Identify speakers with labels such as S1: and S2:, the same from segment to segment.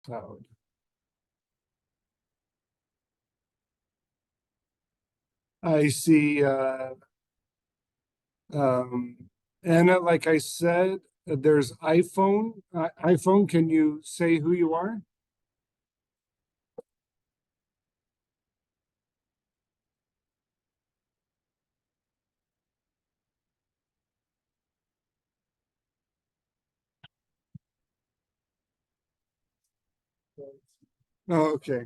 S1: cloud. I see, Anna, like I said, there's iPhone. iPhone, can you say who you are? Oh, okay.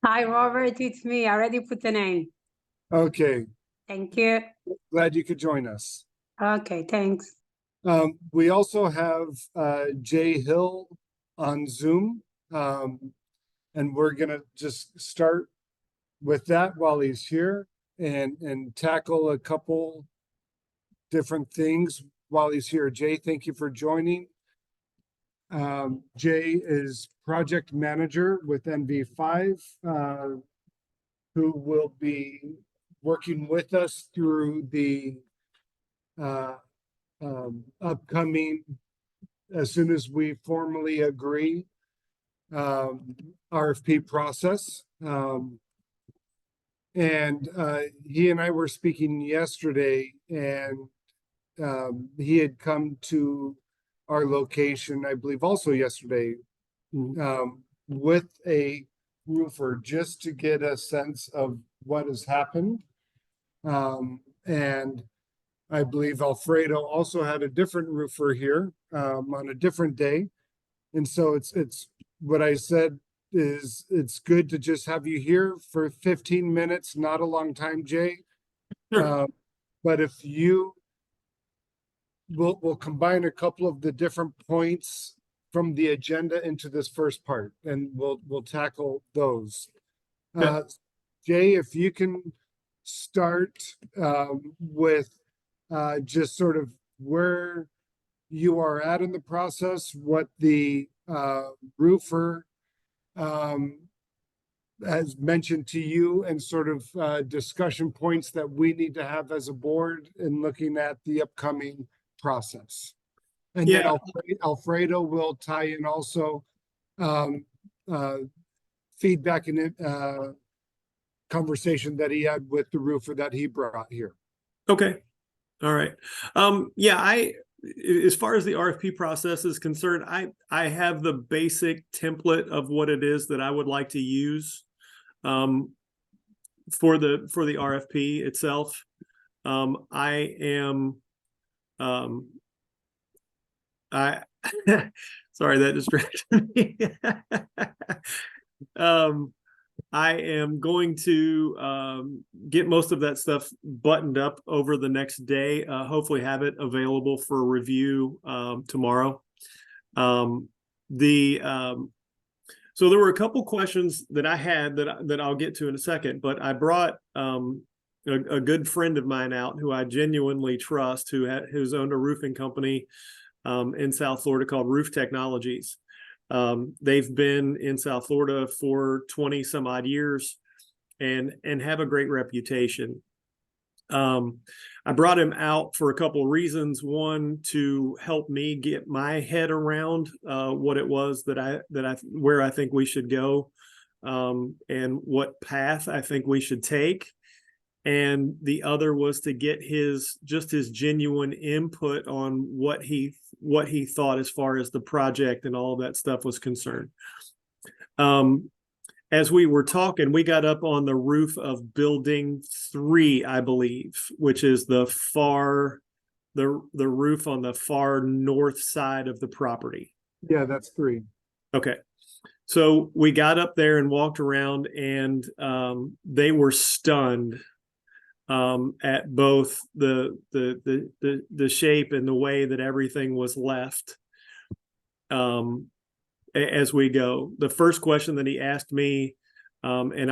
S2: Hi, Robert. It's me. I already put the name.
S1: Okay.
S2: Thank you.
S1: Glad you could join us.
S2: Okay, thanks.
S1: We also have Jay Hill on Zoom. And we're gonna just start with that while he's here and tackle a couple different things while he's here. Jay, thank you for joining. Jay is project manager with NV5, who will be working with us through the upcoming, as soon as we formally agree, RFP process. And he and I were speaking yesterday, and he had come to our location, I believe also yesterday, with a roofer just to get a sense of what has happened. And I believe Alfredo also had a different roofer here on a different day. And so it's what I said is it's good to just have you here for 15 minutes, not a long time, Jay.
S3: Sure.
S1: But if you we'll combine a couple of the different points from the agenda into this first part, and we'll tackle those. Jay, if you can start with just sort of where you are at in the process, what the roofer has mentioned to you, and sort of discussion points that we need to have as a board in looking at the upcoming process. And then Alfredo will tie in also feedback and conversation that he had with the roofer that he brought here.
S3: Okay. All right. As far as the RFP process is concerned, I have the basic template of what it is that I would like to use for the RFP itself. Sorry, that distracted me. I am going to get most of that stuff buttoned up over the next day. Hopefully have it available for review tomorrow. So there were a couple questions that I had that I'll get to in a second, but I brought a good friend of mine out who I genuinely trust, who's owned a roofing company in South Florida called Roof Technologies. They've been in South Florida for 20 some odd years and have a great reputation. I brought him out for a couple of reasons. One, to help me get my head around what it was where I think we should go, and what path I think we should take. And the other was to get his genuine input on what he thought as far as the project and all of that stuff was concerned. As we were talking, we got up on the roof of building 3, I believe, which is the roof on the far north side of the property.
S1: Yeah, that's 3.
S3: Okay. So we got up there and walked around, and they were stunned at both the shape and the way that everything was left. As we go, the first question that he asked me, and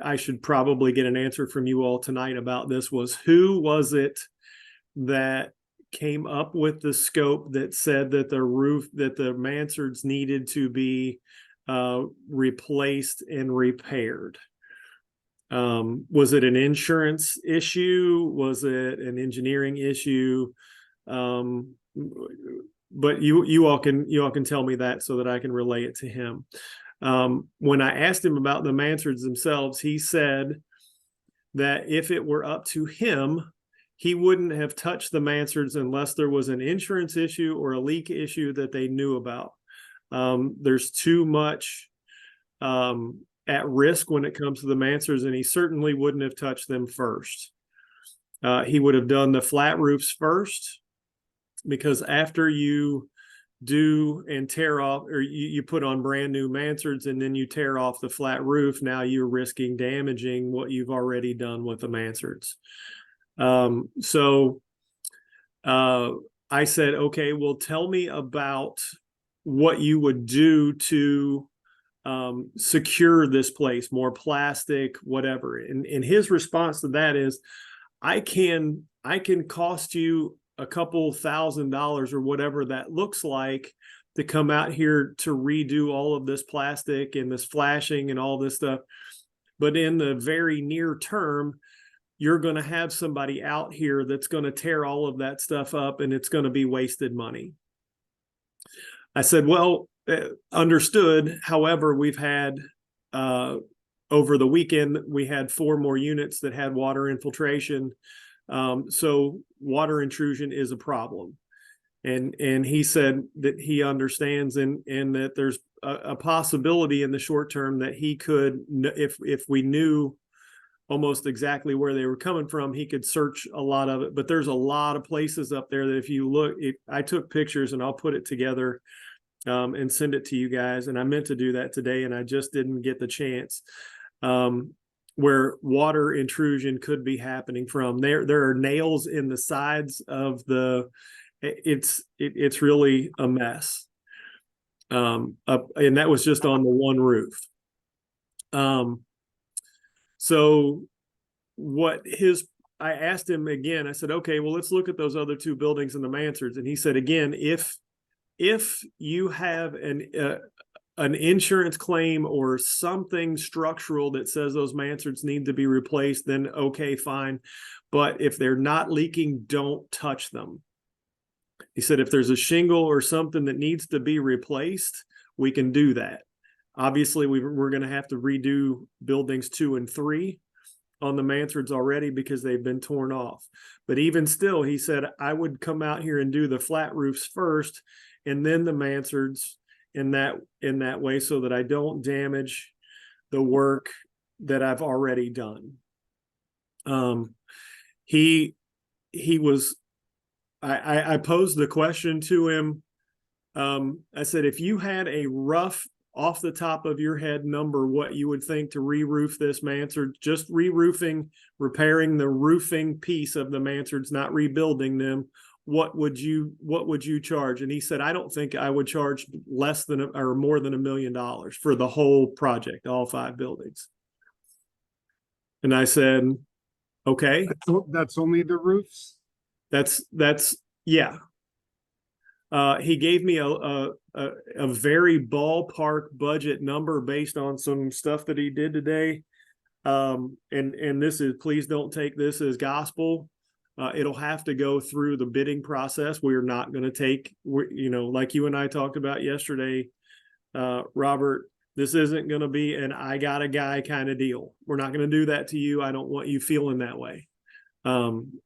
S3: I should probably get an answer from you all tonight about this, was who was it that came up with the scope that said that the mansards needed to be replaced and repaired? Was it an insurance issue? Was it an engineering issue? but you all can tell me that so that I can relay it to him. When I asked him about the mansards themselves, he said that if it were up to him, he wouldn't have touched the mansards unless there was an insurance issue or a leak issue that they knew about. There's too much at risk when it comes to the mansards, and he certainly wouldn't have touched them first. He would have done the flat roofs first, because after you do and tear off, or you put on brand new mansards and then you tear off the flat roof, now you're risking damaging what you've already done with the mansards. So I said, okay, well, tell me about what you would do to secure this place, more plastic, whatever. And his response to that is, I can cost you a couple $1,000s or whatever that looks like to come out here to redo all of this plastic and this flashing and all this stuff. But in the very near term, you're going to have somebody out here that's going to tear all of that stuff up, and it's going to be wasted money. I said, well, understood. However, we've had, over the weekend, we had 4 more units that had water infiltration. So water intrusion is a problem. And he said that he understands and that there's a possibility in the short term that he could, if we knew almost exactly where they were coming from, he could search a lot of it. But there's a lot of places up there that if you look, I took pictures and I'll put it together and send it to you guys. And I meant to do that today, and I just didn't get the chance. Where water intrusion could be happening from. There are nails in the sides of it's really a mess. And that was just on the one roof. So I asked him again, I said, okay, well, let's look at those other 2 buildings and the mansards. And he said, again, if you have an insurance claim or something structural that says those mansards need to be replaced, then okay, fine. But if they're not leaking, don't touch them. He said, if there's a shingle or something that needs to be replaced, we can do that. Obviously, we're going to have to redo buildings 2 and 3 on the mansards already because they've been torn off. But even still, he said, I would come out here and do the flat roofs first and then the mansards in that way, so that I don't damage the work that I've already done. I posed the question to him. I said, if you had a rough off the top of your head number, what you would think to re-roof this mansard, just re-roofing, repairing the roofing piece of the mansards, not rebuilding them, what would you charge? And he said, I don't think I would charge less than or more than $1 million for the whole project, all 5 buildings. And I said, okay.
S1: That's only the roofs?
S3: That's yeah. He gave me a very ballpark budget number based on some stuff that he did today. And this is, please don't take this as gospel. It'll have to go through the bidding process. We're not going to take, like you and I talked about yesterday, Robert, this isn't going to be an I got a guy kind of deal. We're not going to do that to you. I don't want you feeling that way.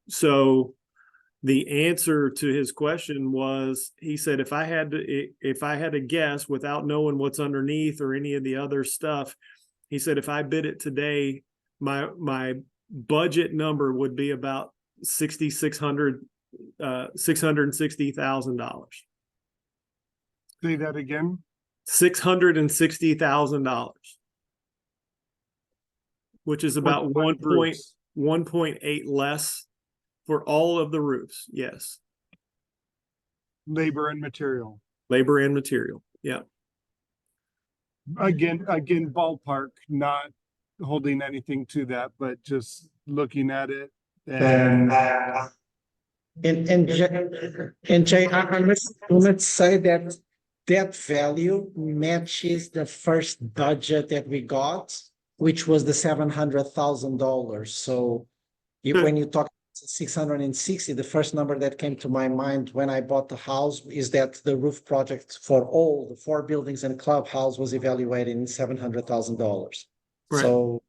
S3: So the answer to his question was, he said, if I had to guess without knowing what's underneath or any of the other stuff, he said, if I bid it today, my budget number would be about $660,000.
S1: Say that again.
S3: $660,000, which is about 1.8 less for all of the roofs. Yes.
S1: Labor and material.
S3: Labor and material. Yeah.
S1: Again, ballpark, not holding anything to that, but just looking at it. And
S4: Jay, let's say that value matches the first budget that we got, which was the $700,000. So when you talk 660. The first number that came to my mind when I bought the house is that the roof project for all the 4 buildings and clubhouse was evaluated in $700,000.
S3: Right.
S4: So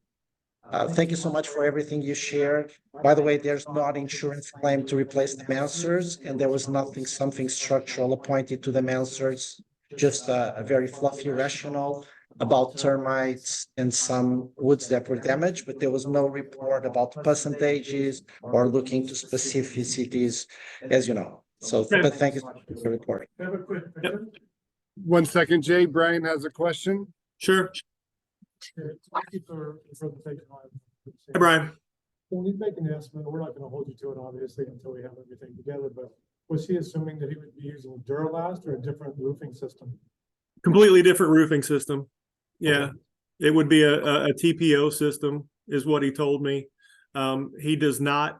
S4: thank you so much for everything you shared. By the way, there's not insurance claim to replace the mansards, and there was something structural appointed to the mansards, just a very fluffy rationale about termites and some woods that were damaged, but there was no report about percentages or looking to specificities, as you know. So, but thank you so much for the report.
S5: I have a quick question.
S1: 1 second, Jay. Brian has a question.
S3: Sure.
S5: Thank you for the presentation.
S3: Hey, Brian.
S5: When we make an estimate, we're not going to hold you to it, obviously, until we have everything together, but was he assuming that he would be using Duro-Last or a different roofing system?
S3: Completely different roofing system. Yeah, it would be a TPO system is what he told me. He does not,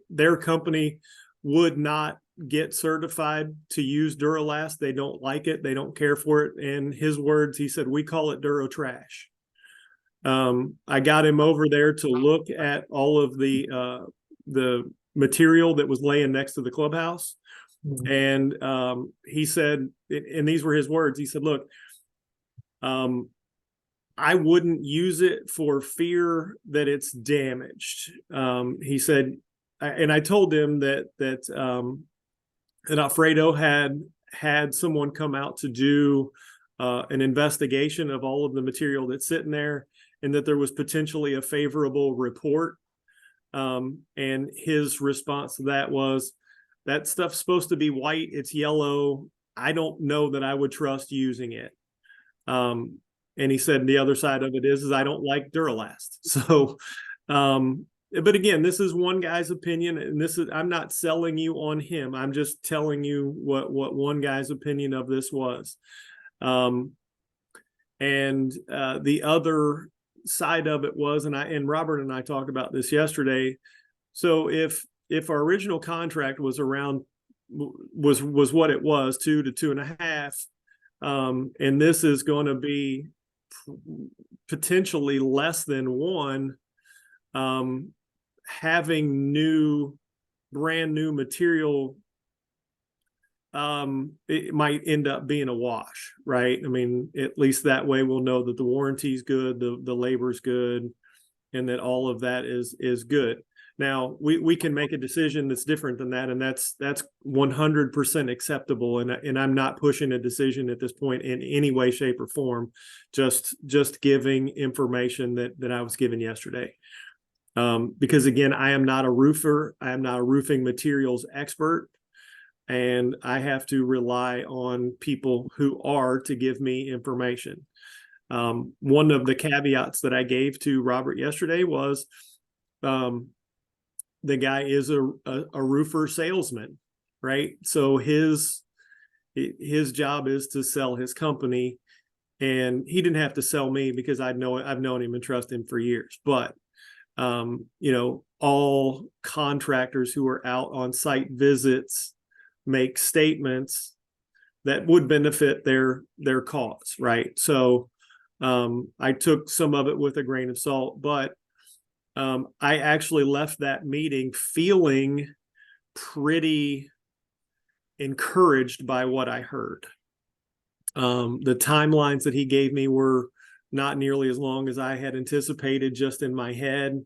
S3: their company would not get certified to use Duro-Last. They don't like it. They don't care for it. In his words, he said, we call it Duro trash. I got him over there to look at all of the material that was laying next to the clubhouse. And he said, and these were his words, he said, look, I wouldn't use it for fear that it's damaged. He said, and I told him that Alfredo had someone come out to do an investigation of all of the material that's sitting there, and that there was potentially a favorable report. And his response to that was, that stuff's supposed to be white, it's yellow. I don't know that I would trust using it. And he said the other side of it is I don't like Duro-Last. So, but again, this is one guy's opinion, and I'm not selling you on him. I'm just telling you what one guy's opinion of this was. And the other side of it was, and Robert and I talked about this yesterday. So if our original contract was around, was what it was, 2 to 2.5, and this is going to be potentially less than 1, having brand new material, it might end up being a wash, right? I mean, at least that way we'll know that the warranty's good, the labor's good, and that all of that is good. Now we can make a decision that's different than that, and that's 100% acceptable. And I'm not pushing a decision at this point in any way, shape, or form. Just giving information that I was given yesterday. Because again, I am not a roofer. I am not a roofing materials expert, and I have to rely on people who are to give me information. One of the caveats that I gave to Robert yesterday was, the guy is a roofer salesman, right? So his job is to sell his company, and he didn't have to sell me because I've known him and trust him for years. But all contractors who are out on site visits make statements that would benefit their cause, right? So I took some of it with a grain of salt, but I actually left that meeting feeling pretty encouraged by what I heard. The timelines that he gave me were not nearly as long as I had anticipated just in my head.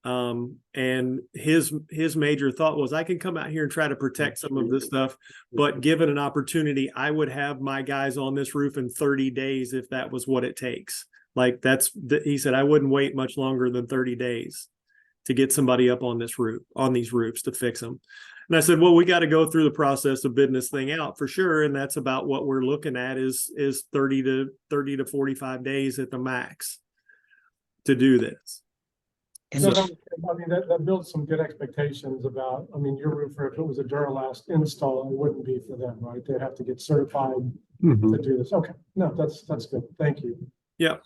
S3: And his major thought was, I can come out here and try to protect some of this stuff, but given an opportunity, I would have my guys on this roof in 30 days if that was what it takes. Like he said, I wouldn't wait much longer than 30 days to get somebody up on these roofs to fix them. And I said, well, we got to go through the process of bidding this thing out for sure. And that's about what we're looking at is 30 to 45 days at the max to do this.
S5: And so, I mean, that builds some good expectations about, I mean, your roofer, if it was a Duro-Last install, it wouldn't be for them, right? They'd have to get certified to do this. Okay, no, that's good. Thank you. Yeah.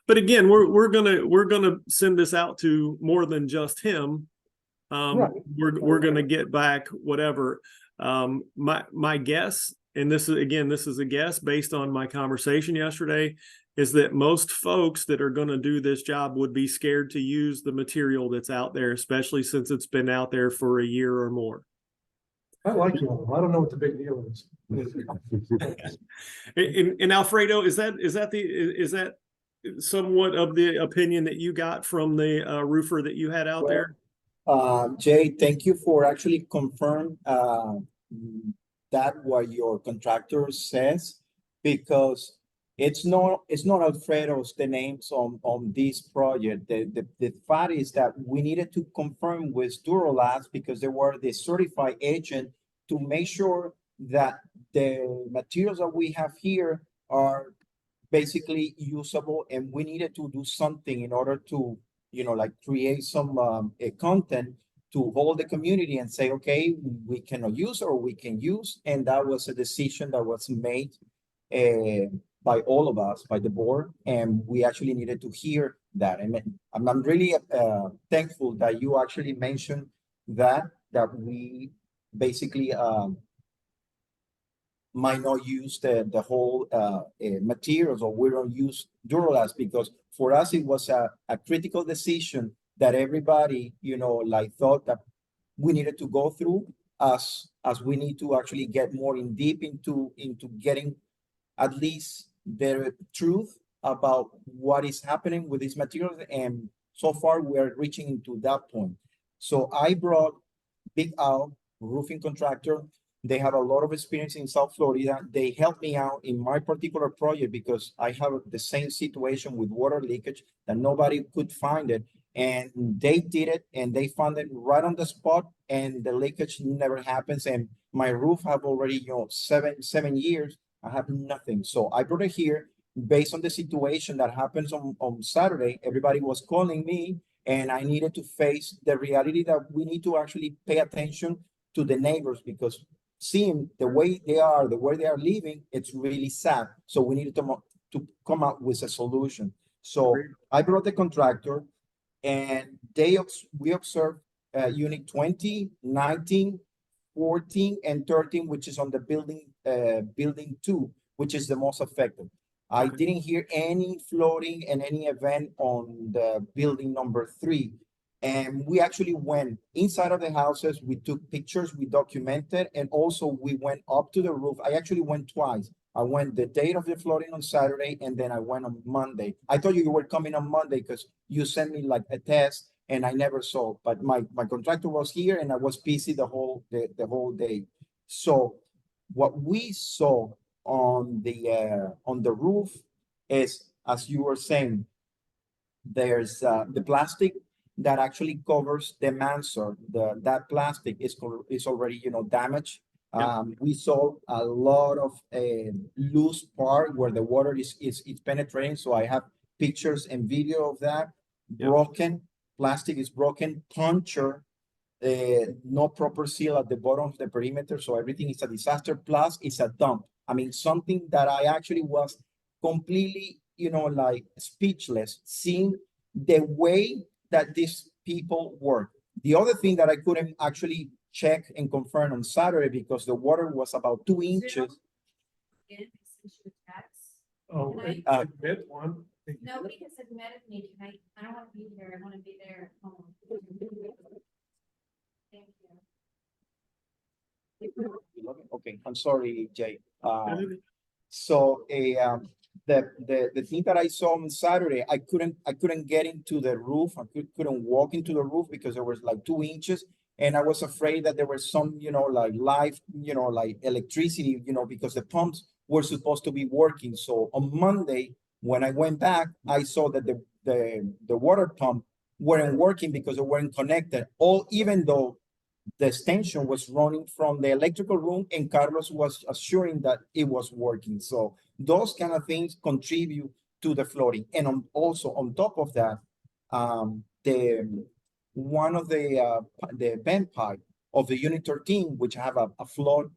S3: But again, we're gonna send this out to more than just him. Right. We're gonna get back whatever. My guess and this is, again, this is a guess based on my conversation yesterday, is that most folks that are going to do this job would be scared to use the material that's out there, especially since it's been out there for a year or more.
S5: I like you. I don't know what the big deal is.
S3: And Alfredo, is that somewhat of the opinion that you got from the roofer that you had out there?
S6: Jay, thank you for actually confirm that what your contractor says, because it's not Alfredo's the names on this project. The fact is that we needed to confirm with Duro-Last because they were the certified agent to make sure that the materials that we have here are basically usable, and we needed to do something in order to, like create some content to hold the community and say, okay, we cannot use or we can use. And that was a decision that was made by all of us, by the board, and we actually needed to hear that. And I'm really thankful that you actually mentioned that we basically might not use the whole materials, or we don't use Duro-Last, because for us it was a critical decision that everybody, like thought that we needed to go through as we need to actually get more in deep into getting at least the truth about what is happening with these materials. And so far we're reaching into that point. So I brought Big Al, roofing contractor. They have a lot of experience in South Florida. They helped me out in my particular project because I have the same situation with water leakage that nobody could find it. And they did it, and they found it right on the spot, and the leakage never happens. And my roof have already, 7 years. I have nothing. So I brought it here based on the situation that happens on Saturday. Everybody was calling me, and I needed to face the reality that we need to actually pay attention to the neighbors, because seeing the way they are living, it's really sad. So we needed to come up with a solution. So I brought the contractor, and we observed unit 20, 19, 14, and 13, which is on the building 2, which is the most affected. I didn't hear any flooding and any event on the building number 3. And we actually went inside of the houses. We took pictures, we documented, and also we went up to the roof. I actually went twice. I went the day of the flooding on Saturday, and then I went on Monday. I thought you were coming on Monday because you sent me like a test, and I never saw. But my contractor was here, and I was busy the whole day. So what we saw on the roof is, as you were saying, there's the plastic that actually covers the mansard. That plastic is already damaged. We saw a lot of loose part where the water is penetrating. So I have pictures and video of that. Broken plastic is broken. Puncture, no proper seal at the bottom of the perimeter. So everything is a disaster. Plus, it's a dump. I mean, something that I actually was completely, like speechless, seeing the way that these people work. The other thing that I couldn't actually check and confirm on Saturday, because the water was about 2 inches.
S5: Oh,
S6: Uh,
S5: admit one.
S7: Nobody has admitted me tonight. I don't want to be here. I want to be there at home. Thank you.
S6: Okay, I'm sorry, Jay. So the thing that I saw on Saturday, I couldn't get into the roof. I couldn't walk into the roof because there was like 2 inches, and I was afraid that there was some, like live, like electricity, because the pumps were supposed to be working. So on Monday, when I went back, I saw that the water pump weren't working because they weren't connected. Even though the extension was running from the electrical room, and Carlos was assuring that it was working. So those kind of things contribute to the flooding. And also on top of that, one of the vent pipe of the unit 13, which have a flood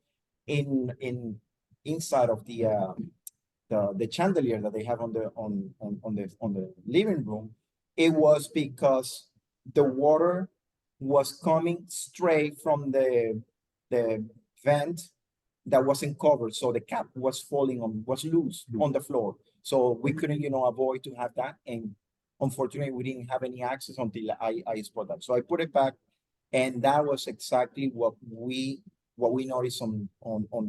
S6: inside of the chandelier that they have on the living room, it was because the water was coming straight from the vent that wasn't covered. So the cap was was loose on the floor. So we couldn't, avoid to have that. And unfortunately, we didn't have any access until I spot that. So I put it back, and that was exactly what we noticed on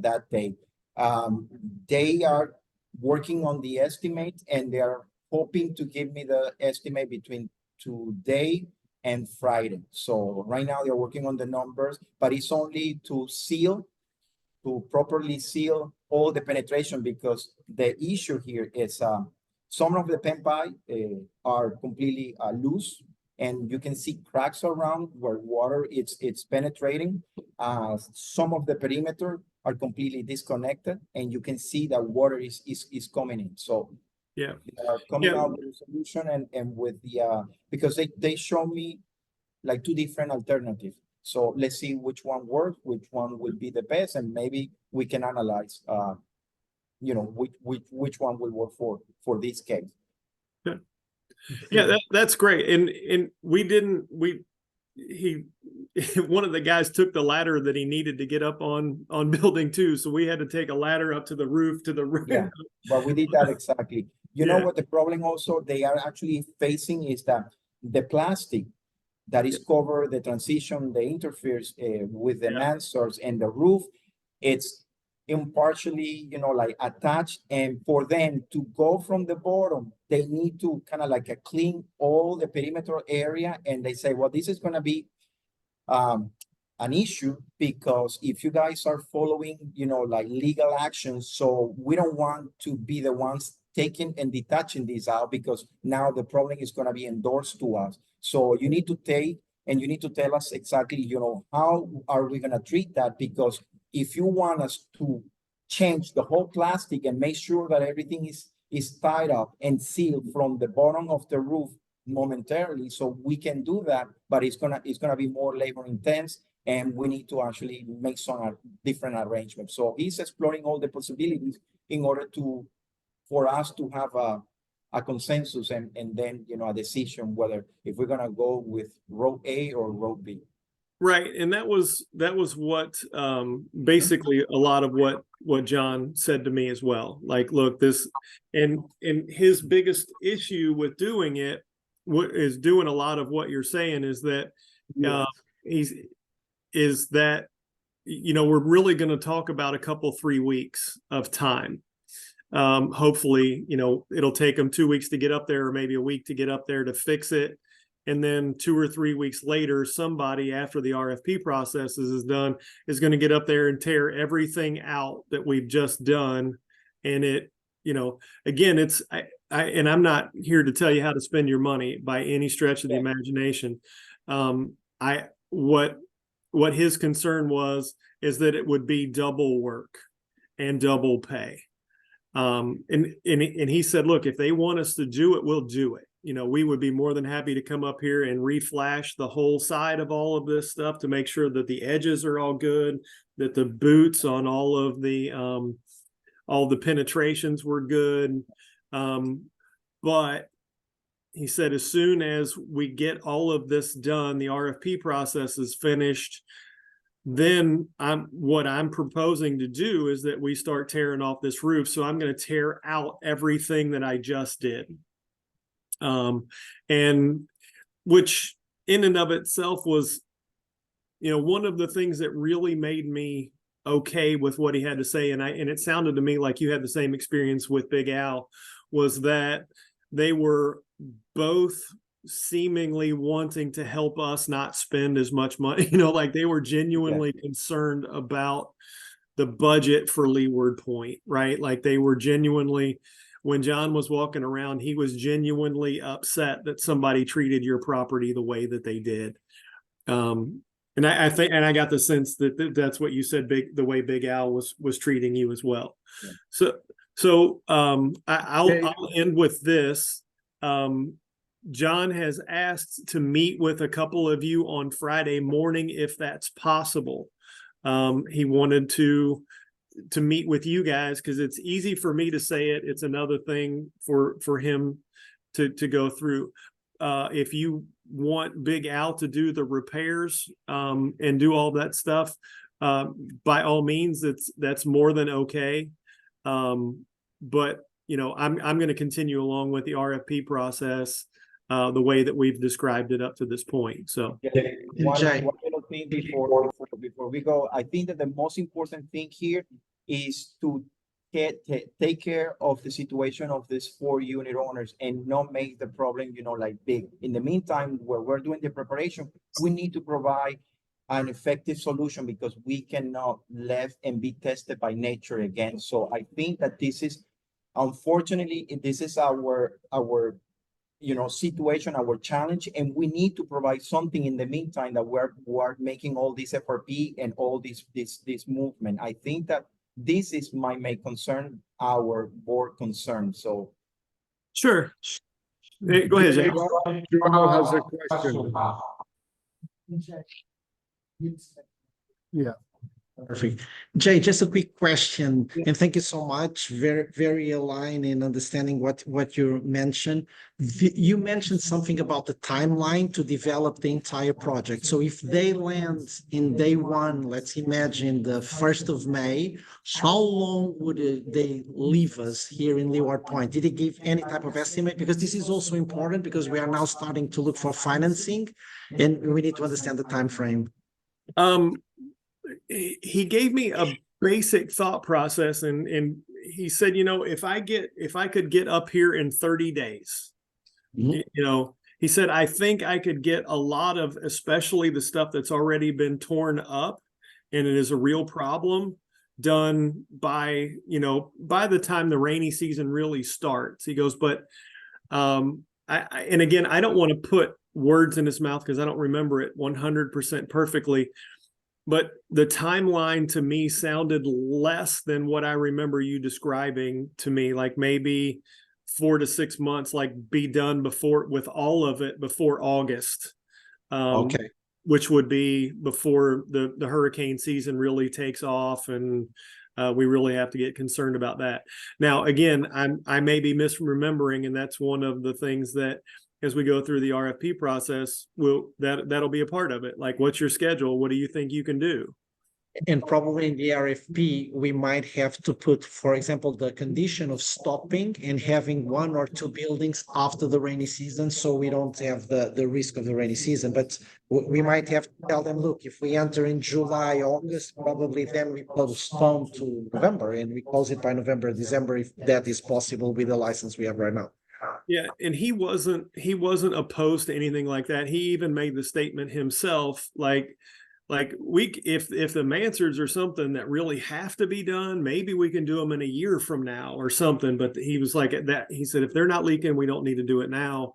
S6: that day. They are working on the estimate, and they are hoping to give me the estimate between today and Friday. So right now they're working on the numbers, but it's only to properly seal all the penetration, because the issue here is some of the pen pipe are completely loose, and you can see cracks around where water it's penetrating. Some of the perimeter are completely disconnected, and you can see that water is coming in. So
S3: Yeah.
S6: they are coming
S3: Yeah.
S6: out with a solution, and with the because they show me like two different alternatives. So let's see which one works, which one will be the best, and maybe we can analyze which one will work for this case.
S3: Yeah, that's great. And one of the guys took the ladder that he needed to get up on building 2. So we had to take a ladder up to the roof
S6: Yeah, but we did that exactly. You know
S3: Yeah.
S6: what the problem also they are actually facing is that the plastic that is covered, the transition, the interferes with the
S3: Yeah.
S6: mansards and the roof, it's impartially, like attached. And for them to go from the bottom, they need to kind of like clean all the perimeter area. And they say, well, this is going to be an issue, because if you guys are following, like legal actions, so we don't want to be the ones taking and detaching these out, because now the problem is going to be endorsed to us. So you need to take, and you need to tell us exactly, how are we going to treat that? Because if you want us to change the whole plastic and make sure that everything is tied up and sealed from the bottom of the roof momentarily, so we can do that, but it's gonna be more labor intense, and we need to actually make some different arrangements. So he's exploring all the possibilities in order for us to have a consensus, and then a decision whether if we're gonna go with road A or road B.
S3: Right. And that was what basically a lot of what John said to me as well. Like, look, this and his biggest issue with doing it is doing a lot of what you're saying is that we're really going to talk about a couple 3 weeks of time. Hopefully, it'll take them 2 weeks to get up there, or maybe a week to get up there to fix it. And then 2 or 3 weeks later, somebody, after the RFP process is done, is going to get up there and tear everything out that we've just done. And again, and I'm not here to tell you how to spend your money by any stretch of the imagination. What his concern is that it would be double work and double pay. And he said, look, if they want us to do it, we'll do it. We would be more than happy to come up here and reflash the whole side of all of this stuff to make sure that the edges are all good, that the boots on all the penetrations were good. But he said, as soon as we get all of this done, the RFP process is finished, then what I'm proposing to do is that we start tearing off this roof. So I'm going to tear out everything that I just did. And which in and of itself was, one of the things that really made me okay with what he had to say. And it sounded to me like you had the same experience with Big Al, was that they were both seemingly wanting to help us not spend as much money, like they were genuinely concerned about the budget for Leeward Point, right? Like they were genuinely, when John was walking around, he was genuinely upset that somebody treated your property the way that they did. And I think, and I got the sense that that's what you said, the way Big Al was treating you as well. Yeah. So I'll end with this. John has asked to meet with a couple of you on Friday morning, if that's possible. He wanted to meet with you guys because it's easy for me to say it. It's another thing for him to go through. If you want Big Al to do the repairs and do all that stuff, by all means, that's more than okay. But you know, I'm going to continue along with the RFP process the way that we've described it up to this point. So
S6: One
S4: Jay.
S6: little thing before we go, I think that the most important thing here is to take care of the situation of these 4 unit owners and not make the problem, you know, like big. In the meantime, where we're doing the preparation, we need to provide an effective solution because we cannot left and be tested by nature again. So I think that this is, unfortunately, this is our you know, situation, our challenge, and we need to provide something in the meantime that we're making all this FRP and all this movement. I think that this is my main concern, our board concern. So
S3: sure. Hey, go ahead, Jay.
S1: Duro has a question. Yeah.
S4: Perfect. Jay, just a quick question, and thank you so much. Very, very aligned in understanding what you mentioned. You mentioned something about the timeline to develop the entire project. So if they land in day one, let's imagine the 1st of May, how long would they leave us here in Leeward Point? Did they give any type of estimate? Because this is also important because we are now starting to look for financing, and we need to understand the time frame.
S3: He gave me a basic thought process, and he said, you know, if I could get up here in 30 days, you know, he said, I think I could get a lot of, especially the stuff that's already been torn up and it is a real problem, done by, you know, by the time the rainy season really starts. He goes, but and again, I don't want to put words in his mouth because I don't remember it 100% perfectly. But the timeline to me sounded less than what I remember you describing to me, like maybe 4 to 6 months, like be done before with all of it before August.
S4: Okay.
S3: Which would be before the hurricane season really takes off, and we really have to get concerned about that. Now, again, I may be misremembering, and that's one of the things that as we go through the RFP process, that'll be a part of it. Like, what's your schedule? What do you think you can do?
S4: And probably in the RFP, we might have to put, for example, the condition of stopping and having 1 or 2 buildings after the rainy season, so we don't have the risk of the rainy season. But we might have to tell them, look, if we enter in July, August, probably then we postpone to November and we close it by November, December, if that is possible with the license we have right now.
S3: Yeah, and he wasn't opposed to anything like that. He even made the statement himself, like if the Mansards are something that really have to be done, maybe we can do them in a year from now or something. But he was like that. He said, if they're not leaking, we don't need to do it now.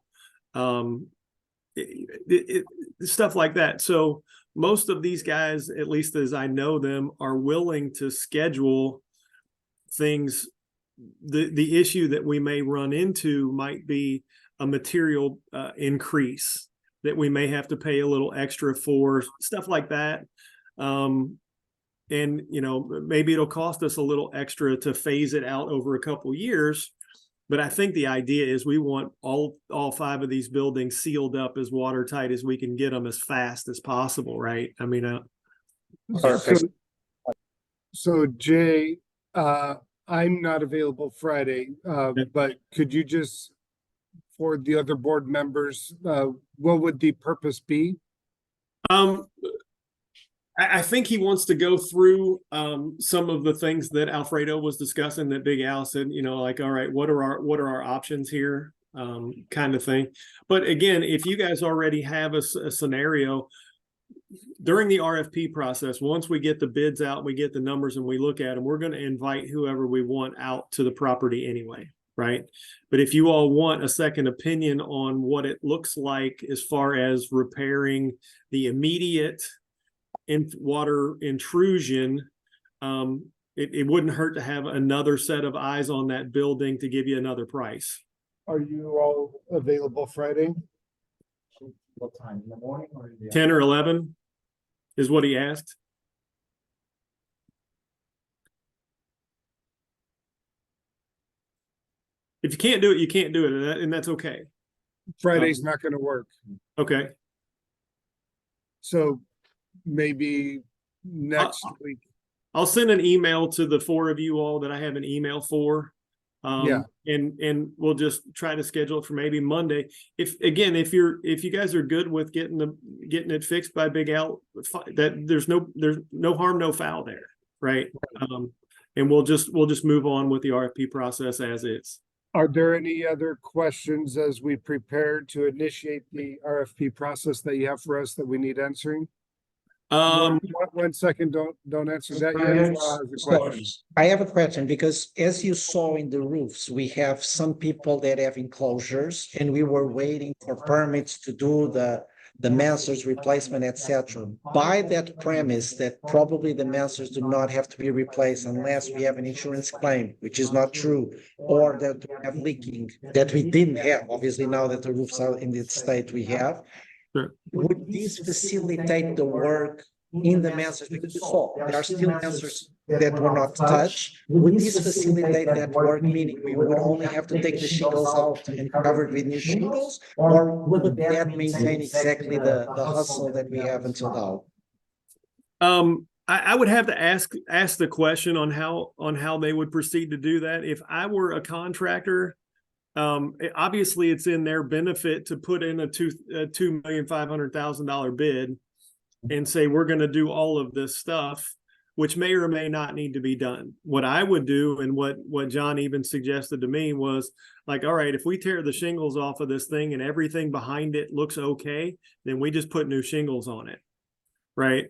S3: Stuff like that. So most of these guys, at least as I know them, are willing to schedule things. The issue that we may run into might be a material increase that we may have to pay a little extra for, stuff like that. And, you know, maybe it'll cost us a little extra to phase it out over a couple years. But I think the idea is we want all 5 of these buildings sealed up as watertight as we can get them as fast as possible, right? I mean,
S1: So Jay, I'm not available Friday, but could you just, for the other board members, what would the purpose be?
S3: I think he wants to go through some of the things that Alfredo was discussing, that Big Al said, you know, like, all right, what are our options here, kind of thing. But again, if you guys already have a scenario during the RFP process, once we get the bids out, we get the numbers and we look at them, we're going to invite whoever we want out to the property anyway, right? But if you all want a second opinion on what it looks like as far as repairing the immediate water intrusion, it wouldn't hurt to have another set of eyes on that building to give you another price.
S1: Are you all available Friday?
S6: what time, in the morning or in the
S3: 10 or 11 is what he asked. If you can't do it, you can't do it, and that's okay.
S1: Friday's not going to work.
S3: Okay.
S1: So maybe next week.
S3: I'll send an email to the four of you all that I have an email for.
S1: Yeah.
S3: And we'll just try to schedule it for maybe Monday. If you guys are good with getting it fixed by Big Al, that there's no harm, no foul there, right? And we'll just move on with the RFP process as is.
S1: Are there any other questions as we prepare to initiate the RFP process that you have for us that we need answering? One second, don't answer that yet. Joel has a question.
S4: I have a question because as you saw in the roofs, we have some people that have enclosures and we were waiting for permits to do the mansards replacement, etc. By that premise that probably the mansards do not have to be replaced unless we have an insurance claim, which is not true, or that we have leaking that we didn't have, obviously now that the roofs are in the state we have.
S3: Sure.
S4: Would this facilitate the work in the mansards? Because you saw there are still mansards that were not touched. Would this facilitate that work, meaning we would only have to take the shingles out and cover it with new shingles? Or would that maintain exactly the hustle that we have until now?
S3: I would have to ask the question on how they would proceed to do that. If I were a contractor, obviously it's in their benefit to put in a $2,500,000 bid and say, we're going to do all of this stuff, which may or may not need to be done. What I would do, and what John even suggested to me, was like, all right, if we tear the shingles off of this thing and everything behind it looks okay, then we just put new shingles on it. Right.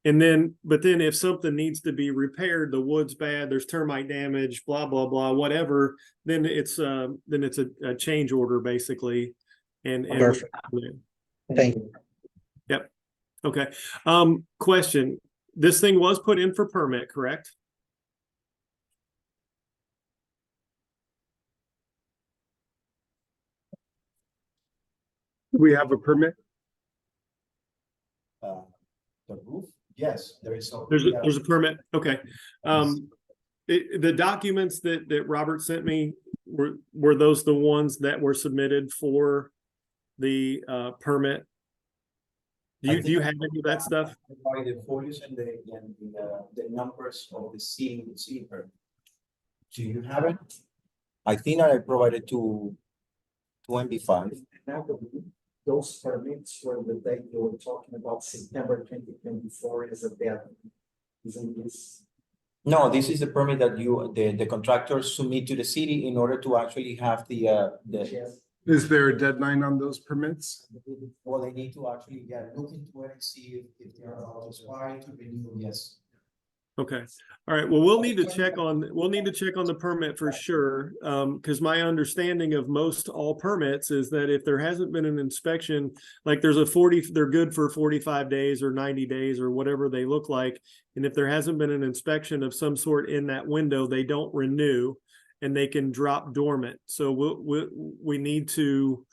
S3: But then if something needs to be repaired, the wood's bad, there's termite damage, blah, blah, blah, whatever, then it's a change order basically. And
S4: Perfect. Thank you.
S3: Yep. Okay. Question. This thing was put in for permit, correct?
S1: Do we have a permit?
S6: The roof? Yes, there is.
S3: There's a permit. Okay. The documents that Robert sent me, were those the ones that were submitted for the permit? Do you have any of that stuff?
S6: By the folios and the numbers of the city permit. Do you have it? I think I provided to MB5.
S4: Those permits for the date you were talking about, September 2024, is a deadline. Isn't this?
S6: No, this is the permit that the contractors submit to the city in order to actually have the.
S1: Is there a deadline on those permits?
S6: Well, they need to actually look into it and see if they are required to renew. Yes.
S3: Okay. All right. Well, we'll need to check on the permit for sure. Because my understanding of most all permits is that if there hasn't been an inspection, like they're good for 45 days or 90 days or whatever they look like. And if there hasn't been an inspection of some sort in that window, they don't renew and they can drop dormant. So we need to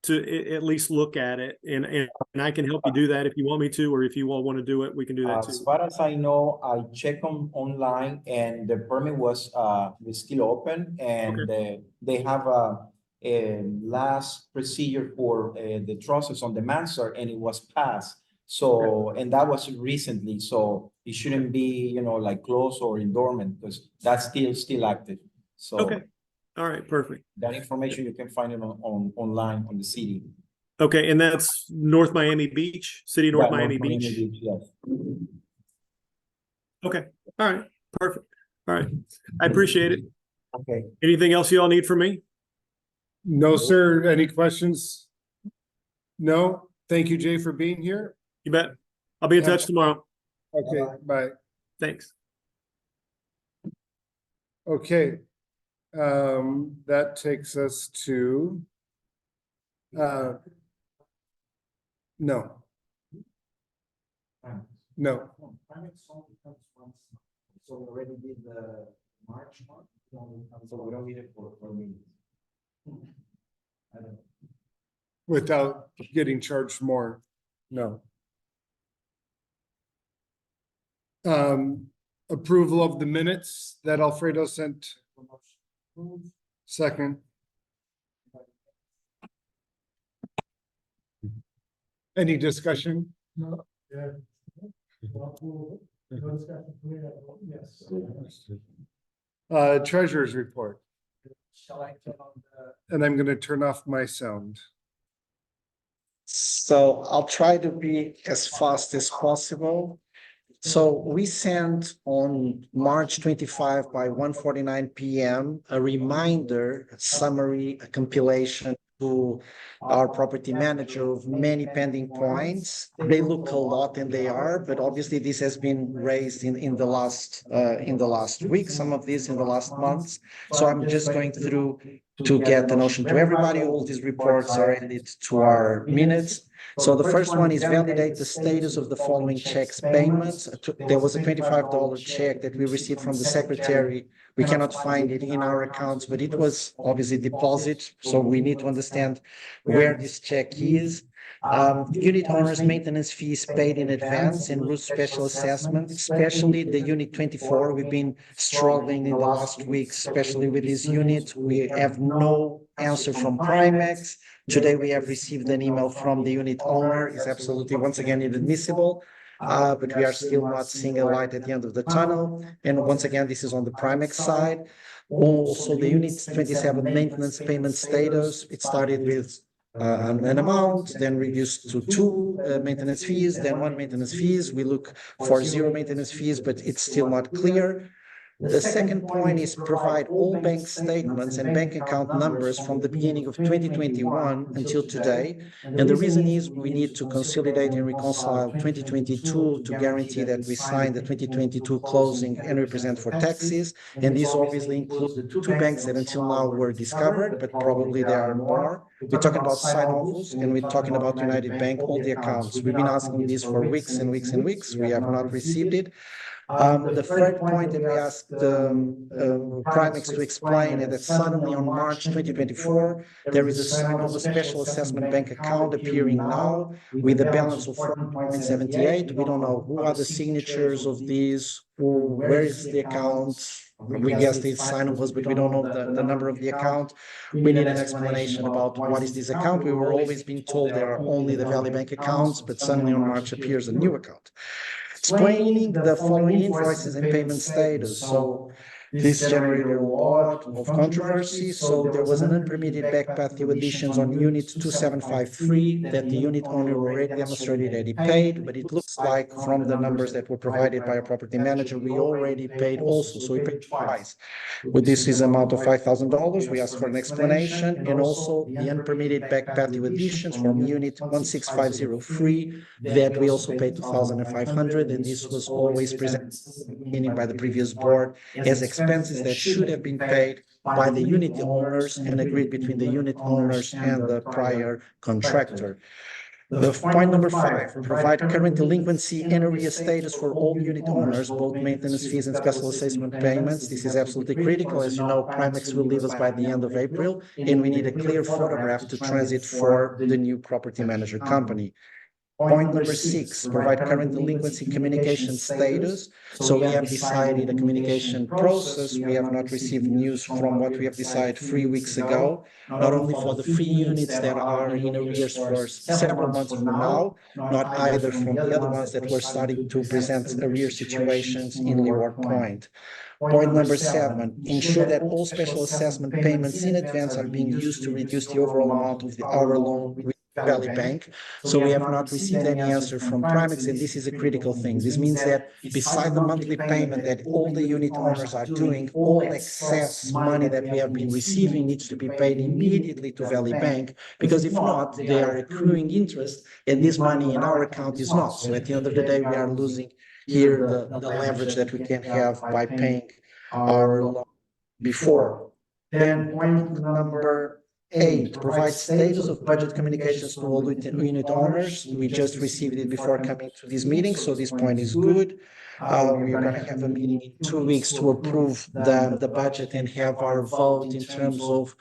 S3: at least look at it, and I can help you do that if you want me to, or if you all want to do it, we can do that too.
S6: As far as I know, I checked online and the permit was still open, and they have a last procedure for the trusses on the mansard, and it was passed. So, and that was recently, so it shouldn't be, like closed or in dormant, because that's still active. So.
S3: Okay. All right, perfect.
S6: That information you can find it online on the city.
S3: Okay, and that's North Miami Beach, City of North Miami Beach.
S6: Yes.
S3: Okay, all right, perfect. All right, I appreciate it.
S6: Okay.
S3: Anything else you all need from me?
S1: No, sir. Any questions? No. Thank you, Jay, for being here.
S3: You bet. I'll be in touch tomorrow.
S1: Okay, bye.
S3: Thanks.
S1: Okay. That takes us to no.
S4: So we already did the March one.
S6: So we don't need it for me.
S4: I don't know.
S1: Without getting charged more. No. Approval of the minutes that Alfredo sent. Second. Any discussion?
S5: No, yeah, No discussion. Yes.
S1: Treasurer's report,
S4: Shall I turn on the?
S1: and I'm gonna turn off my sound.
S4: So I'll try to be as fast as possible. So we sent on March 25 by 1:49 PM, a reminder, a summary, a compilation to our property manager of many pending points. They look a lot and they are, but obviously this has been raised in the last week, some of this in the last months. So I'm just going through to get the notion to everybody. All these reports are added to our minutes. So the first one is validate the status of the following checks payments. There was a $25 check that we received from the secretary. We cannot find it in our accounts, but it was obviously deposit. So we need to understand where this check is. Unit owners' maintenance fees paid in advance and roof special assessment, especially the unit 24. We've been struggling in the last weeks, especially with this unit. We have no answer from Primex. Today, we have received an email from the unit owner. It's absolutely, once again, inadmissible. But we are still not seeing a light at the end of the tunnel. And once again, this is on the Primex side. Also, the unit 27 maintenance payment status, it started with an amount, then reduced to two maintenance fees, then one maintenance fees. We look for zero maintenance fees, but it's still not clear. The second point is provide all bank statements and bank account numbers from the beginning of 2021 until today. And the reason is we need to consolidate and reconcile 2022 to guarantee that we sign the 2022 closing and represent for taxes. And these obviously include the two banks that until now were discovered, but probably there are more. We're talking about Sinovus and we're talking about United Bank, all the accounts. We've been asking this for weeks and weeks and weeks. We have not received it. The third point that we asked Primex to explain is that suddenly on March 2024, there is a sign of a special assessment bank account appearing now with a balance of 4.78. We don't know who are the signatures of these, where is the account. We guess it's Sinovus, but we don't know the number of the account. We need an explanation about what is this account. We were always being told there are only the Valley Bank accounts, but suddenly on March appears a new account. Explaining the following invoices and payment status. So this generated a lot of controversy. So there was an unpermitted backpathing additions on unit 2753 that the unit owner already demonstrated that he paid, but it looks like from the numbers that were provided by a property manager, we already paid also. So we paid twice. With this is amount of $5,000. We asked for an explanation, and also the unpermitted backpathing additions from unit 1650free that we also paid $2,500, and this was always presented meaning by the previous board as expenses that should have been paid by the unit owners and agreed between the unit owners and the prior contractor. The point number 5, provide current delinquency and arrears status for all unit owners, both maintenance fees and special assessment payments. This is absolutely critical. As you know, Primex will leave us by the end of April, and we need a clear photograph to transit for the new property manager company. Point number 6, provide current delinquency communication status. So we have decided a communication process. We have not received news from what we have decided 3 weeks ago, not only for the 3 units that are in arrears for several months from now, not either from the other ones that were starting to present arrears situations in Leeward Point. Point number 7, ensure that all special assessment payments in advance are being used to reduce the overall amount of our loan with Valley Bank. So we have not received any answer from Primex, and this is a critical thing. This means that beside the monthly payment that all the unit owners are doing, all excess money that we have been receiving needs to be paid immediately to Valley Bank, because if not, they are accruing interest, and this money in our account is not. So at the end of the day, we are losing here the leverage that we can have by paying our loan before. Then point number 8, provide status of budget communications to all unit owners. We just received it before coming to this meeting, so this point is good. We are going to have a meeting in 2 weeks to approve the budget and have our vote in terms of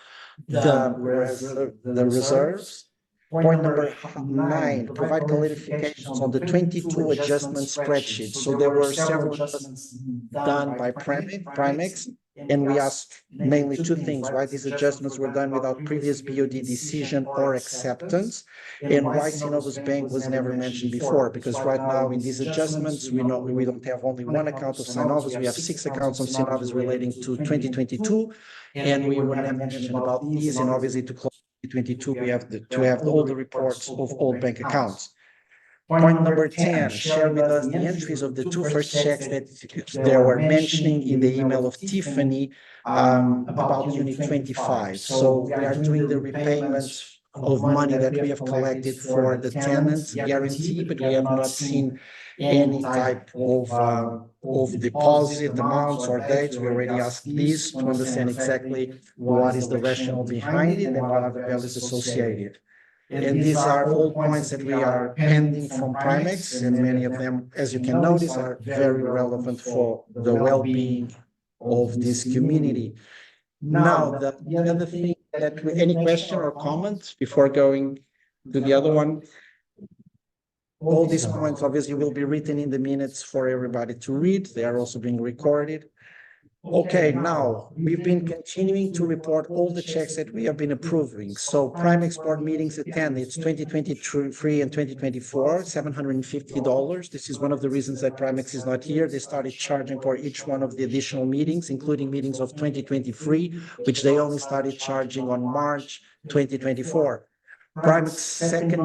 S4: the reserves. Point number 9, provide clarifications on the 22 adjustment spreadsheet. So there were several adjustments done by Primex. and we asked mainly two things: why these adjustments were done without previous BOD decision or acceptance, and why Synovus Bank was never mentioned before. Because right now in these adjustments, we know we don't have only one account of Synovus, we have 6 accounts of Synovus relating to 2022, and we were never mentioned about these, and obviously to close 2022, we have to have all the reports of all bank accounts. Point number 10, share with us the entries of the 2 first checks that they were mentioning in the email of Tiffany about Unit 25. So we are doing the repayments of money that we have collected for the tenants guarantee, but we have not seen any type of deposit amounts or dates. We already asked this to understand exactly what is the rationale behind it and what are the values associated. And these are all points that we are pending from Primex, and many of them, as you can notice, are very relevant for the well-being of this community. Now, the other thing that, any question or comment before going to the other one? All these points obviously will be written in the minutes for everybody to read. They are also being recorded. Okay, now we've been continuing to report all the checks that we have been approving. So Primex board meetings attended, it's 2023 and 2024, $750. This is one of the reasons that Primex is not here. They started charging for each one of the additional meetings, including meetings of 2023, which they only started charging on March 2024. Primex second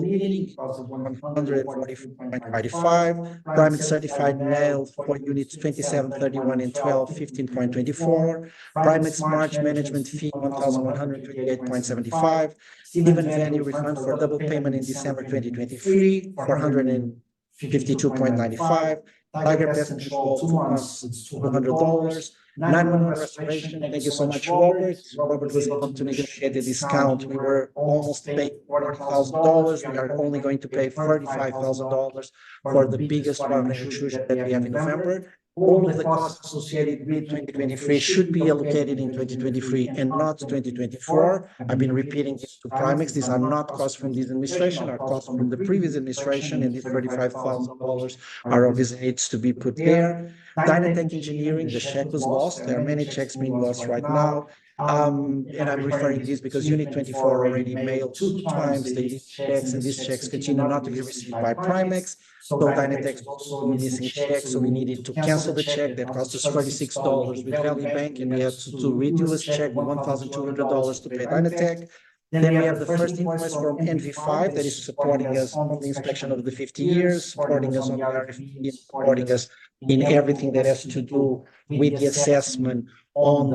S4: meeting was 145.95. Primex certified mail for units 27, 31, and 12, 15.24. Primex March management fee 1,128.75. Stephen Vanny refund for double payment in December 2023, 452.95. Tiger Pest Control 2 months, it's $200. 911 restoration, thank you so much, Robert. Robert was able to negotiate a discount. We were almost paying $40,000. We are only going to pay $35,000 for the biggest water intrusion that we have in November. All of the costs associated with 2023 should be allocated in 2023 and not 2024. I've been repeating this to Primex. These are not costs from this administration, are costs from the previous administration, and these $35,000 are obviously needs to be put there. Dynatech Engineering, the check was lost. There are many checks being lost right now. And I'm referring to this because Unit 24 already mailed 2 times the checks, and these checks continue not to be received by Primex. So Dynatech is also missing checks, so we needed to cancel the check that cost us $46 with Valley Bank, and we had to redo this check with $1,200 to pay Dynatech. Then we have the first invoice from NV5 that is supporting us on the inspection of the 50 years, supporting us on the RFP, supporting us in everything that has to do with the assessment on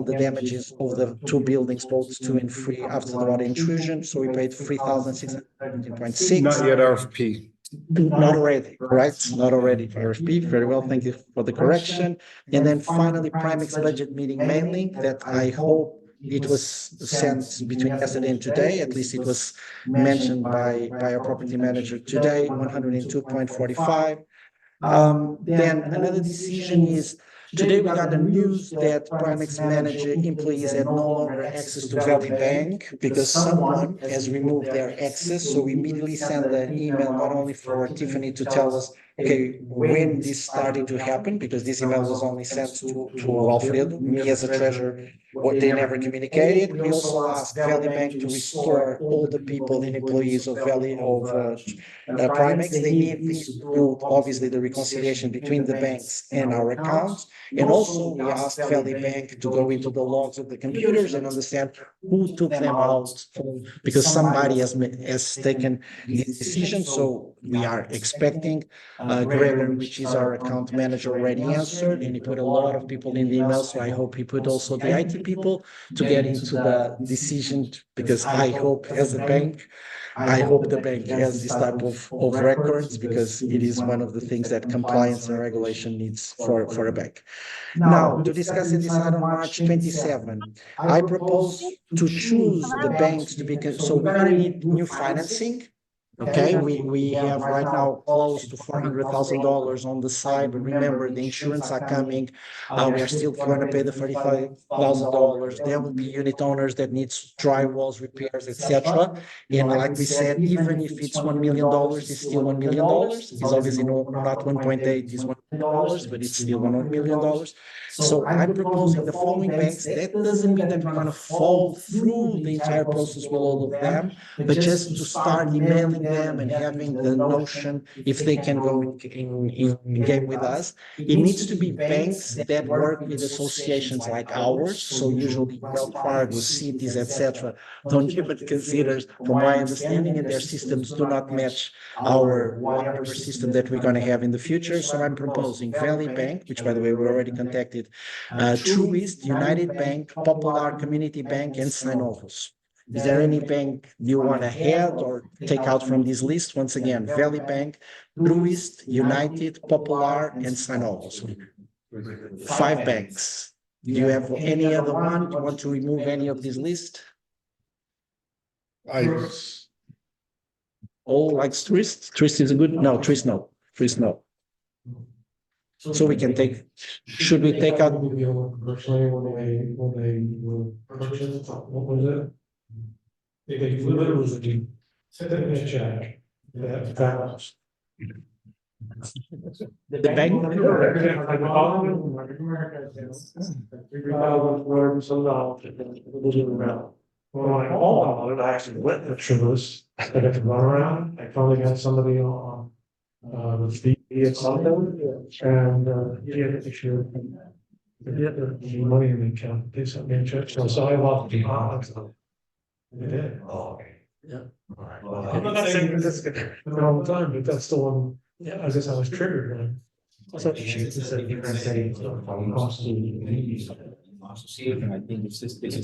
S4: the damages of the 2 buildings, both 2 and 3, after the water intrusion. So we paid $3,613.6.
S1: Not yet RFP.
S4: Not already, right? Not already for RFP. Very well, thank you for the correction. And then finally, Primex budget meeting mailing that I hope it was sent between yesterday and today. At least it was mentioned by our property manager today, 102.45. Then another decision is, today we got the news that Primex manager employees had no longer access to Valley Bank because someone has removed their access. So we immediately sent an email not only for Tiffany to tell us, okay, when this started to happen, because this email was only sent to Alfredo, me as a treasurer, what they never communicated. We also asked Valley Bank to restore all the people and employees of Primex. They need this to build, obviously, the reconciliation between the banks and our accounts. And also we asked Valley Bank to go into the logs of the computers and understand who took them out, because somebody has taken this decision. So we are expecting Gregory, which is our account manager, already answered, and he put a lot of people in the email. So I hope he put also the IT people to get into the decision, because I hope as a bank, I hope the bank has this type of records, because it is one of the things that compliance and regulation needs for a bank. Now, to discuss and decide on March 27, I propose to choose the banks to be, so we're going to need new financing. Okay, we have right now close to $400,000 on the side, but remember, the insurance are coming. We are still going to pay the $45,000. There will be unit owners that needs drywalls, repairs, etc. And like we said, even if it's $1 million, it's still $1 million. It's obviously not 1.8, it's $1 million, but it's still $1 million. So I'm proposing the following banks. That doesn't mean that we're going to fall through the entire process with all of them, but just to start emailing them and having the notion if they can go in game with us. It needs to be banks that work with associations like ours. So usually Wells Fargo, cities, etc. don't even consider, from my understanding, and their systems do not match our whatever system that we're going to have in the future. So I'm proposing Valley Bank, which by the way, we already contacted, Truist, United Bank, Popular, Community Bank, and Synovus. Is there any bank you want to add or take out from this list? Once again, Valley Bank, Truist, United, Popular, and Synovus. 5 banks. Do you have any other one? Do you want to remove any of this list? Oh, like Truist? Truist is a good, no, Truist no. Truist no. So we can take, should we take out?
S5: Personally, when they were purchased, what was it? They literally sent them a check that balance.
S4: The bank?
S5: When I called on it, I actually went to Truist. I got to run around. I finally got somebody on with the something, and he had to make sure they get the money in the account. They sent me a check, so I lost the odds. They did. Oh, okay.
S4: Yeah.
S5: Well, I'm not saying that's good all the time, but that's the one. Yeah, I guess I was triggered. Right? So it's a different thing.
S6: Association, I think it's just, but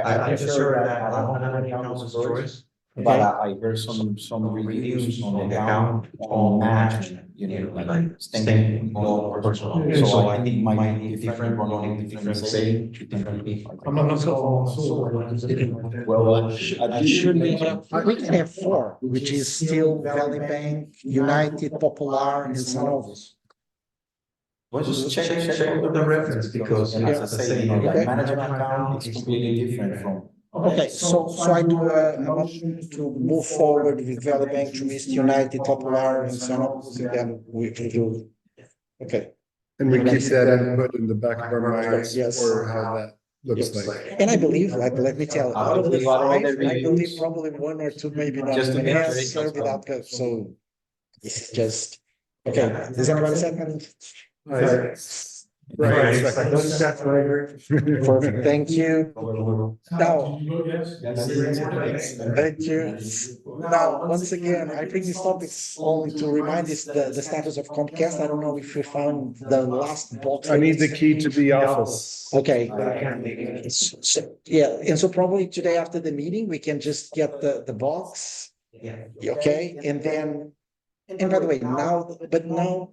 S4: I just heard that I don't have any accounts of choice.
S6: But I heard some reviews on the account on management, like staying more personal. So I think might be different, running different savings, different people.
S5: I'm not so.
S6: Well,
S4: Should we have, we can have 4, which is still Valley Bank, United, Popular, and Synovus.
S6: Well, just check the reference because, as I say, like management account is completely different from.
S4: Okay, so I do a motion to move forward with Valley Bank, Truist, United, Popular, and Synovus, and then we can do. Okay.
S1: And we keep that input in the back of our minds
S4: Yes.
S1: for how that looks like.
S4: And I believe, like, let me tell, out of the 5, I believe probably 1 or 2, maybe not.
S6: Just to make sure
S4: Yes, sir, without go. So this is just, okay, does everyone second?
S1: Right.
S4: Perfect, thank you. Now, thank you. Now, once again, I bring these topics only to remind us the status of Comcast. I don't know if we found the last box.
S1: I need the key to the office.
S4: Okay. Yeah, and so probably today after the meeting, we can just get the box. Okay, and then. And by the way, now,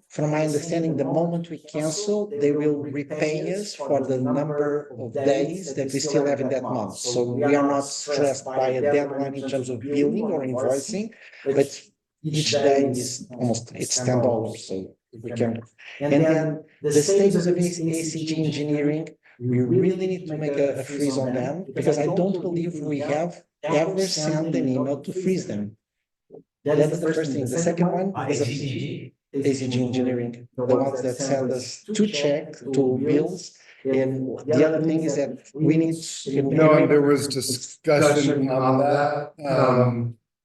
S4: from my understanding, the moment we cancel, they will repay us for the number of days that we still have in that month. So we are not stressed by a deadline in terms of billing or invoicing, but each day is it's $10. So we can. And then the status of ACG engineering, we really need to make a freeze on them because I don't believe we have ever sent an email to freeze them. That's the first thing. The second one is ACG engineering, the ones that send us to check, to bills. And the other thing is that we need.
S1: No, there was discussion on that.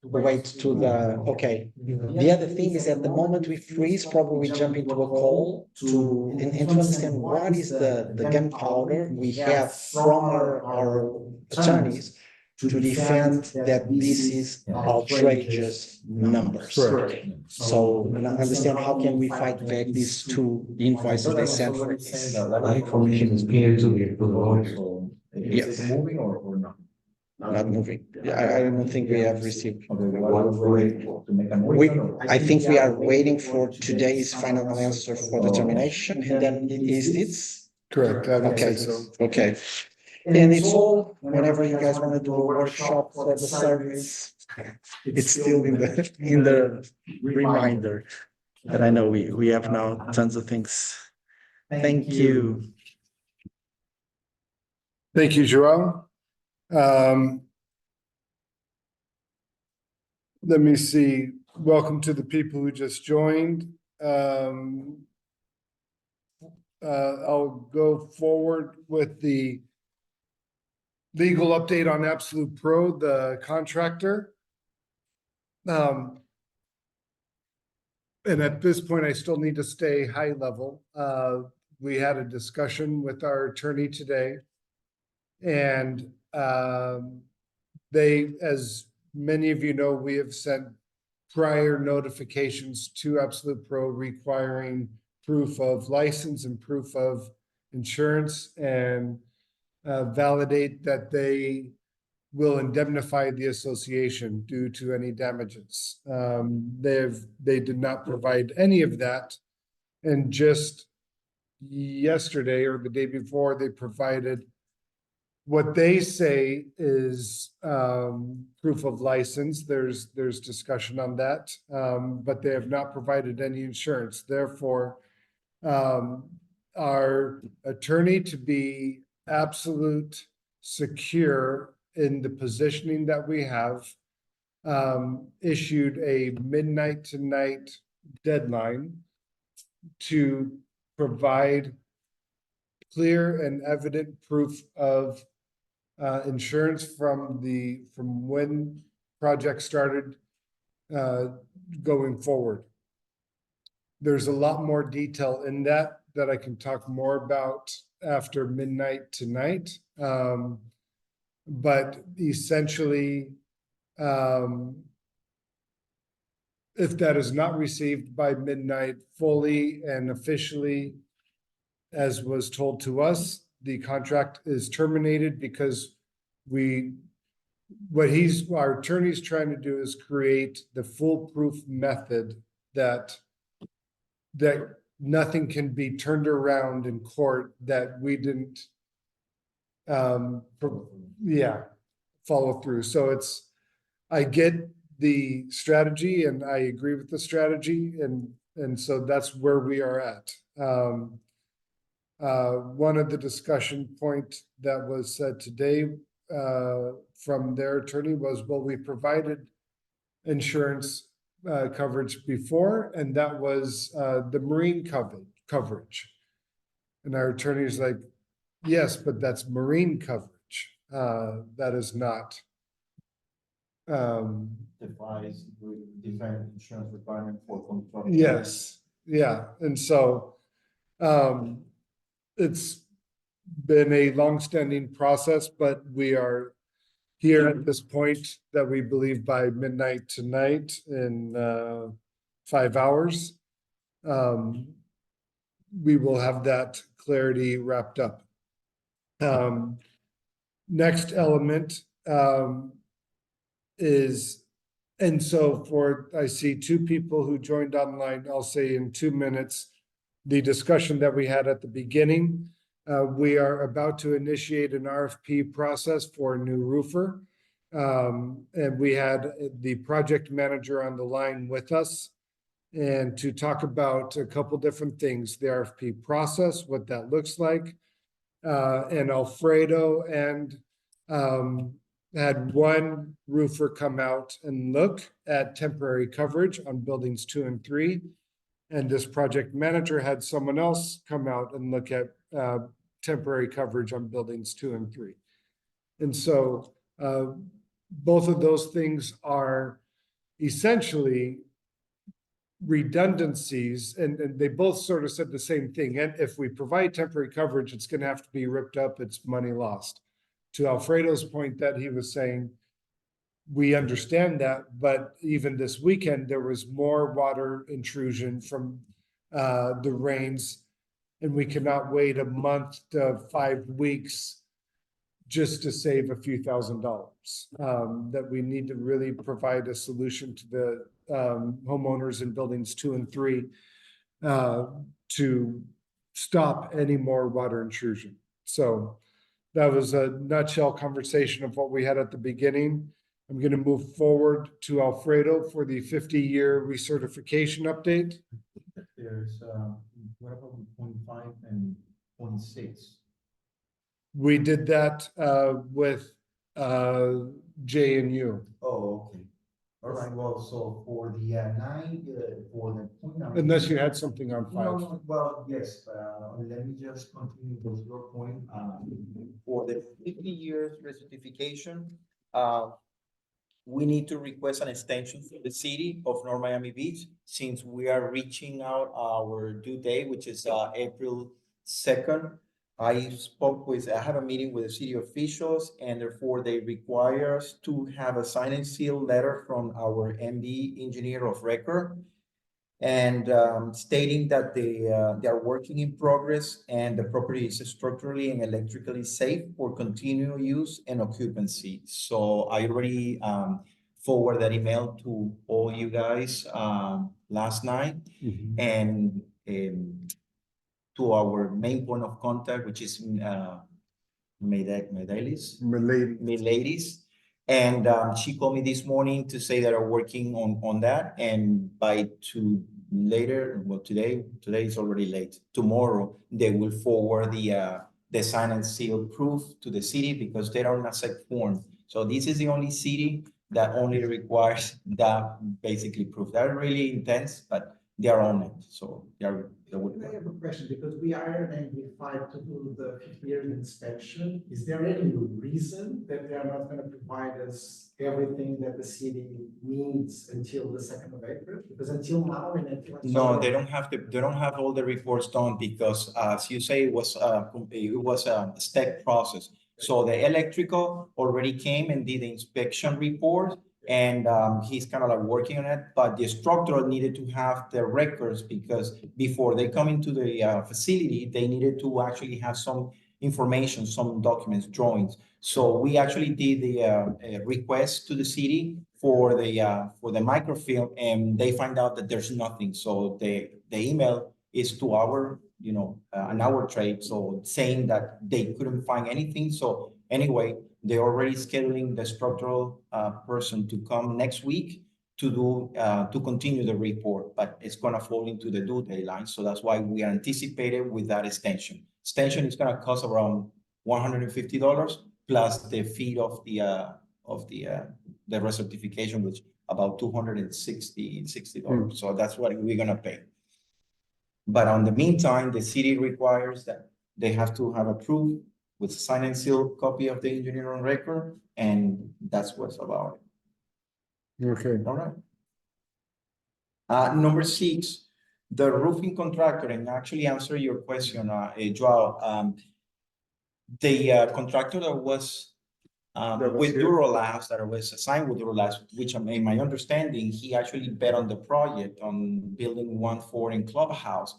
S4: Wait to the, okay. The other thing is at the moment we freeze, probably we jump into a call and to understand what is the gunpowder we have from our attorneys to defend that this is outrageous numbers. So understand how can we fight back these 2 invoices they sent for this.
S5: Information is being to the
S6: Is it moving or not?
S4: Not moving. I don't think we have received.
S6: We,
S4: I think we are waiting for today's final answer for determination, and then is this?
S1: Correct. I would
S4: Okay,
S1: say so.
S4: okay. And it's all, whenever you guys want to do a workshop for the service, it's still in the reminder. But I know we have now tons of things. Thank you.
S1: Thank you, Joel. Let me see. Welcome to the people who just joined. I'll go forward with the legal update on Absolute Pro, the contractor. And at this point, I still need to stay high level. We had a discussion with our attorney today. And they, as many of you know, we have sent prior notifications to Absolute Pro requiring proof of license and proof of insurance, and validate that they will indemnify the association due to any damages. They did not provide any of that. And just yesterday or the day before, they provided what they say is proof of license. There's discussion on that, but they have not provided any insurance. Therefore, our attorney, to be absolute secure in the positioning that we have, issued a midnight tonight deadline to provide clear and evident proof of insurance from when project started going forward. There's a lot more detail in that I can talk more about after midnight tonight. But essentially, if that is not received by midnight fully and officially, as was told to us, the contract is terminated, because our attorney's trying to do is create the foolproof method that nothing can be turned around in court that we didn't follow through. So I get the strategy and I agree with the strategy, and so that's where we are at. One of the discussion point that was said today from their attorney was, well, we provided insurance coverage before, and that was the marine coverage. And our attorney is like, yes, but that's marine coverage. That is not.
S6: Defies different insurance requirement for construction.
S1: Yes, yeah, and so it's been a long-standing process, but we are here at this point that we believe by midnight tonight, in 5 hours, we will have that clarity wrapped up. Next element is, and so I see 2 people who joined online. I'll say in 2 minutes, the discussion that we had at the beginning. We are about to initiate an RFP process for a new roofer. And we had the project manager on the line with us, and to talk about a couple different things: the RFP process, what that looks like. And Alfredo had one roofer come out and look at temporary coverage on buildings 2 and 3. And this project manager had someone else come out and look at temporary coverage on buildings 2 and 3. And so both of those things are essentially redundancies, and they both sort of said the same thing. And if we provide temporary coverage, it's going to have to be ripped up. It's money lost. To Alfredo's point that he was saying, we understand that, but even this weekend, there was more water intrusion from the rains, and we cannot wait a month to 5 weeks just to save a few $1,000s. That we need to really provide a solution to the homeowners in buildings 2 and 3 to stop any more water intrusion. So that was a nutshell conversation of what we had at the beginning. I'm going to move forward to Alfredo for the 50-year recertification update.
S6: There's, what about 25 and 26?
S1: We did that with J and U.
S6: Oh, okay. All right, well, so for the for the point number.
S1: Unless you had something on
S6: No,
S1: 5.
S6: no, well, yes, let me just continue with your point. For the 50 years recertification, we need to request an extension from the city of North Miami Beach, since we are reaching out our due date, which is April 2nd. I have a meeting with the city officials, and therefore they require us to have a sign and seal letter from our MD engineer of record, and stating that they are working in progress and the property is structurally and electrically safe for continual use and occupancy. So I already forwarded that email to all you guys last night, and to our main point of contact, which is Miladies. And she called me this morning to say that are working on that, and by today is already late. Tomorrow they will forward the sign and seal proof to the city, because they don't accept form. So this is the only city that only requires that basically proof. They're really intense, but they are on it. So they
S4: I have a question, because we are identified to do the 50-year inspection. Is there any reason that they are not going to provide us everything that the city needs until the 2nd of April? Because until now, and until
S6: No, they don't have all the reports done, because as you say, it was a step process. So the electrical already came and did the inspection report, and he's kind of like working on it, but the structural needed to have the records, because before they come into the facility, they needed to actually have some information, some documents, drawings. So we actually did the request to the city for the microfilm, and they find out that there's nothing. So the email is to our, an hour trade, so saying that they couldn't find anything. So anyway, they're already scheduling the structural person to come next week to do to continue the report, but it's gonna fall into the due deadline. So that's why we are anticipated with that extension. Extension is gonna cost around $150 plus the fee of the recertification, which about $260. So that's what we're gonna pay. But on the meantime, the city requires that they have to have approved with sign and seal copy of the engineer on record, and that's what's about it.
S1: Okay.
S6: All right. Number 6, the roofing contractor, and actually answer your question, Joao. The contractor that was with Duro-Last, that was assigned with Duro-Last, which in my understanding, he actually bet on the project on building 1-4 in Clubhouse.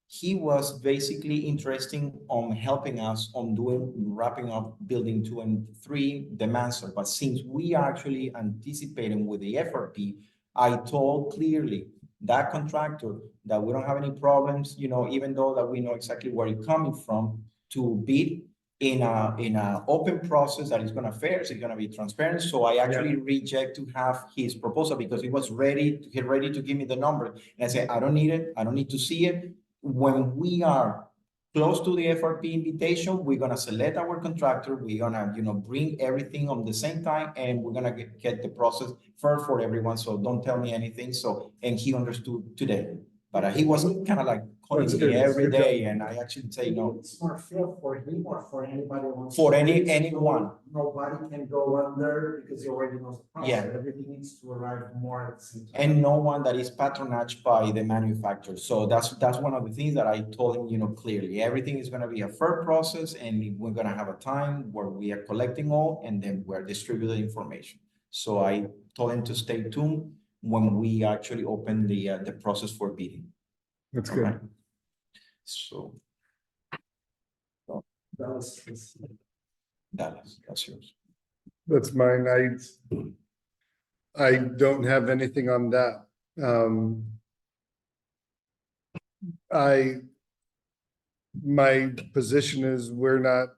S6: He was basically interested on helping us on wrapping up building 2 and 3, the mansard. But since we are actually anticipating with the FRP, I told clearly that contractor that we don't have any problems, even though that we know exactly where it's coming from, to bid in a open process that is going to fair, it's going to be transparent. So I actually reject to have his proposal, because he was ready to give me the number, and I said, I don't need it, I don't need to see it. When we are close to the FRP invitation, we're gonna select our contractor, we're gonna bring everything on the same time, and we're gonna get the process fair for everyone. So don't tell me anything. So, and he understood today, but he was kind of like calling me every day, and I actually say no.
S4: It's more fair for him or for anybody who wants
S6: For
S4: to
S6: anyone.
S4: Nobody can go under, because he already knows the process.
S6: Yeah.
S4: Everything needs to arrive more at the same time.
S6: And no one that is patronaged by the manufacturer. So that's one of the things that I told him, clearly. Everything is going to be a fair process, and we're going to have a time where we are collecting all, and then we're distributing information. So I told him to stay tuned when we actually open the process for bidding.
S1: That's good.
S6: Right. So
S4: Dallas,
S6: that's yours.
S1: That's mine. I don't have anything on that. My position is we're not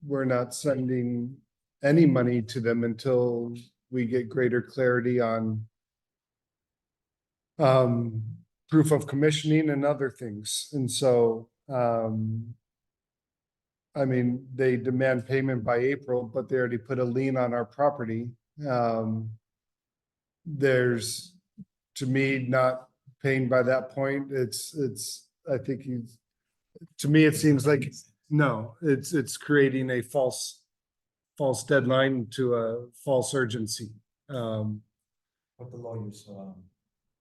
S1: we're not sending any money to them until we get greater clarity on proof of commissioning and other things. And so, I mean, they demand payment by April, but they already put a lien on our property. There's, to me, not paying by that point, I think to me, it seems like, no, it's creating a false deadline to a false urgency.
S6: What the lawyers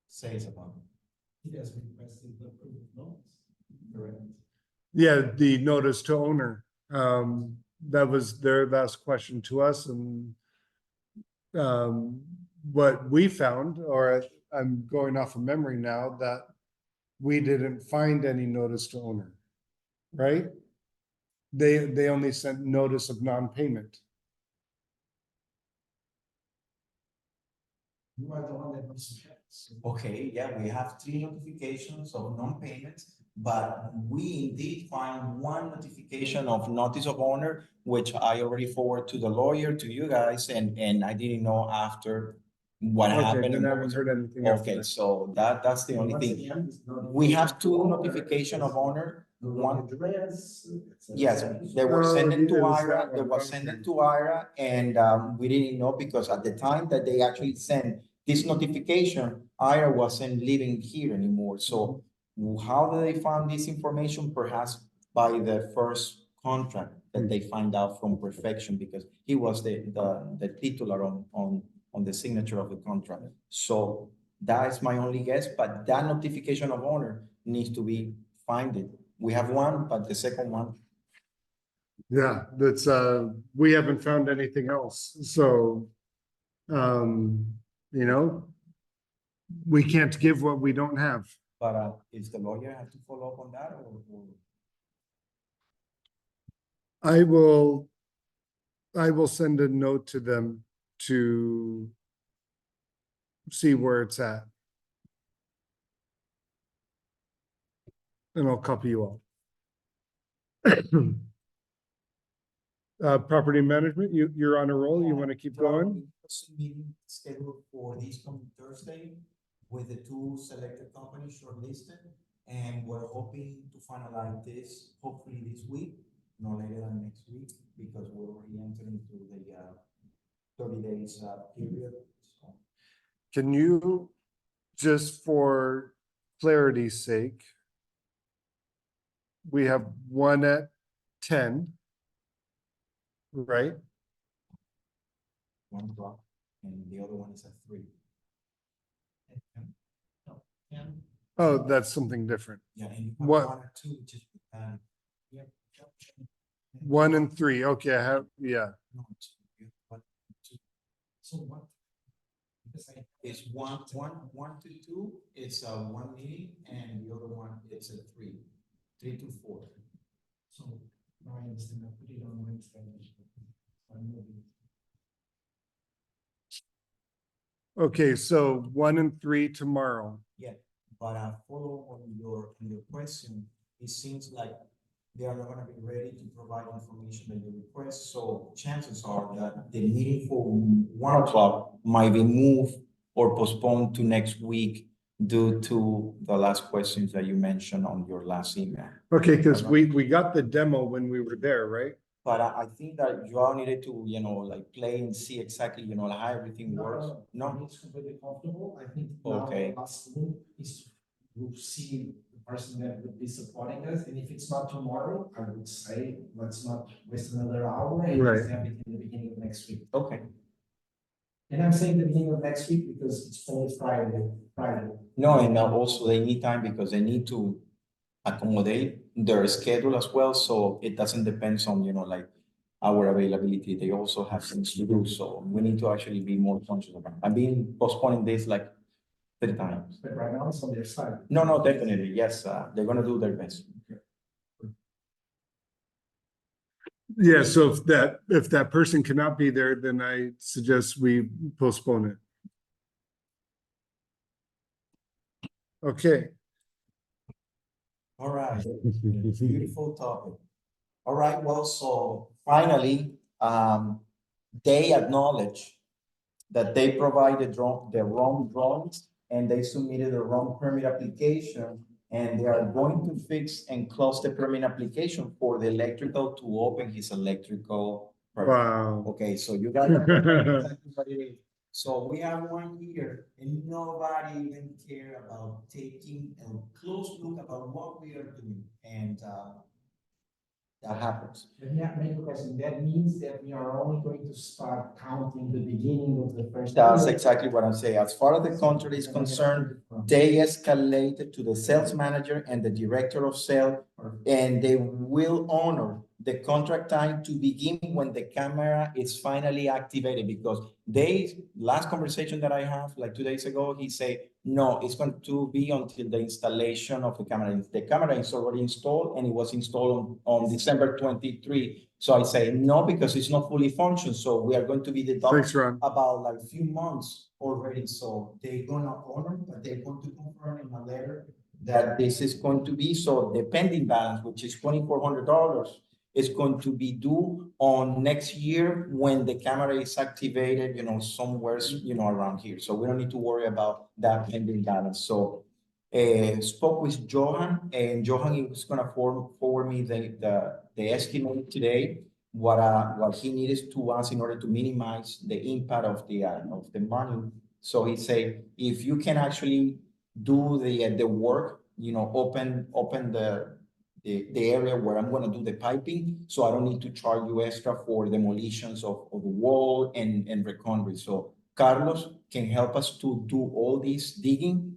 S6: says about it. He has requested the approval notice. Correct.
S1: Yeah, the notice to owner, that was their last question to us, and what we found, or I'm going off of memory now, that we didn't find any notice to owner, right? They only sent notice of non-payment.
S6: You are the one that was. Okay, yeah, we have 3 notifications of non-payments, but we indeed find 1 notification of notice of owner, which I already forwarded to the lawyer, to you guys, and I didn't know after what
S1: Okay,
S6: happened.
S1: then
S6: and
S1: I
S6: what
S1: haven't
S6: was-
S1: heard anything after
S6: Okay,
S1: that.
S6: so that's the only thing. We have 2 notification of owner. One, yes, they were
S1: Oh,
S6: sent
S1: it
S6: to
S1: was
S6: IRA,
S1: that
S6: they
S1: one,
S6: were
S1: okay.
S6: sent to IRA, and we didn't know because at the time that they actually sent this notification, IRA wasn't living here anymore. So how do they find this information? Perhaps by the first contract that they find out from Perfection, because he was the titular on the signature of the contract. So that is my only guess, but that notification of owner needs to be finded. We have 1, but the second one.
S1: Yeah, that's, we haven't found anything else, so, you know, we can't give what we don't have.
S6: But is the lawyer have to follow up on that or?
S1: I will send a note to them to see where it's at. And I'll copy you all. Property management, you're on a roll, you want to keep going?
S6: Meeting scheduled for this coming Thursday with the 2 selected companies shortlisted. And we're hoping to finalize this hopefully this week, no later than next week, because we're already entering into the 30 days period. So.
S1: Can you, just for clarity's sake, we have 1 at 10, right?
S6: 1 o'clock, and the other one is at 3. No, 10.
S1: Oh, that's something different.
S6: Yeah, and you have
S1: What?
S6: 1 or 2, which is yeah.
S1: 1 and 3, okay, I have, yeah.
S6: No, 2. You have 1 and 2. So what? It's one to 2. It's 1 meeting, and the other one it's a 3 to 4. So I understand. I put it on Wednesday.
S1: Okay, so 1 and 3 tomorrow.
S6: Yeah, but follow on your question. It seems like they are not going to be ready to provide information that you request. So chances are that the meeting for 1 o'clock might be moved or postponed to next week due to the last questions that you mentioned on your last email.
S1: Okay, because we got the demo when we were there, right?
S6: But I think that you all needed to, like play and see exactly, how everything works. No,
S4: It's completely comfortable. I think
S6: Okay.
S4: now last move is to see the person that would be supporting us. And if it's not tomorrow, I would say, let's not waste another hour and
S1: Right.
S4: just have it in the beginning of next week.
S6: okay.
S4: And I'm saying the beginning of next week because it's only Friday.
S6: No, and also they need time because they need to accommodate their schedule as well. So it doesn't depend on, like our availability. They also have things to do. So we need to actually be more conscious about it. I've been postponing this like 3 times.
S4: But right now it's on their side.
S6: No, definitely. Yes, they're going to do their best.
S1: Yeah, so if that person cannot be there, then I suggest we postpone it. Okay.
S6: All right. Beautiful topic. All right. Well, so finally, they acknowledge that they provided the wrong drawings and they submitted the wrong permit application. And they are going to fix and close the permit application for the electrical to open his electrical permit.
S1: Wow.
S6: Okay, so you got exactly what it is. So we have 1 year and nobody even care about taking a close look about what we are doing. And that happens.
S4: Let me make a question. That means that we are only going to start counting the beginning of the first.
S6: That's
S4: year.
S6: exactly what I'm saying. As far as the contract is concerned, they escalated to the sales manager and the director of sales, and they will honor the contract time to begin when the camera is finally activated, because last conversation that I have, like 2 days ago, he said, no, it's going to be until the installation of the camera. The camera is already installed and it was installed on December 23. So I say no, because it's not fully functioned. So we are going to be deducted
S1: Thanks, Ron.
S6: about like a few months already. So they're gonna honor, but they're going to confirm in a letter that this is going to be. So the pending balance, which is $2,400, is going to be due on next year when the camera is activated, somewhere, around here. So we don't need to worry about that pending balance. So spoke with Johan, and Johan is gonna forward me the estimate today, what he needed to us in order to minimize the impact of the money. So he said, if you can actually do the work, open the area where I'm gonna do the piping, so I don't need to charge you extra for demolitions of the wall and reconcrete. So Carlos can help us to do all this digging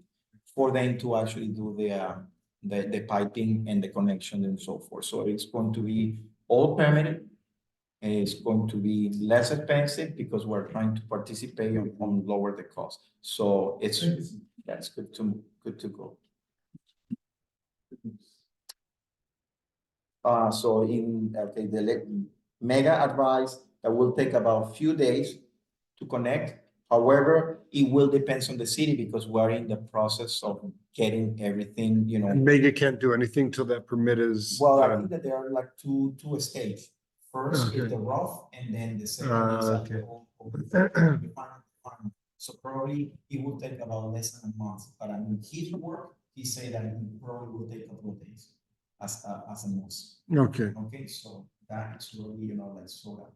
S6: for them to actually do the piping and the connection and so forth. So it's going to be all permitted. And it's going to be less expensive because we're trying to participate on lower the cost. So that's good to go. So the mega advice that will take about a few days to connect. However, it will depend on the city because we're in the process of getting everything,
S1: And Mega can't do anything till that permit is.
S6: Well, I think that there are like two stages. First
S1: Okay.
S6: is the rough, and then the second is
S1: Okay.
S6: the final. So probably it will take about less than a month. But I mean, his work, he said that it probably will take a couple of days as a most.
S1: Okay.
S6: Okay, so that is really, like sort of.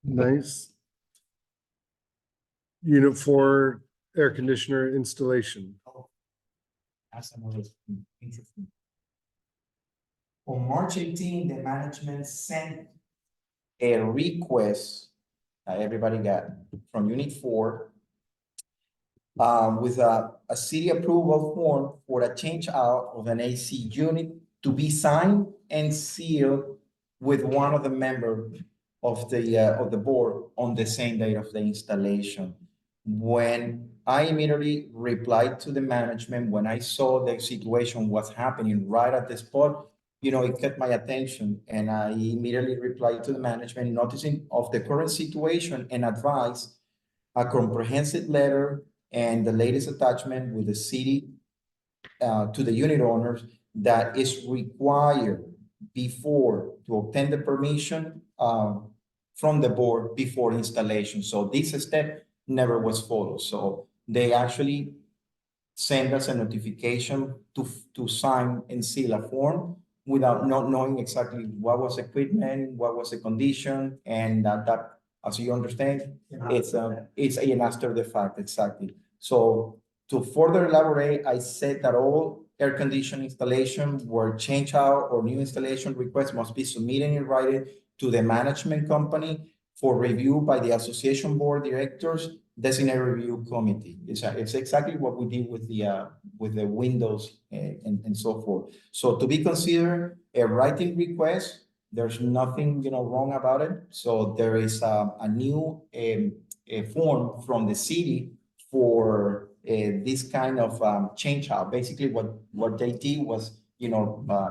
S1: Nice. Unit 4 air conditioner installation.
S6: That's another interesting. On March 18, the management sent a request that everybody got from Unit 4 with a city approval form for a change out of an AC unit to be signed and sealed with one of the members of the board on the same day of the installation. When I immediately replied to the management, when I saw the situation was happening right at the spot, it caught my attention, and I immediately replied to the management, noticing of the current situation and advised a comprehensive letter and the latest attachment with the city to the unit owners that is required before to obtain the permission from the board before installation. So this step never was followed. So they actually send us a notification to sign and seal a form without not knowing exactly what was equipment, what was the condition, and that as you understand, it's an after the fact, exactly. So to further elaborate, I said that all air conditioning installation were change out or new installation requests must be submitted in writing to the management company for review by the association board directors, designated review committee. It's exactly what we did with the windows and so forth. So to be considered a writing request, there's nothing wrong about it. So there is a new a form from the city for this kind of change out. Basically, what they did was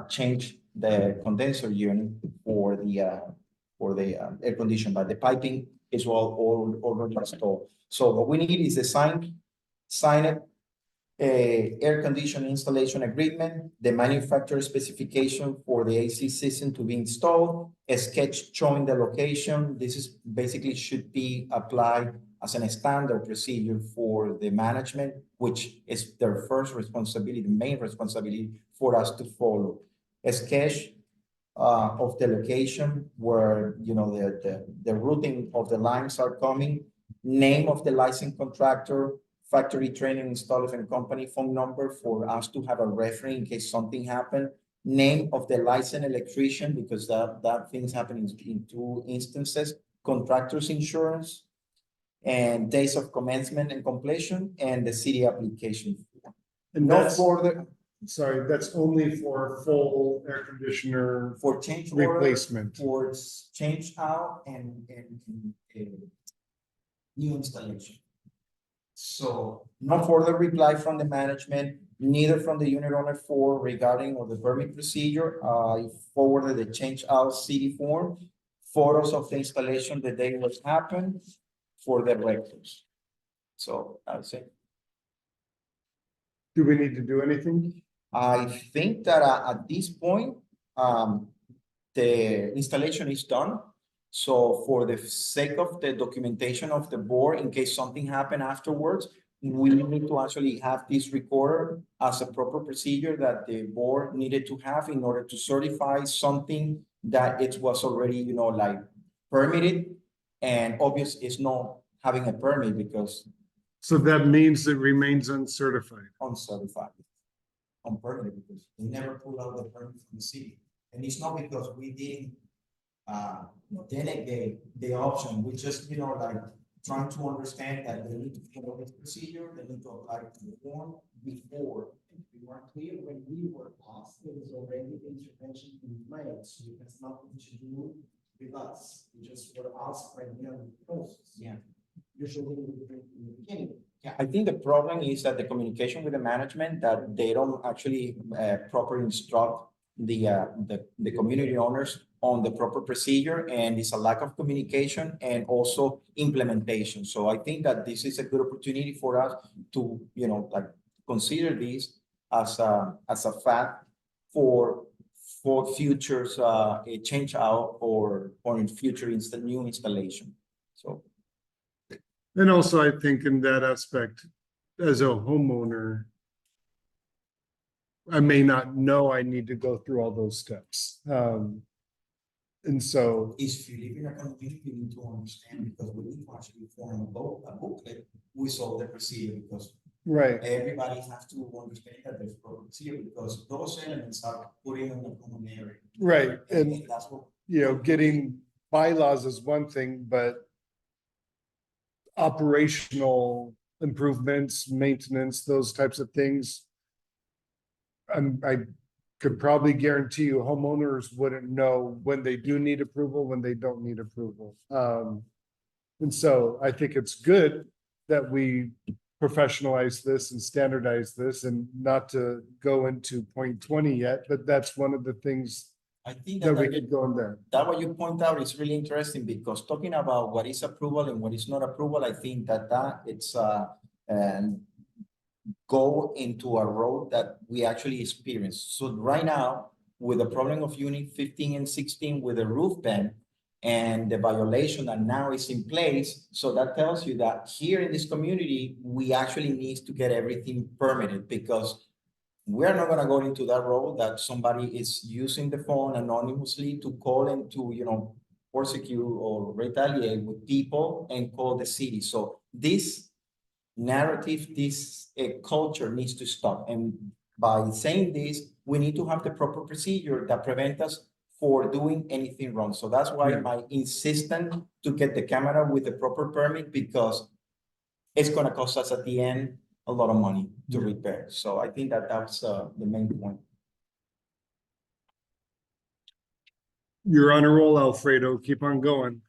S6: change the condenser unit for the air condition, but the piping is all already installed. So what we need is a sign it air conditioning installation agreement, the manufacturer specification for the AC system to be installed, a sketch showing the location. This is basically should be applied as a standard procedure for the management, which is their first responsibility, the main responsibility for us to follow. A sketch of the location where, you know, the routing of the lines are coming, name of the licensed contractor, factory training installers and company phone number for us to have a reference in case something happened, name of the licensed electrician, because that things happen in two instances, contractor's insurance, and days of commencement and completion, and the city application.
S1: And
S6: Not
S1: that's
S6: for the,
S1: sorry, that's only for full air conditioner
S6: for change order,
S1: replacement.
S6: for change out and new installation. So no further reply from the management, neither from the unit owner for regarding or the permit procedure. I forwarded the change out city form, photos of the installation the day it was happened for the records. So that's it.
S1: Do we need to do anything?
S6: I think that at this point, the installation is done. So for the sake of the documentation of the board, in case something happened afterwards, we need to actually have this recorder as a proper procedure that the board needed to have in order to certify something that it was already, you know, like permitted, and obvious is not having a permit because
S1: So that means it remains uncertified.
S6: uncertified, unpermitted, because they never pull out the permit from the city. And it's not because we didn't delegate the option. We just, you know, like trying to understand that they need to follow this procedure, they need to apply to the form before.
S4: We weren't clear when we were asked, there was already intervention in place, so it has nothing to do with us. We just were asked by the other process.
S6: Yeah.
S4: Usually we do it in the beginning.
S6: Yeah, I think the problem is that the communication with the management, that they don't actually properly instruct the community owners on the proper procedure, and it's a lack of communication and also implementation. So I think that this is a good opportunity for us to, you know, like consider this as a fact for futures change out or in future new installation. So.
S1: And also, I think in that aspect, as a homeowner, I may not know I need to go through all those steps. And so,
S6: If you live in a condominium, you need to understand, because we need to actually form a booklet with all the procedure, because
S1: right,
S6: everybody has to understand that there's proper procedure, because those elements are put in the common area.
S1: right. And,
S6: that's what.
S1: you know, getting bylaws is one thing, but operational improvements, maintenance, those types of things, I could probably guarantee you homeowners wouldn't know when they do need approval, when they don't need approval. And so I think it's good that we professionalize this and standardize this, and not to go into point 20 yet, but that's one of the things
S6: I think
S1: that
S6: that,
S1: we could go in there.
S6: that what you point out is really interesting, because talking about what is approval and what is not approval, I think that it's go into a road that we actually experience. So right now, with the problem of unit 15 and 16 with the roof ban and the violation that now is in place, so that tells you that here in this community, we actually need to get everything permitted, because we're not going to go into that road that somebody is using the phone anonymously to call and to, you know, persecute or retaliate with people and call the city. So this narrative, this culture needs to stop. And by saying this, we need to have the proper procedure that prevent us for doing anything wrong. So that's why my insistence to get the camera with the proper permit, because it's going to cost us at the end a lot of money to repair. So I think that that's the main point.
S1: You're on a roll, Alfredo. Keep on going.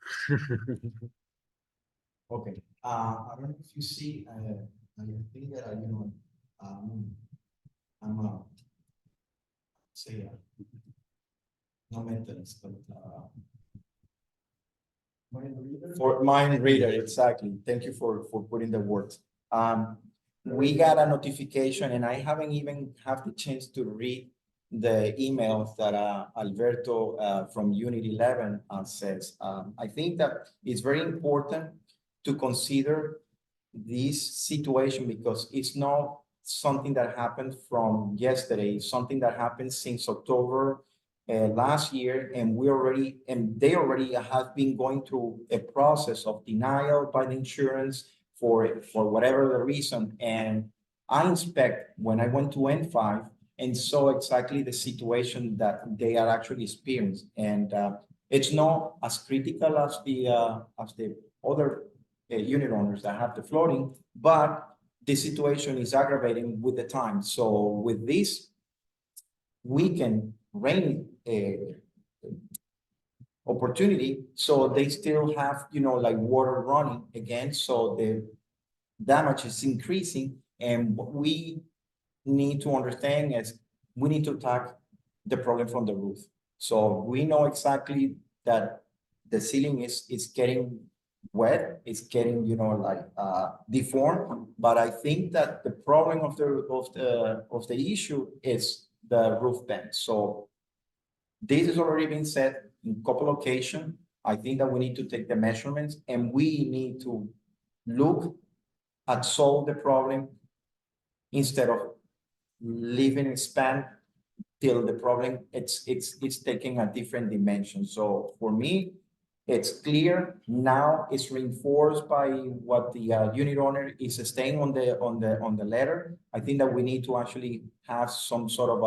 S6: Okay. I don't know if you see, I think that, you know, I'm no mentalist, but
S4: Mind reader?
S6: for mind reader, exactly. Thank you for putting the words. we got a notification, and I haven't even had the chance to read the emails that Alberto from Unit 11 says. I think that it's very important to consider this situation because it's not something that happened from yesterday. It's something that happened since October last year, and they already have been going through a process of denial by the insurance for whatever the reason. And I inspect when I went to N5 and saw exactly the situation that they are actually experiencing. And it's not as critical as the other unit owners that have the flooding, but the situation is aggravating with the time. So with this weekend rain opportunity, so they still have, like water running again. So the damage is increasing, and what we need to understand is we need to attack the problem from the roof. So we know exactly that the ceiling is getting wet, it's getting, deformed, but I think that the problem of the issue is the roof vent. So this has already been said in a couple of occasions. I think that we need to take the measurements, and we need to look at solve the problem instead of leaving it span till the problem it's taking a different dimension. So for me, it's clear now. It's reinforced by what the unit owner is staying on the letter. I think that we need to actually have some sort of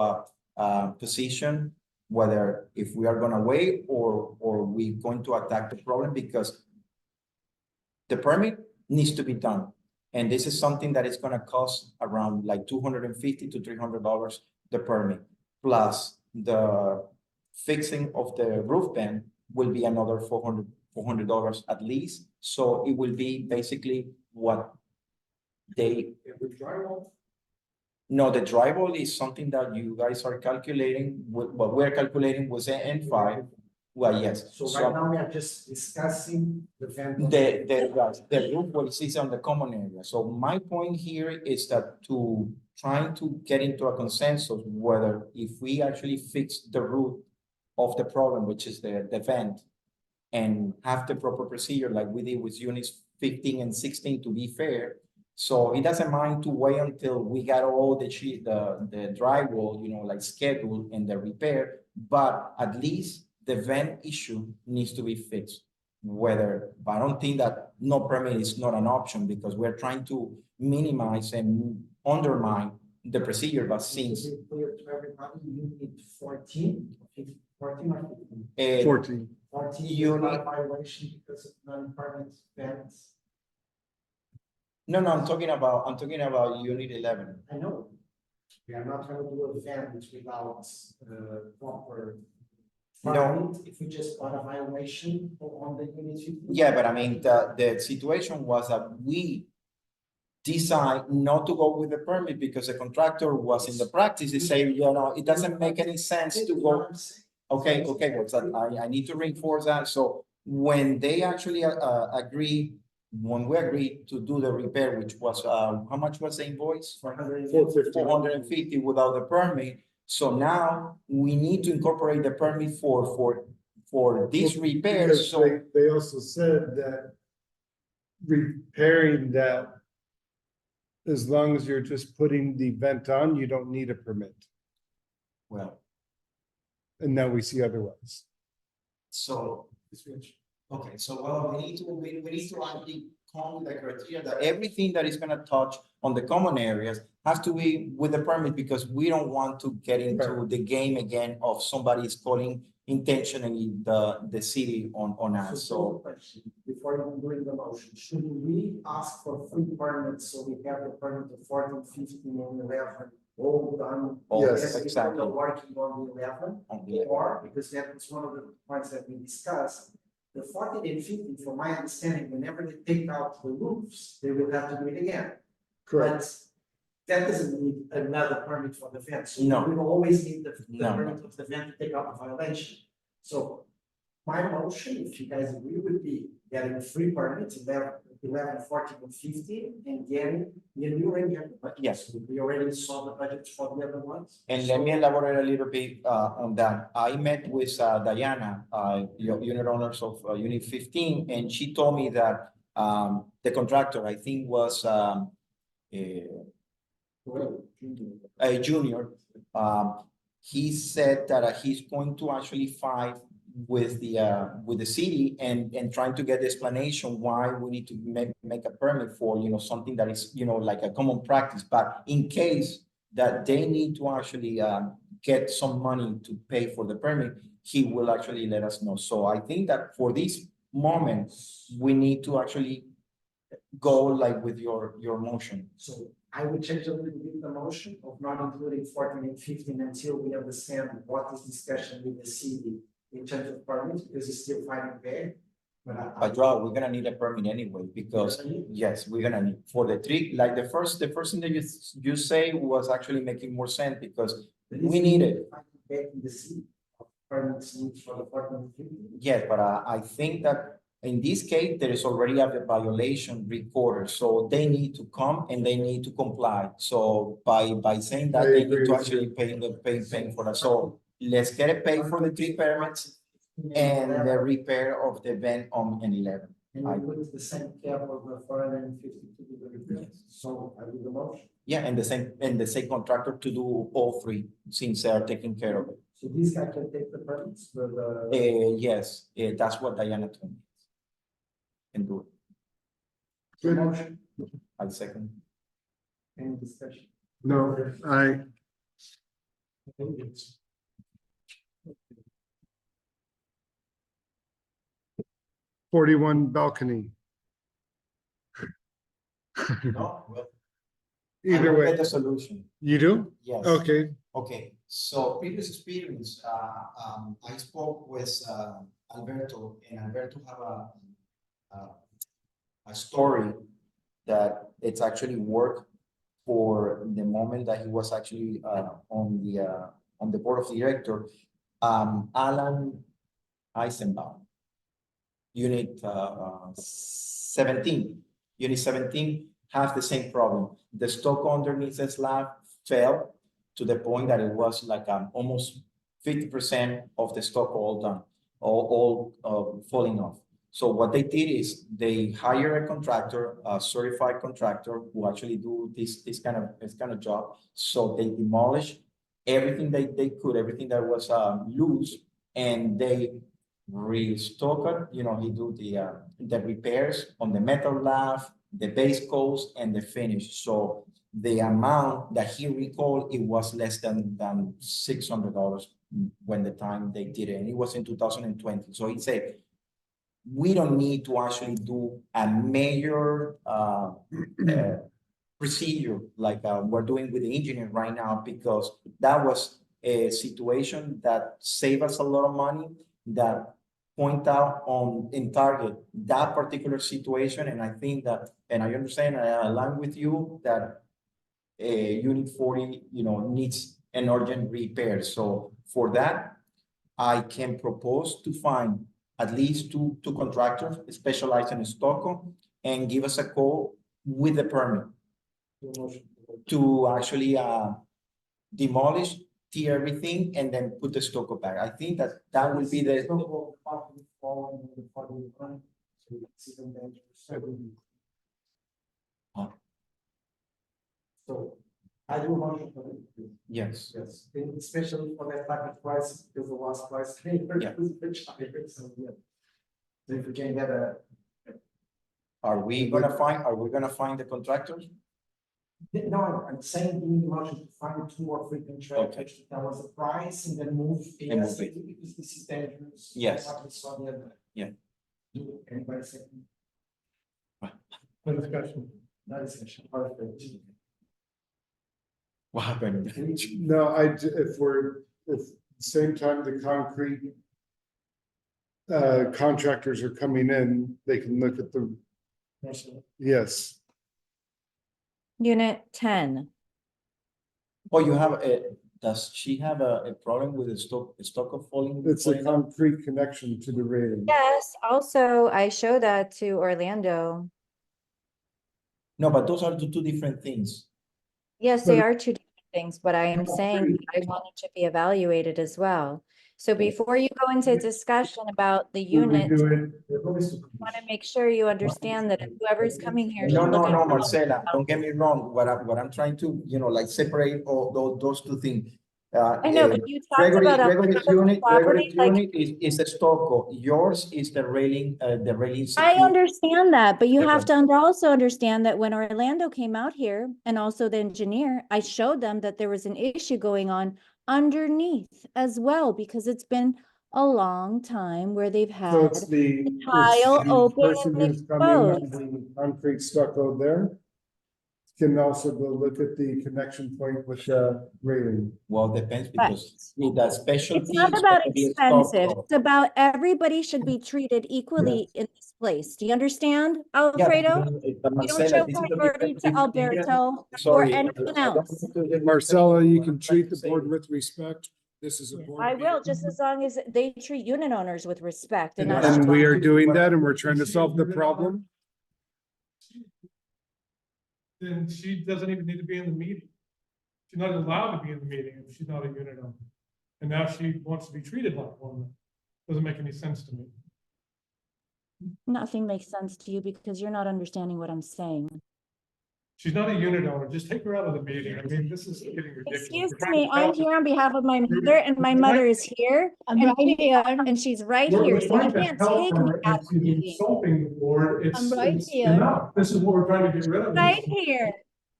S6: a position, whether if we are going to wait or we're going to attack the problem, because the permit needs to be done. And this is something that is going to cost around like $250 to $300 the permit, plus the fixing of the roof vent will be another $400 at least. So it will be basically what they. No, the drywall is something that you guys are calculating. What we're calculating was an N5. Well, yes.
S4: So right now we are just discussing the vent.
S6: The roof will sit on the common area. So my point here is that trying to get into a consensus whether if we actually fix the root of the problem, which is the vent, and have the proper procedure like we did with units 15 and 16 to be fair. So it doesn't mind to wait until we got all the drywall, like scheduled and the repair, but at least the vent issue needs to be fixed. But I don't think that no permit is not an option, because we're trying to minimize and undermine the procedure. But since
S4: clear to everybody, you need 14 or 15?
S1: 14.
S4: 14
S6: unit
S4: violation because of non-permit vents.
S6: No, I'm talking about unit 11.
S4: I know. We are not going to do a vent without proper.
S6: No.
S4: If we just got a violation on the unit.
S6: Yeah, but I mean, the situation was that we decide not to go with the permit because the contractor was in the practice. They say, it doesn't make any sense to go. Okay, well, I need to reinforce that. So when they actually when we agreed to do the repair, which was, how much was the invoice? 450 without the permit. So now we need to incorporate the permit for this repair.
S1: Because
S6: So
S1: they also said that repairing that, as long as you're just putting the vent on, you don't need a permit.
S6: well,
S1: And now we see otherwise.
S6: so okay, so we need to actually come with the criteria that everything that is going to touch on the common areas has to be with the permit, because we don't want to get into the game again of somebody is calling intentionally the city on us. So
S4: before even doing the motion, should we ask for free permits so we have the permit of 14, 15, and 11 all done?
S1: Yes,
S6: exactly.
S4: Working on the 11, or because that was one of the points that we discussed. The 14 and 15, from my understanding, whenever they take out the roofs, they will have to do it again. But that doesn't need another permit for the vent. So
S6: No.
S4: we will always need the
S6: No.
S4: permit of the vent to take out the violation. So my motion, if you guys agree, would be getting free permits, 11, 14, and 15, and then we already have the budget.
S6: Yes.
S4: We already saw the budgets for the other ones.
S6: And let me elaborate a little bit on that. I met with Diana, unit owners of Unit 15, and she told me that the contractor, I think, was a junior. He said that he's going to actually fight with the city and trying to get the explanation why we need to make a permit for, something that is, like a common practice. But in case that they need to actually get some money to pay for the permit, he will actually let us know. So I think that for this moment, we need to actually go like with your motion.
S4: So I would change a little bit the motion of not including 14 and 15 until we understand what is discussion with the city in terms of permits, because it's still fighting there.
S6: But Joao, we're gonna need a permit anyway, because yes, we're gonna need for the three, like the first thing that you say was actually making more sense, because we need it.
S4: Back in the city, permits needs for the 14 and 15.
S6: Yes, but I think that in this case, there is already a violation recorded, so they need to come and they need to comply. So by saying that,
S1: I
S6: they
S1: agree
S6: need to
S1: with
S6: actually paying for that. So let's get it paid for the 3 permits and the repair of the vent on an 11.
S4: And we put the same cap of the 450 to do the repairs. So I do the motion.
S6: Yeah, and the same contractor to do all 3 since they are taking care of it.
S4: So this guy can take the permits for the.
S6: Yes, that's what Diana told me. And do it.
S1: Good.
S4: Motion.
S6: I second.
S4: Any discussion?
S1: No, I, 41 balcony.
S6: No, well,
S1: Either
S6: I will
S1: way,
S6: get the solution.
S1: you do?
S6: Yes.
S1: Okay,
S6: Okay, so previous experience, I spoke with Alberto, and Alberto have a story that it's actually worked for the moment that he was actually on the board of director. Alan Eisenbaum, Unit 17. Unit 17 has the same problem. The stock underneath the slab fell to the point that it was like almost 50% of the stock all done, all falling off. So what they did is they hire a contractor, a certified contractor who actually do this kind of job. So they demolished everything they could, everything that was loose, and they restock it. He do the repairs on the metal lab, the base coats, and the finish. So the amount that he recalled, it was less than $600 when the time they did it, and it was in 2020. So he said, we don't need to actually do a major procedure like we're doing with the engineer right now, because that was a situation that saved us a lot of money, that point out in target that particular situation. And I think that, and I understand, I align with you that Unit 40, needs an urgent repair. So for that, I can propose to find at least two contractors specialized in Stockholm and give us a call with the permit to actually demolish, tear everything, and then put the stucco back. I think that will be the.
S4: So I do motion for it.
S6: Yes.
S4: Yes, and especially for that type of price, because the last price.
S6: Yeah.
S4: So if we can get a.
S6: Are we gonna find the contractors?
S4: No, I'm saying we need motion to find 2 or 3 contractors to tell us the price and then move.
S6: And move it.
S4: Because this is dangerous.
S6: Yes.
S4: What we saw the other.
S6: Yeah.
S4: Do anybody second?
S5: No discussion.
S4: No discussion. Perfect.
S6: What happened?
S1: no, if same time the concrete contractors are coming in, they can look at the, yes.
S8: Unit 10.
S6: Oh, you have does she have a problem with the stock of falling?
S1: It's a
S6: falling off?
S1: concrete connection to the railing.
S8: Yes, also I showed that to Orlando.
S6: No, but those are two different things.
S8: Yes, they are two different things, but I am saying that I want it to be evaluated as well. So before you go into discussion about the unit, I want to make sure you understand that whoever's coming here should
S6: No,
S8: look at.
S6: Marcela, don't get me wrong. What I'm trying to, like separate all those two things.
S8: I know, but you talked about a
S6: Gregory's
S8: property, like,
S6: unit is a stucco. Yours is the railing,
S8: I
S6: secure.
S8: understand that, but you have
S6: Different.
S8: to also understand that when Orlando came out here and also the engineer, I showed them that there was an issue going on underneath as well, because it's been a long time where they've
S1: So
S8: had
S1: it's the
S8: tile
S1: it's the
S8: open
S1: person
S8: and
S1: who's come in on
S8: exposed.
S1: the concrete stucco there. Can also go look at the connection point with the railing.
S6: Well, depends
S8: But
S6: because with the specialty.
S8: it's not
S6: it's
S8: about
S6: gonna be a
S8: expensive,
S6: stucco.
S8: it's about everybody should be treated equally in this place. Do you understand,
S6: Yeah,
S8: Alfredo?
S6: but
S8: You don't
S6: Marcela,
S8: show
S6: this is a
S8: priority
S6: different
S8: to
S6: thing.
S8: Alberto or
S6: Sorry,
S8: anyone
S6: I don't
S8: else.
S6: want to get-
S1: Marcella, you can treat the board with respect. This is a board.
S8: I will, just as long as they treat unit owners with respect and not.
S1: And we are doing that and we're trying to solve the problem.
S5: Then she doesn't even need to be in the meeting. She's not allowed to be in the meeting if she's not a unit owner. And now she wants to be treated like one. Doesn't make any sense to me.
S8: Nothing makes sense to you because you're not understanding what I'm saying.
S5: She's not a unit owner. Just take her out of the meeting. I mean, this is getting ridiculous.
S8: Excuse
S5: We're trying
S8: me,
S5: to
S8: I'm
S5: help-
S8: here on behalf of my mother, and my mother is here. And she's right
S5: We're
S8: here, so
S5: trying
S8: you
S5: to
S8: can't
S5: help
S8: take me
S5: her,
S8: out
S5: and
S8: of the
S5: she's
S8: meeting.
S5: insulting the board. It's it's
S8: here.
S5: enough. This is what we're trying to get rid of.
S8: Right here.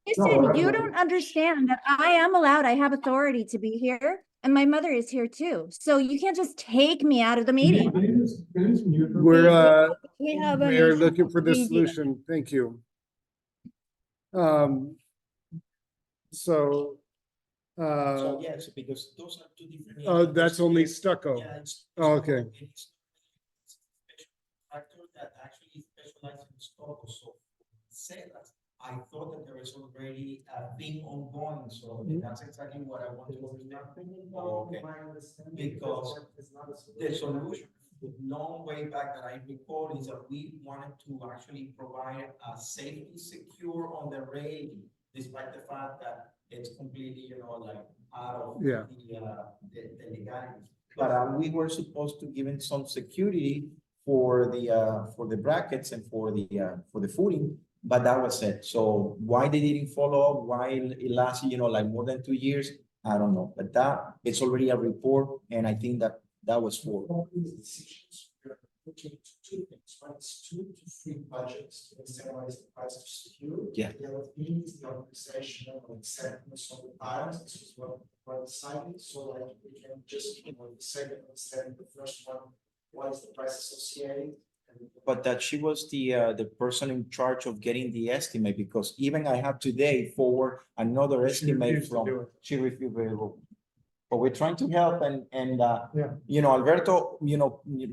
S8: Listen, you don't understand that I am allowed, I have authority to be here, and my mother is here too. So you can't just take me out of the meeting.
S1: We're
S8: We have
S1: we are looking for the solution. Thank you. So
S6: Yes, because those are two different.
S1: oh, that's only stucco.
S6: Yeah, it's-
S1: Oh, okay.
S6: it's Contractor that actually specializes in stucco, so say that I thought that there was already a thing ongoing, so that's exactly what I want to understand. Okay. Because the solution, long way back that I recall is that we wanted to actually provide a safety secure on the railing, despite the fact that it's completely, like out of
S1: Yeah.
S6: the legalities. But we were supposed to give it some security for the brackets and for the footing, but that was it. So why they didn't follow up, why it lasted, like more than 2 years, I don't know. But that it's already a report, and I think that was for.
S4: All these decisions, we're looking to two things, right? It's 2 to 3 budgets to incentivize the price of security.
S6: Yeah.
S4: The other thing is the organization of acceptance of the items. This is what we're deciding. So like we can just, the second understand the first one, what is the price associated?
S6: But that she was the person in charge of getting the estimate, because even I have today forward another estimate from, she refused. But we're trying to help and Alberto,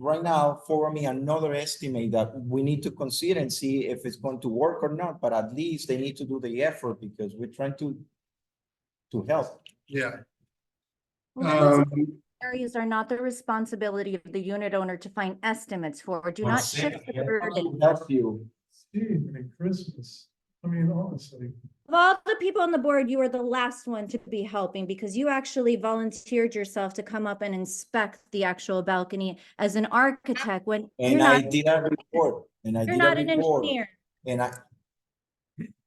S6: right now forward me another estimate that we need to consider and see if it's going to work or not, but at least they need to do the effort because we're trying to help.
S1: Yeah.
S8: Areas are not the responsibility of the unit owner to find estimates for. Do not shift the burden.
S6: Help you.
S5: Gee, Christmas. I mean, honestly.
S8: Of all the people on the board, you are the last one to be helping because you actually volunteered yourself to come up and inspect the actual balcony as an architect when
S6: And
S8: you're
S6: I
S8: not,
S6: did a report,
S8: you're not an engineer.
S6: and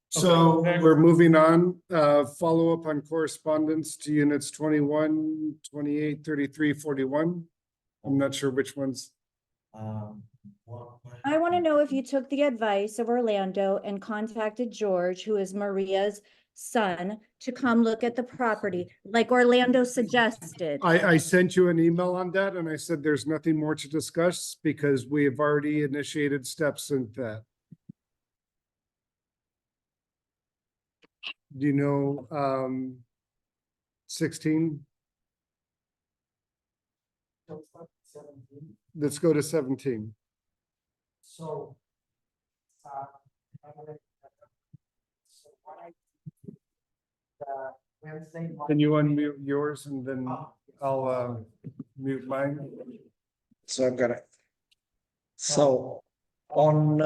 S1: So
S5: Okay, next.
S1: we're moving on, follow up on correspondence to units 21, 28, 33, 41. I'm not sure which ones.
S8: I want to know if you took the advice of Orlando and contacted George, who is Maria's son, to come look at the property, like Orlando suggested.
S1: I sent you an email on that and I said there's nothing more to discuss because we have already initiated steps in that. Do you know, 16? Let's go to 17.
S4: So. Wednesday.
S1: Can you unmute yours and then I'll mute mine?
S4: So I'm gonna. So on,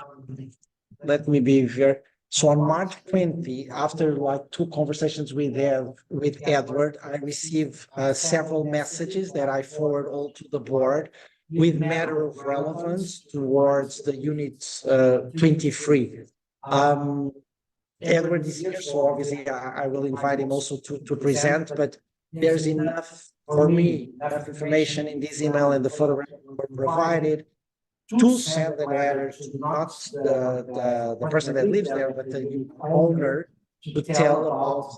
S4: let me be very, So on March 20, after like 2 conversations with Edward, I received several messages that I forward all to the board with matter of relevance towards the units 23. Edward is here, so obviously I will invite him also to present, but there's enough for me, enough information in this email and the photograph were provided to send a letter to not the person that lives there, but the owner, to tell about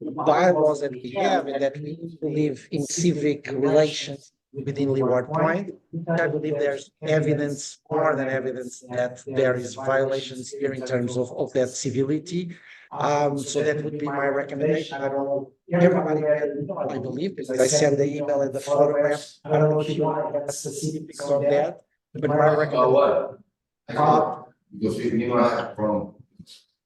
S4: the bylaws that we have and that we need to live in civic relations within Leeward Point. I believe there's evidence, more than evidence, that there is violations here in terms of that civility. So that would be my recommendation. I don't know, everybody had, I believe, because I sent the email and the photograph. I don't know if you want to get specifics on that, but my recommendation.
S9: Because we don't have from.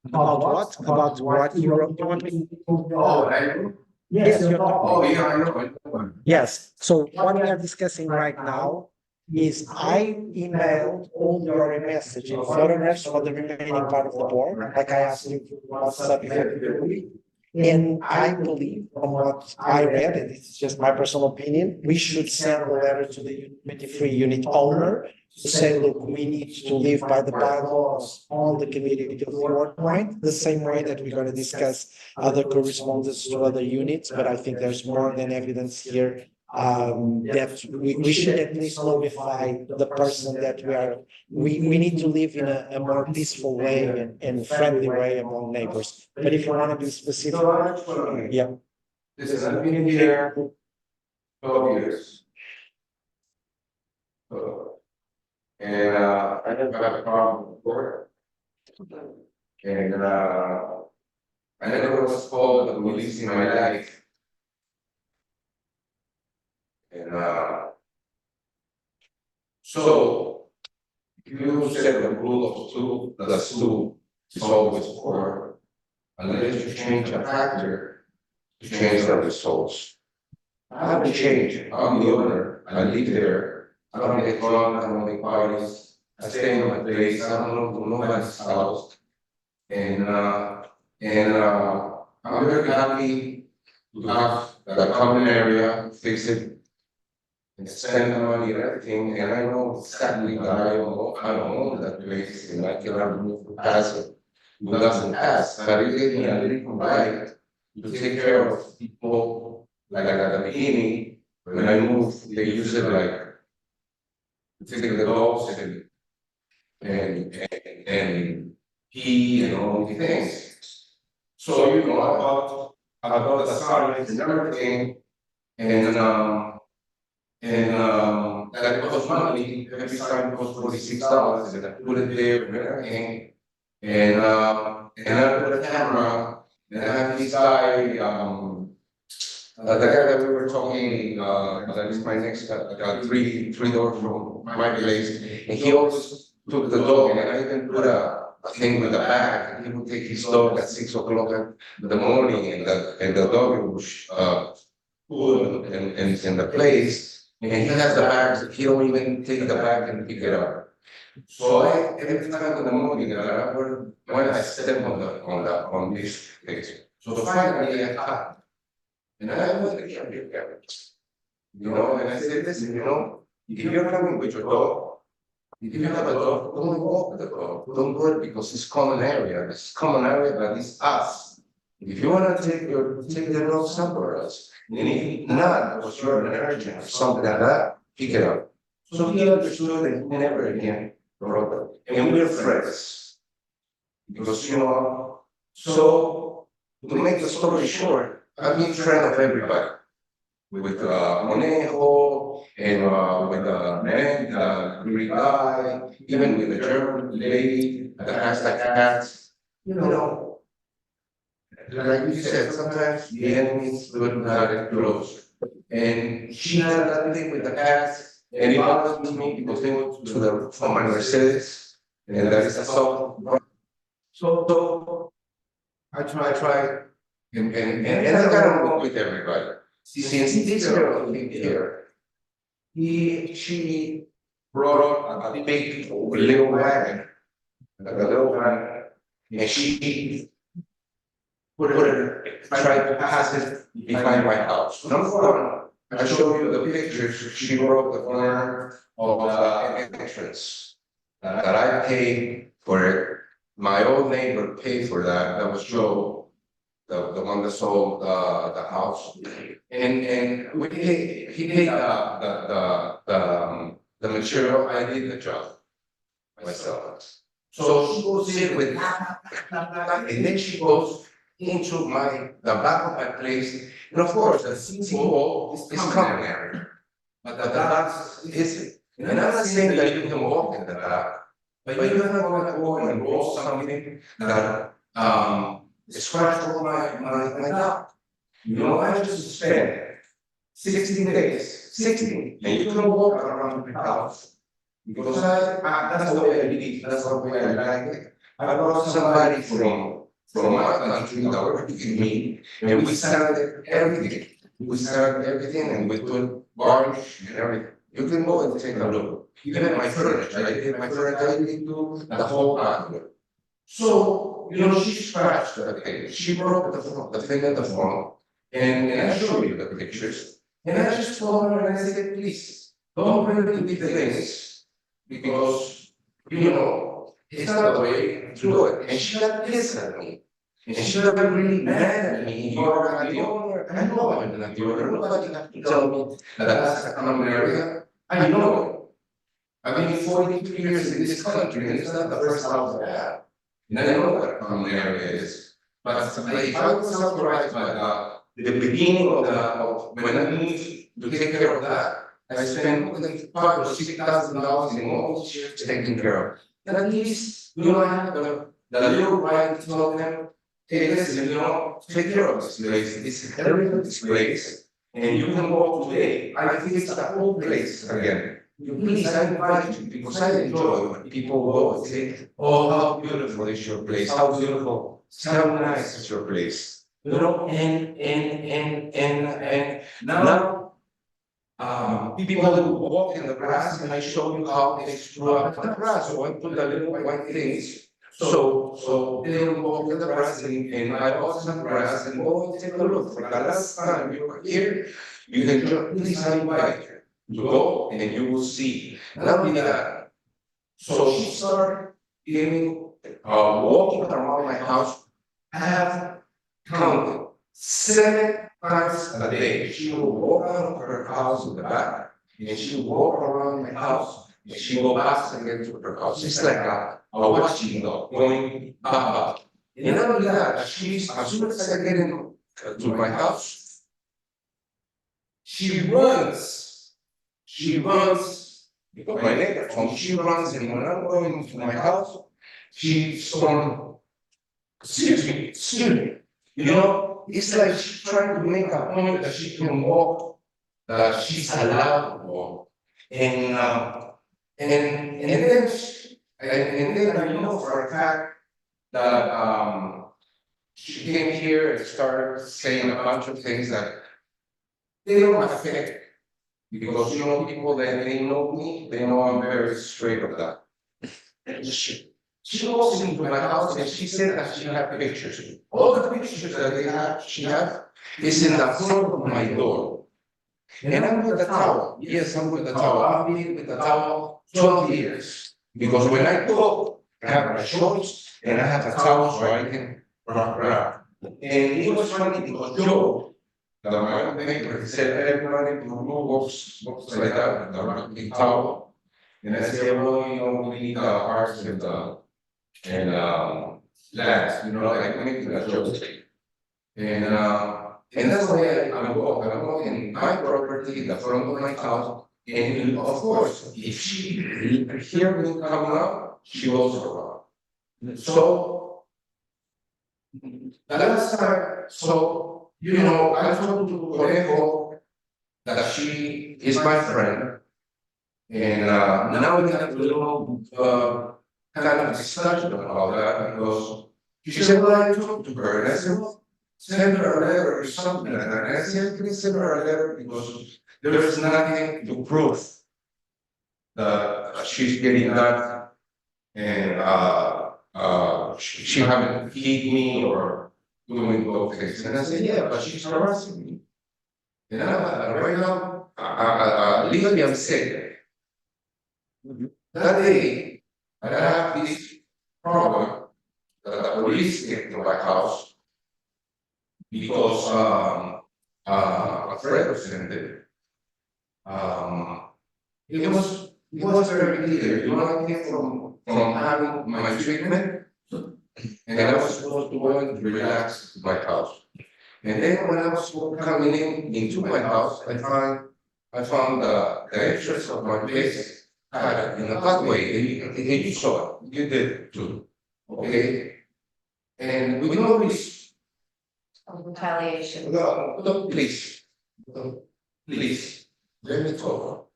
S4: About what? About what you want me?
S9: Oh, I.
S4: Yes, you're
S9: Oh,
S4: talking.
S9: yeah, I know.
S4: Yes, so what we are discussing right now is I emailed all your message and photographs for the remaining part of the board, like I asked you to WhatsApp effectively. And I believe from what I read, and it's just my personal opinion, we should send a letter to the 23 unit owner to say, look, we need to live by the bylaws on the community of Leeward Point, the same way that we're going to discuss other correspondence to other units, but I think there's more than evidence here that we should at least notify the person that we need to live in a more peaceful way and friendly way among neighbors. But if you want to be specific, yeah.
S9: Listen, I've been here 12 years. And I never had a problem before. And I never was called the police in my life. And so if you set the rule of 2 plus 2 is always 4, unless you change a factor to change the results. I haven't changed. I'm the owner. I live there. I don't get drunk. I don't make parties. I stay in my place. I don't go to nobody's house. And I'm very happy to have the common area, fix it, and spend the money and everything. And I know exactly that I don't own that place, and I cannot remove the pass who doesn't pass. But it gave me a legal right to take care of people like at the beginning. When I moved, they used it like to take the dogs and pee and all these things. So you know about the signs and everything, and that costs money. Every sign costs $46, and I put it there and everything. And I put a camera, and I have this guy, the guy that we were talking, that is my next, three doors from my place, and he always took the dog, and I even put a thing with a bag, and he would take his dog at 6 o'clock in the morning, and the dog would food in the place, and he has the bags, he don't even take the bag and pick it up. So every time in the morning, when I step on these things, so finally I cut. And I was like, you know, and I said, listen, you know, if you're coming with your dog, if you have a dog, don't walk with the dog, don't go it because it's common area, but it's us. If you want to take the dog somewhere else, and if not, because you're an urgent or something like that, pick it up. So he understood and never again brought it. And we're friends. Because, you know, so to make the story short, I've been friend of everybody. With Monejo, and with the man, the Greek guy, even with the German lady that has the cats. You know, like you said, sometimes the enemy's good not get close. And she had that thing with the cats, and it bothers me because they went to for my Mercedes, and there is a song. So I try. And I got along with everybody. Since this girl lived here, she brought a big little wagon, and she tried to pass it behind my house. Number one, I show you the pictures, she broke the corner of the entrance that I paid for it. My old neighbor paid for that, that was Joe, the one that sold the house. And we paid, he paid the material, I did the job myself. So she goes in with and then she goes into the back of my place. And of course, the city wall is common area, but the back isn't. And I'm not saying that you can walk in the back, but you're not gonna go and roll something that scratch over my dog. You know, I just spent 16 days, 16, and you can walk around the house. Because that's the way I live, that's the way I like it. I brought somebody from my country that worked with me, and we sanded everything. We sanded everything and we put varnish and everything. You can go and take a look. Even my furniture, I did do the whole bathroom. So, you know, she scratched the thing, she broke the thing at the front, and I showed you the pictures. And I just told her, and I said, please, don't bring the big things, because, you know, it's not the way to do it. And she got pissed at me. And she got really mad at me. You're not the owner. I know I'm not the owner. Nobody has to tell me that that's a common area. I know it. I've been 42 years in this country, and it's not the first house I have. And I know what a common area is. But if I was surprised by the beginning of when I moved to take care of that, I spent more than $5,000 or $6,000 in mulch taking care of. And at least, you know, I have the little right to tell them, hey, listen, you know, take care of this place. It's a heritage place, and you can go today. I think it's the whole place again. Please, I invite you, because I enjoy when people go and say, oh, how beautiful is your place, how beautiful, how nice is your place. You know, and now, people who walk in the grass, and I show you how they screw up the grass. So I put the little white things, so they don't walk in the grass, and I bought some grass, and go and take a look. For the last time you were here, you can just, please, I invite you to go, and you will see. Not only that, so she started giving, walking around my house. I have counted 7 times a day. She will walk out of her house in the back, and she will walk around my house, and she will go back again to her house. It's like a watching dog going back. And not only that, she's, as soon as I get into my house, she runs. Because my neighbor told me she runs, and when I'm going to my house, she's going, excuse me. You know, it's like she's trying to make a point that she can walk, that she's allowed to walk. And then I know for a fact that she came here and started saying a bunch of things that they don't affect. Because, you know, people that they know me, they know I'm very straight of that. And she walks into my house, and she said that she had pictures. All the pictures that she had is in the front of my door. And I'm with the towel. Yes, I'm with the towel. I've been with the towel 12 years. Because when I go, I have my shorts and I have a towel so I can rock around. And it was funny because Joe, the neighbor, said everybody walks like that with the big towel. And I said, well, you know, we need the hearts and lands, you know, like making a joke. And that's the way I walk. I walk in my property, in the front of my house. And of course, if she hear me coming up, she goes around. So the last time, you know, I told to Conejo that she is my friend. And now we have a little kind of discussion about that, because she said, well, I talked to her, and I said, well, send her a letter or something like that. And I said, please send her a letter, because there is nothing to prove that she's getting that, and she haven't feed me or doing those things. And I said, yeah, but she's harassing me. And right now, legally I'm sick. That day, I have this problem that the police came to my house because a friend was in there. It was very clear. You know, I came from having my treatment, and I was supposed to go and relax to my house. And then when I was coming into my house, I found the entrance of my place had in a pathway, and you saw it, you did it too, okay? And we know this.
S8: Retaliation.
S9: No, please, please, let me talk.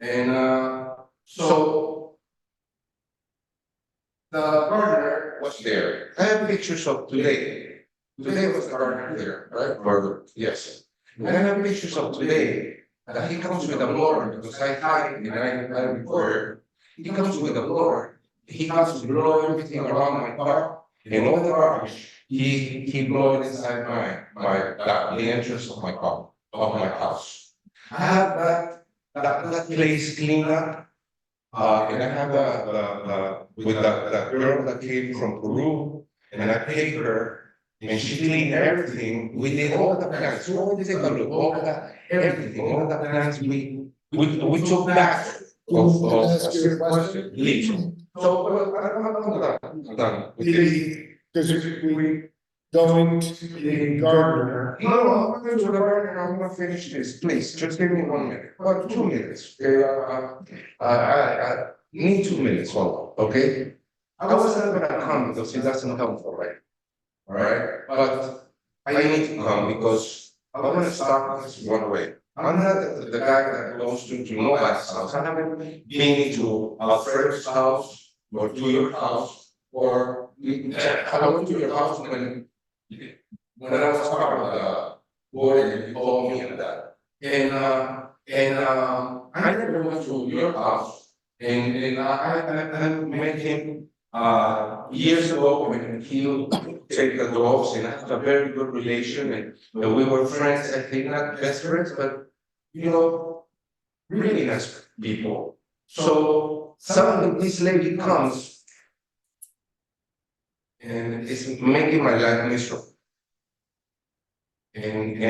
S9: And so the gardener was there. I have pictures of today. Today was the gardener there, right? Or yes. And I have pictures of today that he comes with a blower because I hide and I record. He comes with a blower. He comes to blow everything around my car and all the garbage. He blew it inside the entrance of my car, of my house. I have that place cleaned up. And I have the girl that came from Peru, and I paid her, and she cleaned everything. We did all the plants. So we take a look, everything, all the plants we took back of
S1: Ask you a question?
S9: leaves. So I'm done with this.
S1: Because we going to the gardener.
S9: No, I'm going to the garden. I'm gonna finish this. Please, just give me 1 minute, or 2 minutes. Okay, I need 2 minutes. Hold on, okay? I wasn't gonna come because it doesn't help for right. All right, but I need to come because I want to start this one way. I'm not the guy that goes to nobody's house. I haven't been into a friend's house or to your house, or I went to your house when I was part of the board and you told me that. And I never went to your house, and I met him years ago when he take the dogs, and I had a very good relation, and we were friends. I think not best friends, but really nice people. So suddenly this lady comes and it's making my life miserable. And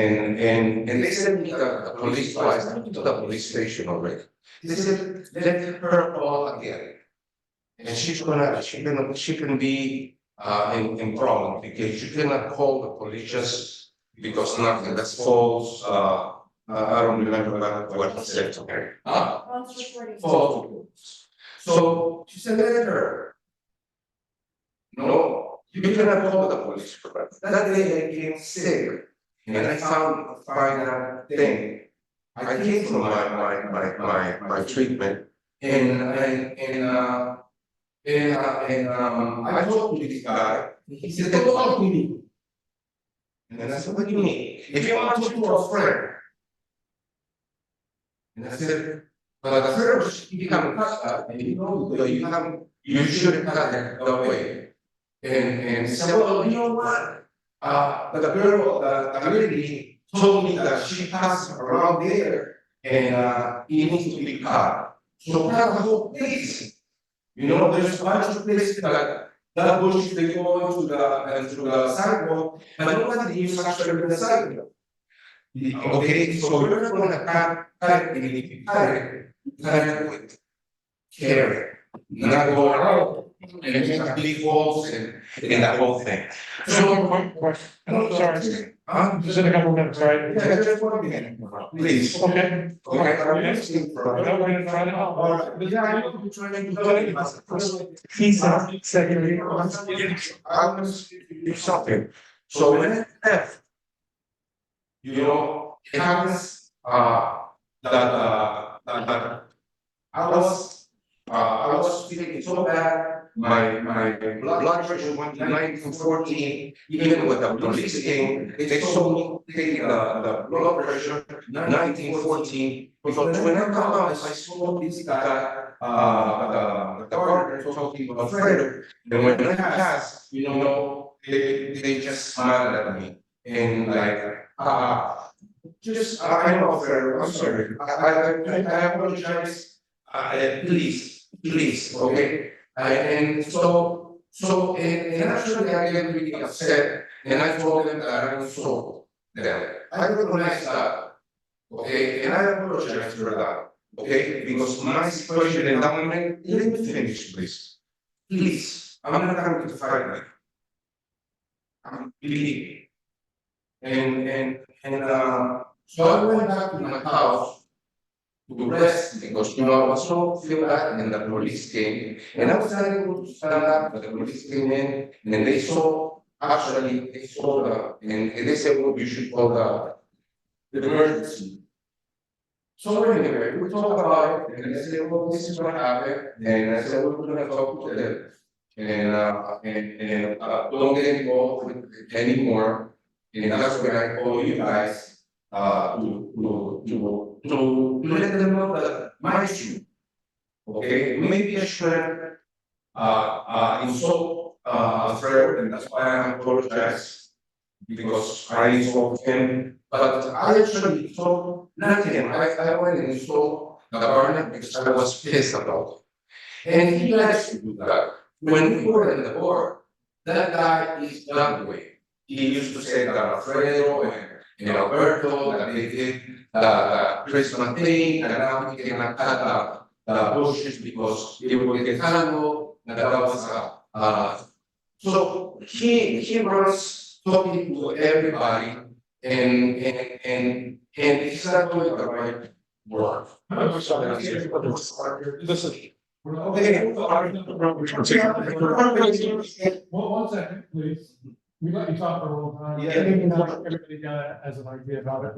S9: they sent me the police twice. I went to the police station already. They said, let her call again. And she can be in problem because you cannot call the police just because nothing. That's false. I don't remember what he said to her. False. So she said, let her. No, you cannot call the police for that. That day I came sick. And I found that thing. I came from my treatment, and I talked to this guy. He said, "Don't talk to me." And I said, "What do you mean? If you want to talk to a friend." And I said, "But first you become you shouldn't cut it that way." And he said, "Well, you know what? The girl, the lady told me that she passed around there and it needs to be cut. So cut the whole place. There's a bunch of places that bush they go into the sidewalk, but nobody uses actually the sidewalk. Okay, so we're not gonna cut it, and if you cut it with care, not go around and make big holes and that whole thing. So, I'm sorry.
S5: Just in a couple minutes, right?
S9: Yeah, just 1 minute, please.
S5: Okay.
S9: Okay, I'm asking for.
S5: No, we're gonna try to help.
S9: All right, but yeah, I know you're trying to tell you.
S5: He's second.
S9: I want to do something. So when I left, it happens, that I was feeling so bad. My blood pressure went to 1914. Even with the police came, they saw me taking the blood pressure 1914. Because when I come out, I saw this guy, the partner talking about Frederick, and when I pass, they just smile at me and like, I know, Frederick, I'm sorry, I apologize, please, okay? And and actually I get really upset, and I told them that I insult them. I recognize that, okay, and I apologize for that, okay, because my situation in that moment, let me finish, please, I'm not going to fight that. Believe me. So I went back to my house to rest because I was so feel bad, and the police came, and I was not able to stand up, but the police came in, and they saw and they said, well, you should call the emergency. So anyway, we talked about it, and I said, well, this is what happened, and I said, we're gonna talk to them, and don't get involved with it anymore, and that's when I call you guys, to let them know that my issue, okay, maybe I should insult Fred, and that's why I apologize, because I insult him, but I actually insult not him, I went and insult the partner because I was pissed about it. And he likes to do that. When we were in the board, that guy is that way. He used to say that Alfredo and Alberto, that they did the Christmas thing, and now we cannot cut the bushes because it will get tangled, and that was so he runs talking to everybody, and he's not doing the right work. I'm sorry. Listen. Okay.
S5: One second, please. We let you talk for a long time.
S6: Yeah.
S5: Everybody has an idea about it.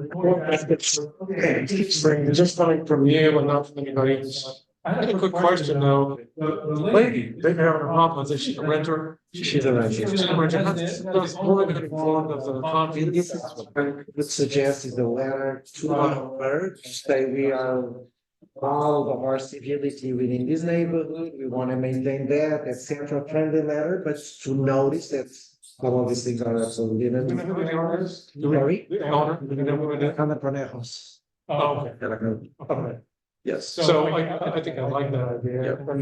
S6: Okay.
S5: Just coming from you and not from anybody else. I had a quick question though. The lady, they've had a problem. Is she a renter?
S4: She's a renter.
S5: She's a renter. That's more than informed of the conflict.
S4: I would suggest is a letter to her, say we are proud of our civility within this neighborhood, we want to maintain that, etc. Friendly letter, but to notice that some of these things are absolutely.
S5: Do we know who the owner is?
S4: Sorry?
S5: The owner, do we know who it is?
S4: Ana Pronejos.
S5: Oh, okay. Okay.
S4: Yes.
S5: So I think I like that idea. But I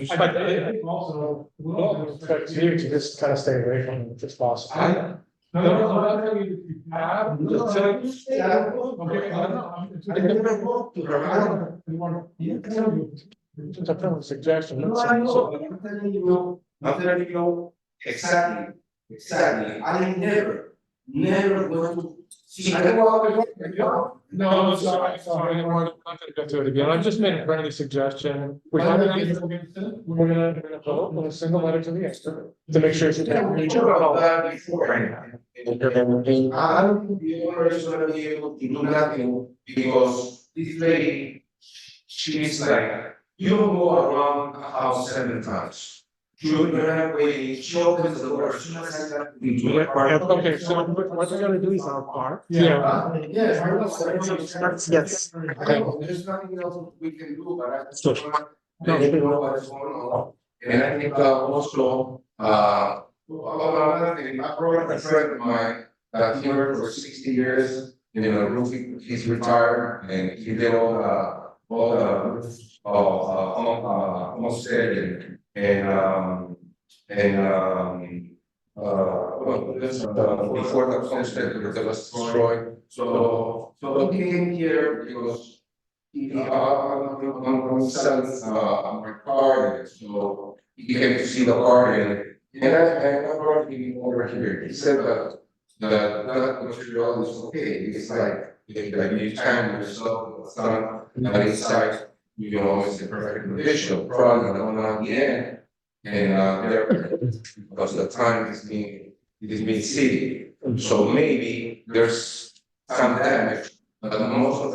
S5: think also, we all expect you to just kind of stay away from it if it's possible. No, I'm telling you, you have. It's a friendly suggestion.
S9: I'm telling you, exactly. I never going to see.
S5: No, sorry, we're not gonna go through it again. I just made a friendly suggestion. We're gonna vote with a single letter to the expert to make sure.
S9: We talked about that before. I don't think the owner is gonna be able to do nothing because this lady, she's like, you don't go around a house 7 times. You're not waiting, she opens the door, she doesn't have to do it.
S5: Okay, so
S4: What we're gonna do is our part.
S5: yeah.
S4: Yes.
S9: There's nothing else we can do, but I just want
S5: No.
S9: to let you know what's going on. And I think also, another thing, I brought a friend of mine that he worked for 60 years, roofing, he's retired, and he did all the homestead before the homestead was destroyed. So he came here because I'm selling my car, and so he came to see the car, and I brought him over here. He said that material is okay. It's like you time yourself, it's not inside. It's in perfect condition, probably on the end, and because the time is being seeded. So maybe there's some damage, but most of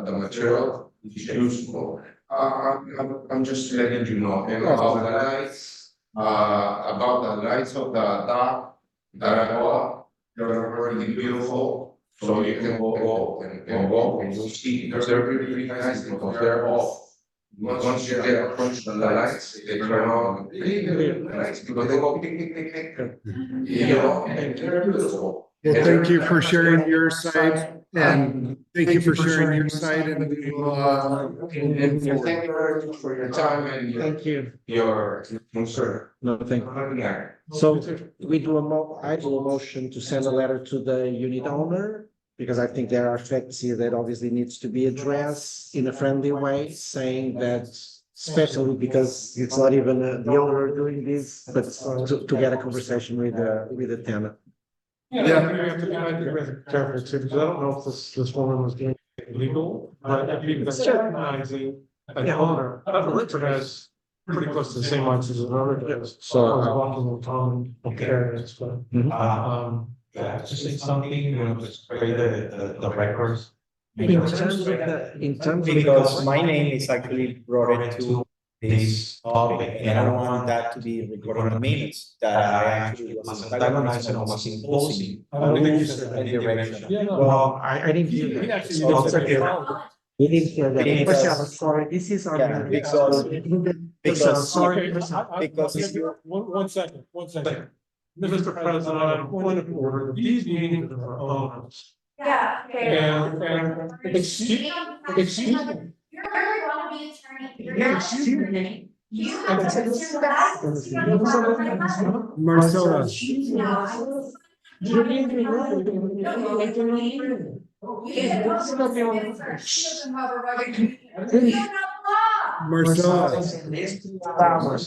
S9: the material is useful. I'm just letting you know. And about the lights, of the dock that I bought, they're really beautiful. So you can go and walk and you'll see, they're really nice because they're off. once you get approached the lights, they turn on the lights because they go ping, ping, ping, ping. You know, and they're beautiful.
S1: Well, thank you for sharing your side, and thank you for sharing your side, and we will,
S9: And thank you very much for your time and
S4: Thank you.
S9: your concern.
S4: No, thank you. So we do I do a motion to send a letter to the unit owner, because I think there are facts here that obviously needs to be addressed in a friendly way, saying that, especially because it's not even the owner doing this, but to get a conversation with the tenant.
S5: Yeah, we have to be careful too, because I don't know if this woman was doing it legal, but I think that's recognizing an owner of a renter has pretty close to the same rights as an owner does. So I was walking with Tom, areas, but,
S10: Just say something, just create the records.
S4: In terms of
S6: Because my name is actually brought into
S10: this topic,
S6: and I don't want that to be recorded in minutes, that I actually was antagonizing or was imposing
S5: I don't think you said
S6: a
S5: that.
S6: direction.
S5: Yeah, no.
S4: Well, I didn't hear
S5: He
S4: that.
S5: actually
S6: So,
S5: did say-
S4: We didn't hear that.
S6: Because-
S4: Marcelo, sorry, this is our.
S6: Yeah, because-
S4: Because, sorry.
S6: Because if you-
S5: One second. Mr. President, on a point of order, these meetings are owners.
S7: Yeah.
S5: And excuse me.
S7: You're really want to be attorney. You're not an attorney. You have to consider that.
S1: Marcella. Marcella.
S6: Let's make it.
S5: Alright,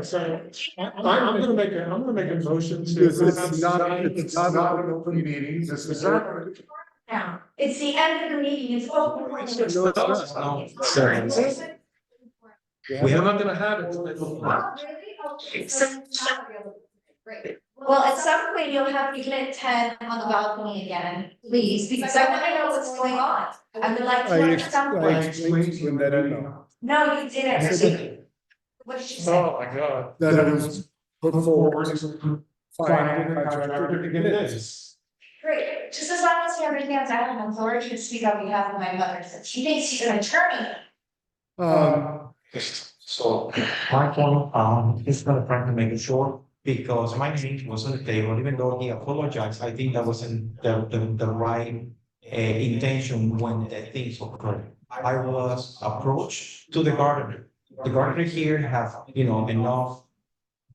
S5: so I'm gonna make a motion to.
S1: It's not an open meeting. This is.
S7: Now, it's the end of the meeting, it's over.
S1: No, it's not.
S5: We're not gonna have it.
S7: Oh, really? Okay. So it's not real. Great. Well, at some point you'll have to get 10 on the balcony again, please, because I want to know what's going on. I would like to
S1: I
S7: understand.
S1: explained to you in that email
S7: No, you didn't. What did she say?
S5: Oh, my God.
S1: that it was put forward to
S5: Find
S1: find
S5: a
S1: a
S5: contractor to get this.
S7: Great, just as long as he understands I have authority to speak on behalf of my mother, since she thinks she's an attorney.
S10: So my point, is gonna try to make it short, because my name was on the table, even though he apologized, I think that wasn't the right intention when the things occurred. I was approached to the gardener. The gardener here have, enough,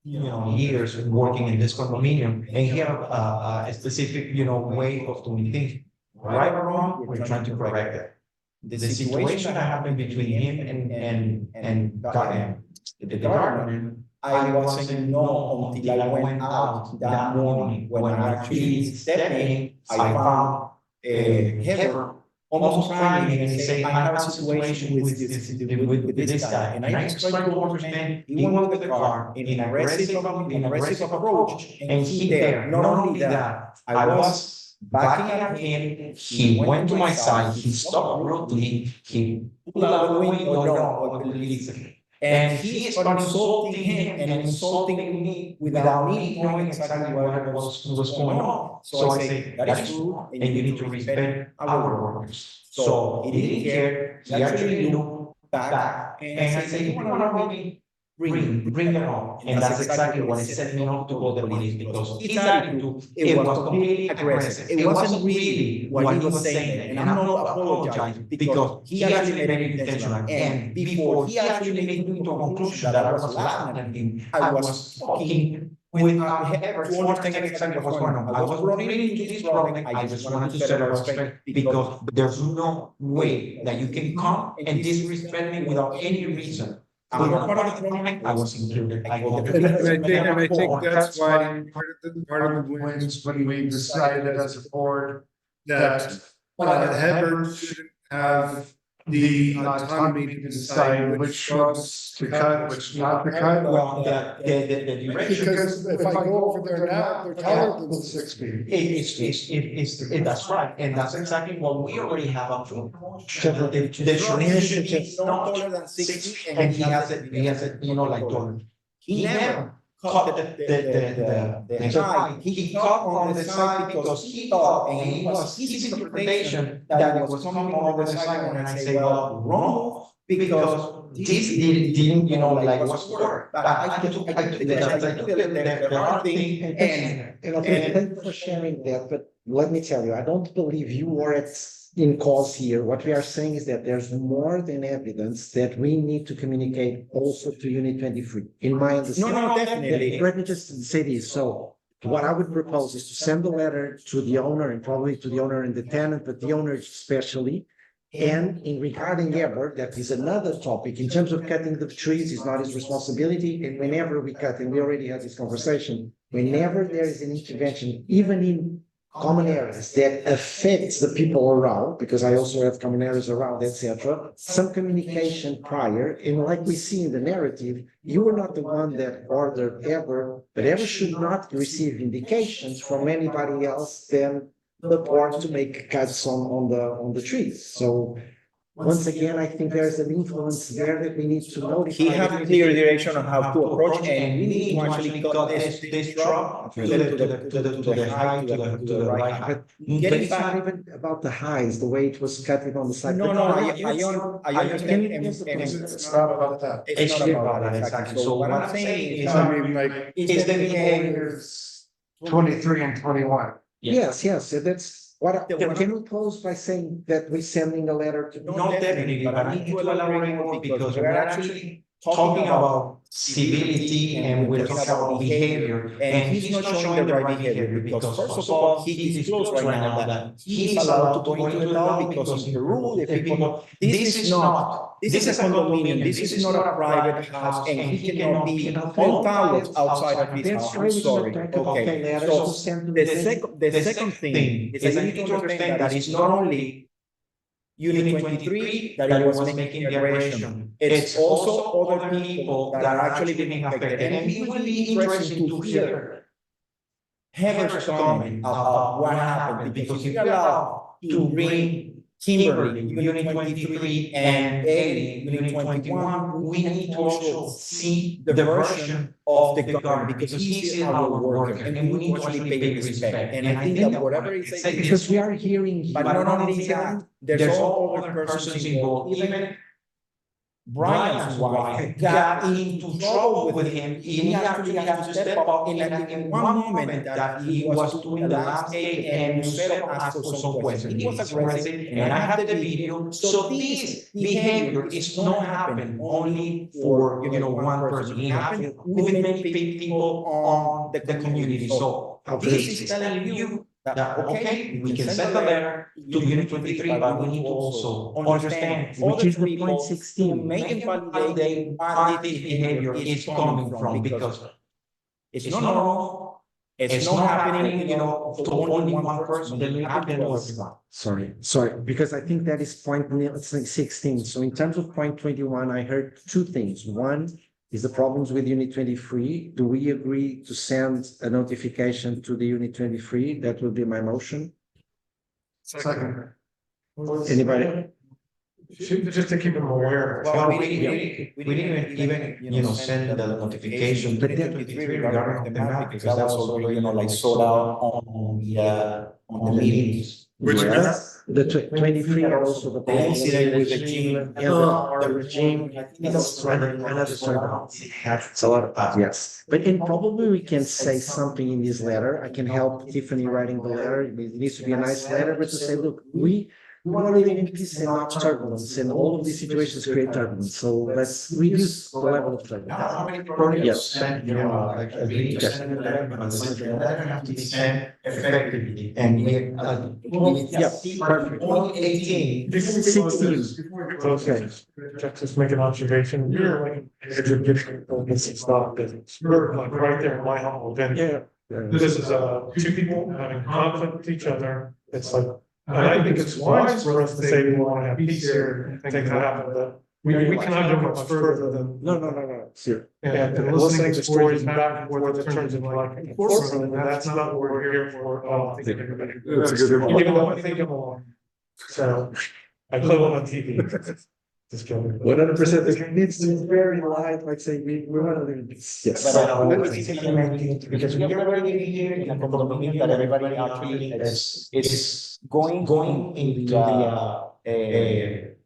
S10: years working in this condominium, and he have a specific, way of doing things. Right or wrong, we're trying to correct it. The situation that happened between him and the gardener, I wasn't know until I went out that morning. When I actually stepped in, I found Heather almost crying and saying, I have a situation with this guy. And I tried to understand, he went with the car in an aggressive approach, and he there. Not only that, I was backing up him, he went to my side, he stopped rudely, he pulled out the window down, and he started insulting him and insulting me without me knowing exactly what was going on. So I say, that is true, and you need to respect our workers. So he didn't care, he actually looked back, and I said, you want to me? Bring them on. And that's exactly what set me off to call the police, because his attitude, it was completely aggressive. It wasn't really what he was saying. And I'm not apologizing, because he actually made it intentional. And before he actually made me to a conclusion that I was laughing at him, I was talking with Heather to understand exactly what's going on. I was brought into this problem. I just wanted to set a respect, because there's no way that you can come and disrespect me without any reason. I'm not part of the problem. I was included.
S1: and I think that's why part of the wins when we decided as a board that Heather shouldn't have the autonomy to decide which shrubs to cut, which not to cut.
S10: Well, the direction.
S1: Because if I go over there now, they're taller than 6 feet.
S10: That's right, and that's exactly what we already have up to. The tradition is not taller than 6 feet, and he has it, like taller. He never cut the height. He cut on the side because he thought, and it was his interpretation, that it was coming over the side, and I say, well, wrong, because this didn't, like was work. But I took the hard thing
S4: And okay, thank you for sharing that, but let me tell you, I don't believe you were in cause here. What we are saying is that there's more than evidence that we need to communicate also to Unit 23. In my understanding.
S6: No, definitely.
S4: Let me just say this. So what I would propose is to send a letter to the owner, and probably to the owner and the tenant, but the owner especially. And in regarding Ever, that is another topic. In terms of cutting the trees, it's not his responsibility. And whenever we cut, and we already had this conversation, whenever there is an intervention, even in common areas that affects the people around, because I also have common areas around, etc., some communication prior, and like we see in the narrative, you were not the one that ordered Ever, but Ever should not receive indications from anybody else than the board to make cuts on the trees. So once again, I think there's an influence there that we need to notify.
S6: He has a clear direction on how to approach, and we need to actually cut this drop to the height, to the right height.
S4: But it's not even about the highs, the way it was cutting on the side.
S6: No, I understand.
S1: It's not about that.
S6: It's not about that, exactly. So what I'm saying is,
S10: is the behaviors
S1: 23 and 21.
S4: Yes, that's what, can we close by saying that we're sending a letter to?
S10: Not definitely, but I need to elaborate more because we're actually talking about civility and we're talking about behavior, and he's not showing the right behavior because first of all, he disclosed right now that he's allowed to go into the law because in Peru, the people, this is a condominium, this is not a private house, and he cannot be on towels outside of his house. I'm sorry. Okay, so the second thing is that you need to understand that it's not only Unit 23 that it was making the aggression. It's also other people that are actually being affected. And it will be interesting to hear Heather's comment about what happened, because if you allow to bring Kimberly, Unit 23, and Eddie, Unit 21, we need to also see the version of the government, because he's our worker, and we need to actually pay respect. And I think that whatever he says,
S4: Because we are hearing.
S6: but not only that, there's all other persons involved. Even Brian's wife got into trouble with him. He actually had to step up in one moment that he was doing the last aid, and Musella asked for some questions. He was aggressive, and I have the video. So this behavior is not happening only for one person. It happens with many people on the community. So this is telling you that, okay, we can send a letter to Unit 23, but we need to also understand
S4: Which is the
S6: people
S4: point 16.
S6: make and validate where this behavior is coming from, because it's not normal, it's not happening, to only one person, then it happens to everyone.
S4: Sorry, because I think that is point 16. So in terms of point 21, I heard two things. One is the problems with Unit 23. Do we agree to send a notification to the Unit 23? That will be my motion.
S1: Second.
S4: Anybody?
S5: Just to keep them aware.
S10: Well, we didn't even send the notification to the 23 regarding the map, because that was already like sold out on the meetings.
S1: Which
S4: The 23 are also the.
S6: incident with the regime.
S4: The regime. It's a lot of, yes. But probably we can say something in this letter. I can help Tiffany writing the letter. It needs to be a nice letter, but to say, look, we want to live in peace and not turbulence, and all of these situations create turbulence. So let's reduce the level of turbulence.
S10: Now, how many projects
S4: Yes.
S10: sent, like, agree to send a letter, but the letter have to be sent effectively, and
S4: Perfect.
S10: only 18.
S5: This is
S4: 16.
S5: Okay. Just make an observation. You're like, it's not business. We're like right there in my humble opinion. This is two people having conflict with each other. It's like, and I think it's wise for us to say we want to have peace here and things happen, but we cannot go much further than.
S4: No. Sure.
S5: And listening to stories back and forth that turns into like enforcement, and that's not what we're here for.
S1: That's a good point.
S5: Even though I think I'm along. So I play on TV.
S10: 100%. It needs to be very light, like say, we want to live. Yes.
S6: But it's implementing, because we are already here in a condominium that everybody actually is going into the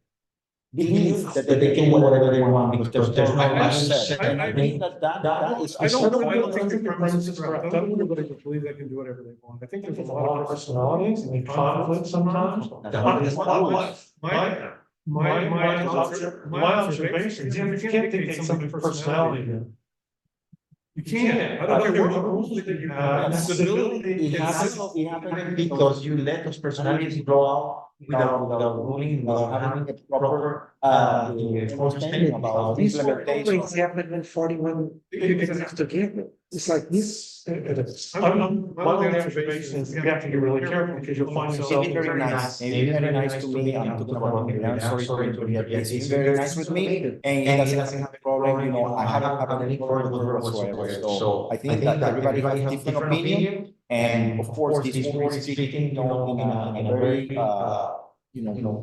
S6: belief that they can do whatever they want because there's no mindset. And I think that is.
S5: I don't think the premise is correct. I don't think anybody would believe they can do whatever they want. I think there's a lot of
S10: personalities and conflict sometimes. My observations, you can't dictate somebody's personality.
S5: You can't. I don't care what rules that you have.
S10: Civility happens because you let those personalities grow out without ruling, without having a proper understanding about
S4: This
S10: implementation.
S4: always happened when 41 people have together. It's like this.
S10: One of the observations, you have to be really careful because you'll find yourself.
S6: Maybe very nice, maybe very nice to me. I'm talking about me. I'm sorry to be he's very nice with me, and he doesn't have a problem. You know, I haven't had any problem with her whatsoever. So I think that everybody has different opinion, and of course, this board is speaking, you know, in a very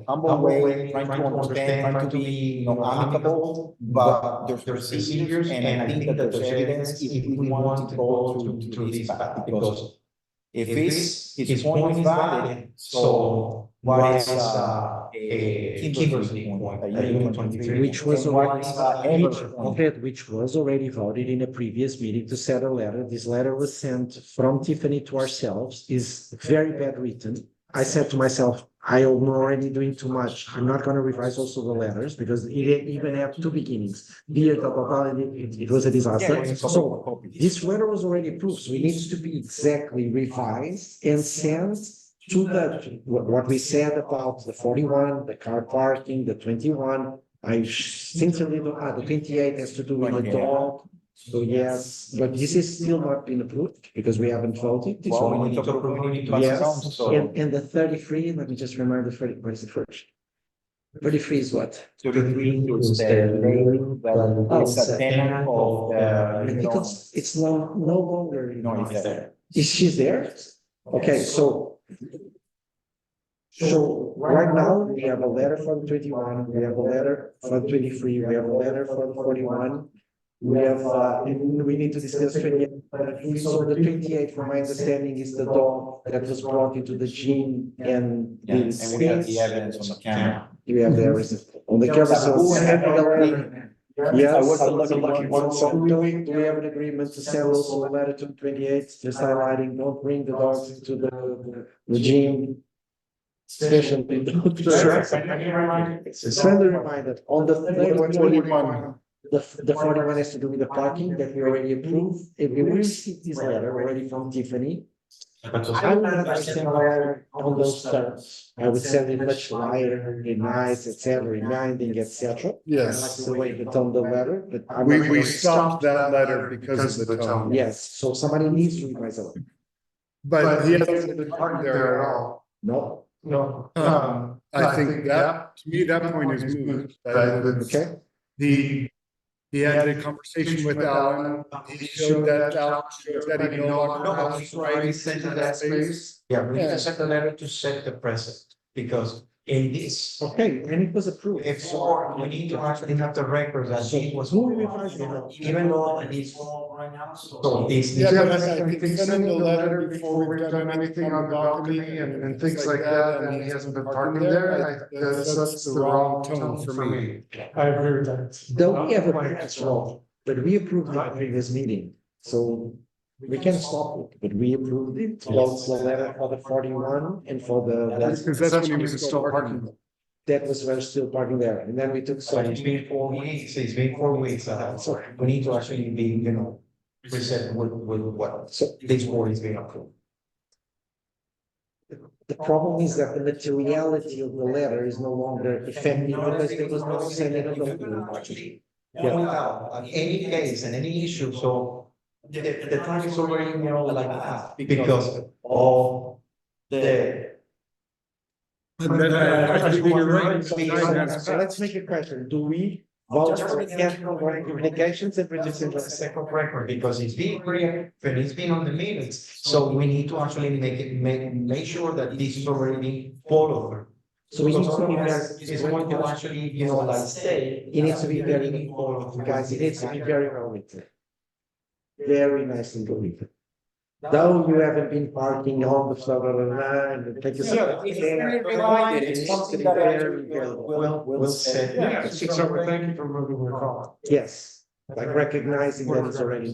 S6: humble way, trying to understand, trying to be, amicable, but there's procedures, and I think that there's evidence if we want to go to this path, because if his point is valid, so what is Kimberly's point,
S4: Which was already voted in a previous meeting to send a letter. This letter was sent from Tiffany to ourselves, is very bad written. I said to myself, I am already doing too much. I'm not going to revise also the letters because it even have two beginnings. Dear, blah, blah, blah, it was a disaster. So this letter was already approved. So it needs to be exactly revised and sent to what we said about the 41, the car parking, the 21. I sincerely don't, the 28 has to do with the dog. So yes, but this is still not been approved because we haven't voted.
S6: Well, we need to approve it.
S4: Yes, and the 33, let me just remind the 30, what is the first? 33 is what?
S6: 33 is it's a tenant of
S4: because it's no longer.
S6: No, it's there.
S4: Is she there? Okay, so right now we have a letter for the 21, we have a letter for the 23, we have a letter for the 41. We have, we need to discuss 28, so the 28, from my understanding, is the dog that was brought into the gym and.
S6: And we have the evidence on the camera.
S4: You have the evidence on the camera, so send the letter. Yes, I was the lucky one, so do we have an agreement to send also a letter to 28, just highlighting, don't bring the dogs into the gym. Especially. Send a reminder on the 41. The 41 has to do with the parking that we already approved. If we received this letter already from Tiffany, I would not send a letter on those terms. I would send it much lighter, nice, etc., reminding, etc.
S1: Yes.
S4: That's the way to tone the letter, but
S1: We stopped that letter because of the tone.
S4: Yes, so somebody needs to revise it.
S1: But he hasn't been parked there at all.
S4: No.
S1: I think that, to me, that point is moved.
S4: Okay.
S1: He had a conversation with Alan. He showed that Alan showed that he no longer has rights in that space.
S10: Yeah, we can send a letter to set the precedent, because in this.
S4: Okay, and it was approved.
S10: If we need to actually have the record that it was. Even though it's right now, so it's.
S1: Yeah, but I think sending the letter before we've done anything on the balcony and things like that, and he hasn't been parking there, that's the wrong tone for me.
S5: I agree with that.
S4: Though we have a previous role, but we approved the previous meeting, so we can stop it, but we approved it. Both the letter for the 41 and for the.
S1: Because that's when he was still parking.
S4: That was when still parking there, and then we took.
S10: But it's been 4 weeks, so we need to actually be, present with what this board is being approved.
S4: The problem is that the materiality of the letter is no longer effective because there was no sending of the
S10: Actually, in any case and any issue, so the time is already, like that, because of the.
S4: So let's make a question. Do we vote for communications and produce a
S10: second record? Because it's been clear, and it's been on the minutes, so we need to actually make sure that this is already followed.
S4: So it needs to be very, it's going to actually, like stay, it needs to be very equal, guys, it needs to be very well written. Very nicely written. Though you haven't been parking on the blah, blah, blah, blah, and take a.
S6: It's something that actually will say.
S5: Yeah, so thank you for moving your car.
S4: Yes, like recognizing that it's already.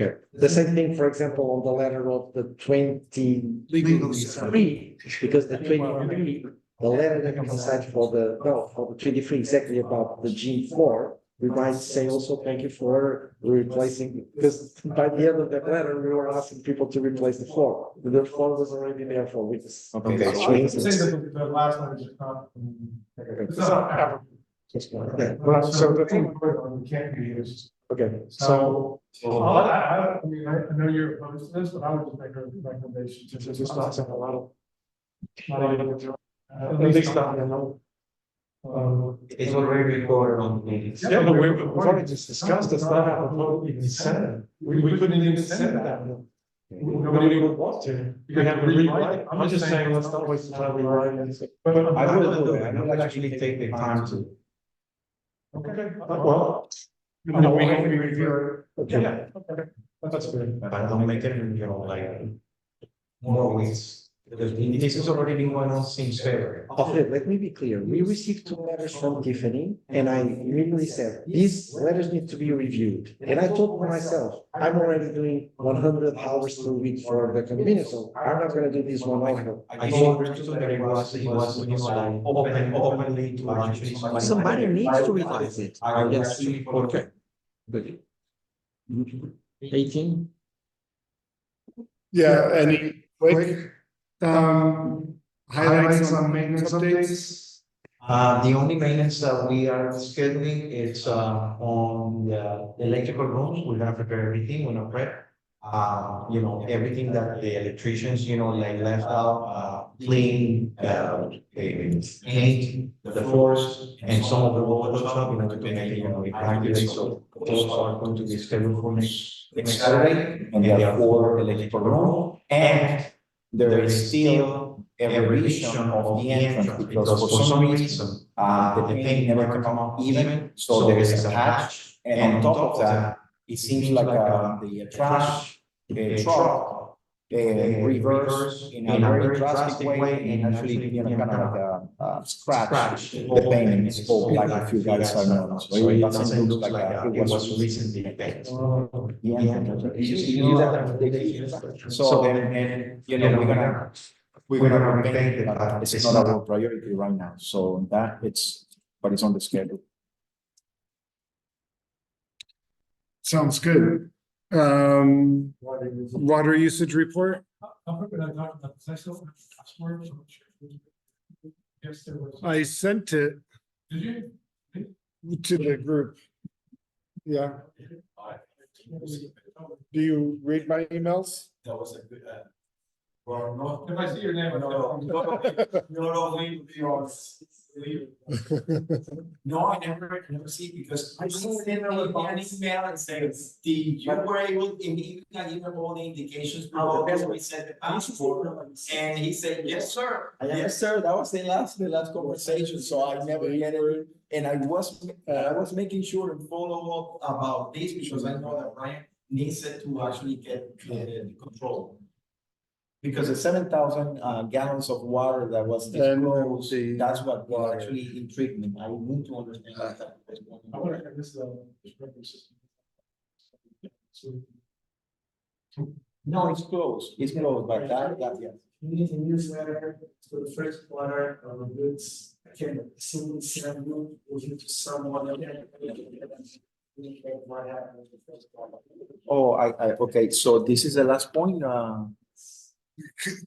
S4: Okay. The same thing, for example, on the letter of the 23, because the 23, the letter that comes aside for the 23 exactly about the G4, we might say also thank you for replacing, because by the end of that letter, we were asking people to replace the floor. The floor was already there for weeks.
S6: Okay.
S5: So I would say that the last line is not. It's not ever. So the thing can't be used.
S4: Okay,
S5: So, I mean, I know you're opposed to this, but I would just make a recommendation to just not send a lot of. At least not,
S10: It's already recorded on the meetings.
S5: yeah, but we've already just discussed, it's not how the vote even said. We couldn't even send that. Nobody would want to. You have to rewrite it. I'm just saying, let's not waste the time rewriting anything. But
S6: I will do it.
S10: I will actually take the time to.
S5: Okay, well. We can review it. Okay. Yeah, okay, that's good.
S10: But don't make it, like more weeks. Because this has already been going on since February.
S4: Okay, let me be clear. We received 2 letters from Tiffany, and I immediately said, these letters need to be reviewed. And I told myself, I'm already doing 100 hours per week for the condominium, so I'm not gonna do this one over.
S10: I understood that it was, like openly to actually.
S4: Somebody needs to revise it.
S10: I will actually put.
S4: Okay. Good. 18?
S1: Yeah, any quick highlights on maintenance updates?
S10: The only maintenance that we are scheduling is on the electrical rooms. We're gonna prepare everything, we're gonna prep. Everything that the electricians, like left out, clean, paint the floors and some of the walls up, to make it practice. So those are going to be scheduled for next Saturday, and there are 4 electrical rooms, and there is still a revision of the entrance, because for some reason, the paint never come up even, so there is a patch, and on top of that, it seems like the trash truck reverse in a very drastic way, and actually, kind of like a scratch the paint in its spoke, like if you guys are known. So it doesn't look like it was recently painted. So then, we're gonna repaint it, but it's not our priority right now. So that it's on the schedule.
S1: Sounds good. Water usage report? I sent it
S5: Did you?
S1: to the group. Yeah. Do you read my emails?
S9: That was a good, well, no.
S5: If I see your name, I know.
S9: No, I never see it, because I sent him an email and said, you were able, you got even all the indications. We said the passport, and he said, yes, sir. Yes, sir, that was the last conversation, so I never get it. And I was making sure to follow up about this, because I know that Ryan needs it to actually get the control. Because the 7,000 gallons of water that was disclosed, that's what was actually intrigued me. I need to understand that.
S5: I wonder if this is
S6: No, it's closed. It's closed, but that, yes.
S11: Community newsletter for the first quarter of the goods. Again, single sample, was to someone.
S6: Oh, okay, so this is the last point,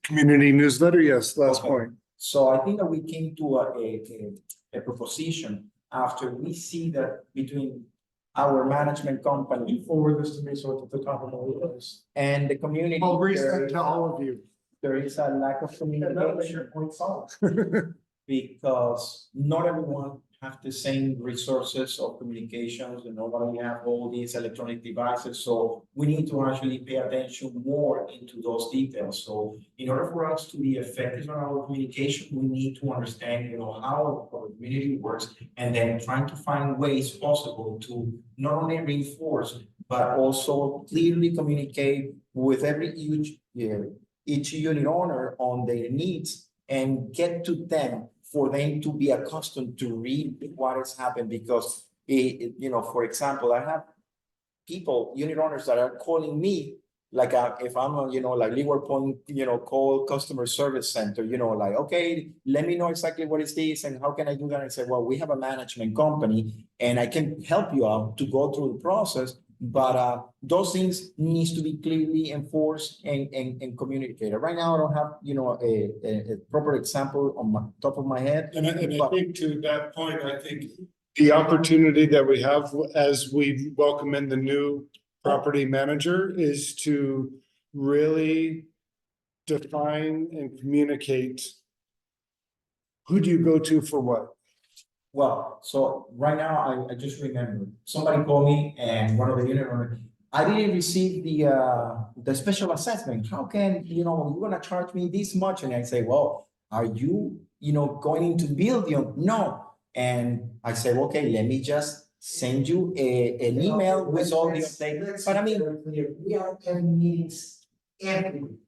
S1: Community newsletter, yes, last
S6: Okay.
S1: point.
S6: So I think that we came to a proposition after we see that between our management company
S5: forward this to me, so it's at the top of the list.
S6: and the community.
S1: I'll
S6: there
S1: resend
S6: is-
S1: to all of you.
S6: There is a lack of communication. Because not everyone have the same resources of communications, and nobody have all these electronic devices, so we need to actually pay attention more into those details. So in order for us to be effective on our communication, we need to understand, how our community works, and then trying to find ways possible to not only reinforce, but also clearly communicate with each unit owner on their needs and get to them for them to be accustomed to read what has happened. Because, for example, I have unit owners that are calling me, like if I'm like Leeward Point, call customer service center, like, okay, let me know exactly what is this and how can I do that? And I say, well, we have a management company and I can help you out to go through the process. But those things needs to be clearly enforced and communicated. Right now, I don't have, a proper example on my top of my head.
S1: And I think to that point, I think the opportunity that we have as we welcome in the new property manager is to really define and communicate who do you go to for what?
S6: Well, so right now, I just remember, somebody called me and one of the unit owners, I didn't receive the special assessment. How can, you're gonna charge me this much? And I say, well, are you, going into building? No. And I said, okay, let me just send you an email with all the updates. But I mean,
S11: we are having meetings every week.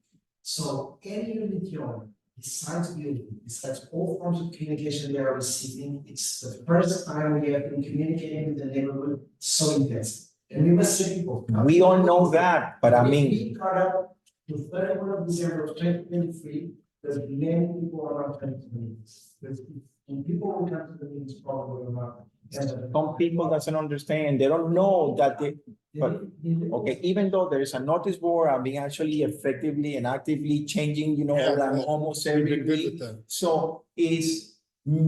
S11: So any unit owner, besides building, besides all forms of communication they are receiving, it's the first time we have been communicating with the neighborhood so intensely. And we must say,
S6: we all know that, but I mean,
S11: we cut out the 31st of December of 2023, there's many people are not coming to the meetings. And people will come to the meetings probably not.
S6: some people doesn't understand, they don't know that but okay, even though there is a notice board, I'm being actually effectively and actively changing, almost every week. So it's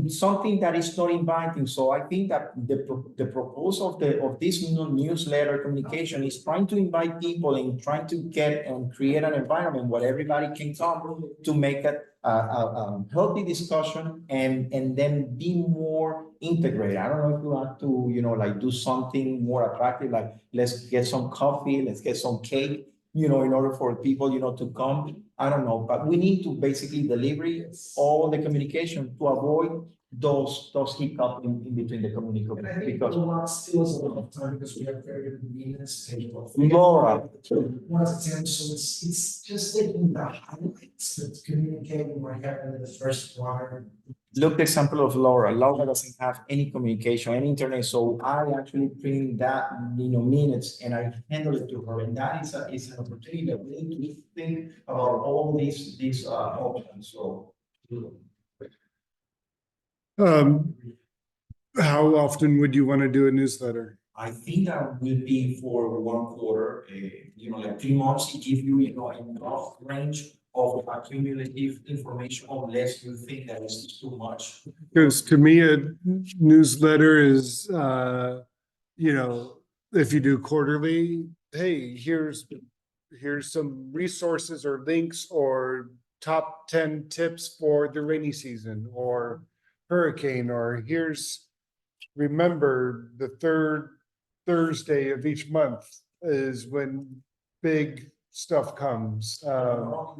S6: something that is not inviting. So I think that the proposal of this newsletter communication is trying to invite people and trying to get and create an environment where everybody can come to make it a healthy discussion and then be more integrated. I don't know if you have to, like do something more attractive, like let's get some coffee, let's get some cake, in order for people, to come. I don't know, but we need to basically deliver all the communication to avoid those hiccups in between the communication.
S11: And I think
S6: Because
S11: lot steals a lot of time because we have very good meetings.
S6: Laura.
S11: Once again, so it's just taking the highlights, but communicating what happened in the first quarter.
S6: Look, the example of Laura. Laura doesn't have any communication, any internet, so I actually print that, minutes and I handle it to her, and that is an opportunity that we need to think about all these options. So.
S1: How often would you want to do a newsletter?
S6: I think that will be for 1 quarter, like 3 months to give you, enough range of accumulative information unless you think that it's too much.
S1: Because to me, a newsletter is, if you do quarterly, hey, here's some resources or links or top 10 tips for the rainy season or hurricane, or remember the third Thursday of each month is when big stuff comes.
S6: Also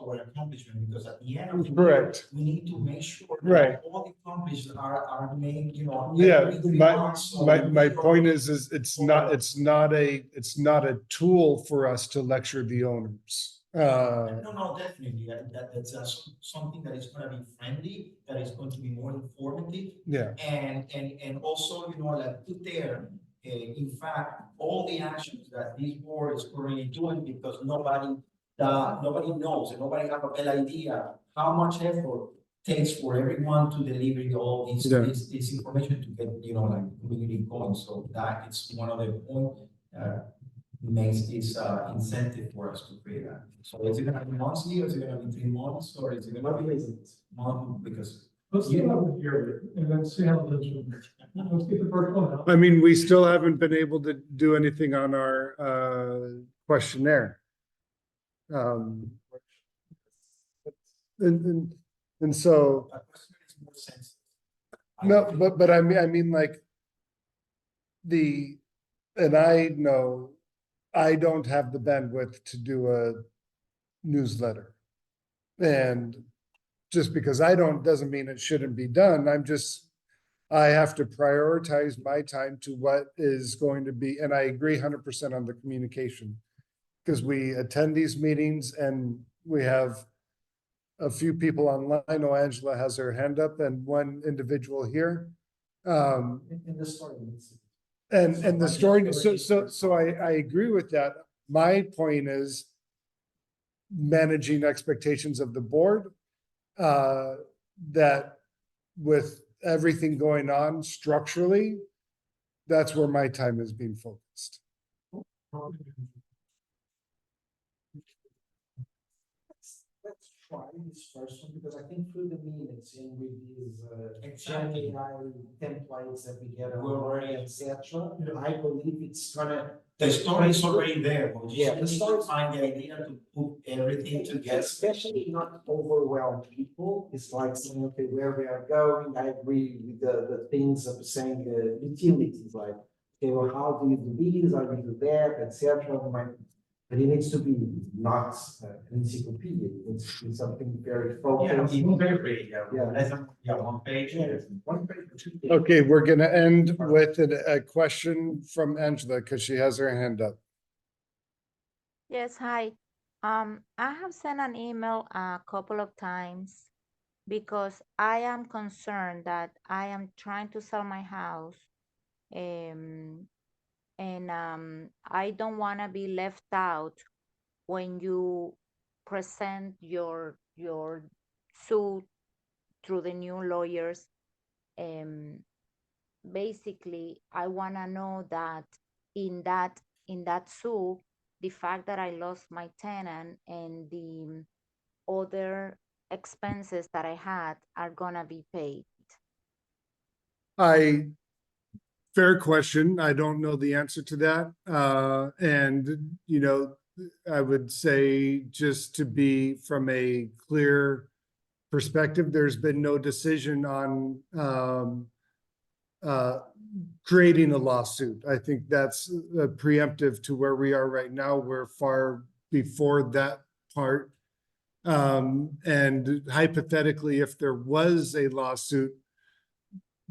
S6: our accomplishment, because at the end of the year,
S1: Correct.
S6: we need to make sure that
S1: Right.
S6: all the accomplishments are made,
S1: Yeah,
S6: every 3
S1: my
S6: months, so
S1: my
S6: we
S1: point
S6: don't-
S1: is it's not a tool for us to lecture the owners.
S6: No, definitely. That's something that is going to be friendly, that is going to be more informative,
S1: Yeah,
S6: and also, like put there, in fact, all the actions that this board is currently doing, because nobody knows and nobody have a better idea how much effort takes for everyone to deliver all this information to get, like community going. So that is one of the point, makes this incentive for us to create that. So is it gonna be monthly, or is it gonna be 3 months, or is it gonna be month? Because
S5: Let's see how the year, and then see how the, let's get the first one out.
S1: I mean, we still haven't been able to do anything on our questionnaire. And so
S6: a question is more sensitive.
S1: No, but I mean, like and I know I don't have the bandwidth to do a newsletter. And just because I don't, doesn't mean it shouldn't be done. I have to prioritize my time to what is going to be, and I agree 100% on the communication. Because we attend these meetings and we have a few people online. Oh, Angela has her hand up and one individual here.
S11: In the story.
S1: And the story, so I agree with that. My point is managing expectations of the board, that with everything going on structurally, that's where my time is being focused.
S11: Let's try this first one, because I think through the minutes and with these AI templates that we get already, etc. I believe it's gonna.
S10: The story is already there. We'll
S11: Yeah,
S10: just need to find the idea to put everything together.
S11: Especially not overwhelm people. It's like saying, okay, where we are going. I agree with the things of saying the utilities, like, okay, well, how do you do this, how do you do that, etc. But it needs to be not an encyclopedia. It needs to be something very focused.
S10: Even very,
S11: Yeah.
S10: one page.
S11: One page or 2 pages.
S1: Okay, we're gonna end with a question from Angela because she has her hand up.
S12: Yes, hi. I have sent an email a couple of times because I am concerned that I am trying to sell my house. And I don't want to be left out when you present your suit through the new lawyers. Basically, I want to know that in that suit, the fact that I lost my tenant and the other expenses that I had are gonna be paid.
S1: Fair question. I don't know the answer to that. And, I would say just to be from a clear perspective, there's been no decision on creating a lawsuit. I think that's preemptive to where we are right now. We're far before that part. And hypothetically, if there was a lawsuit,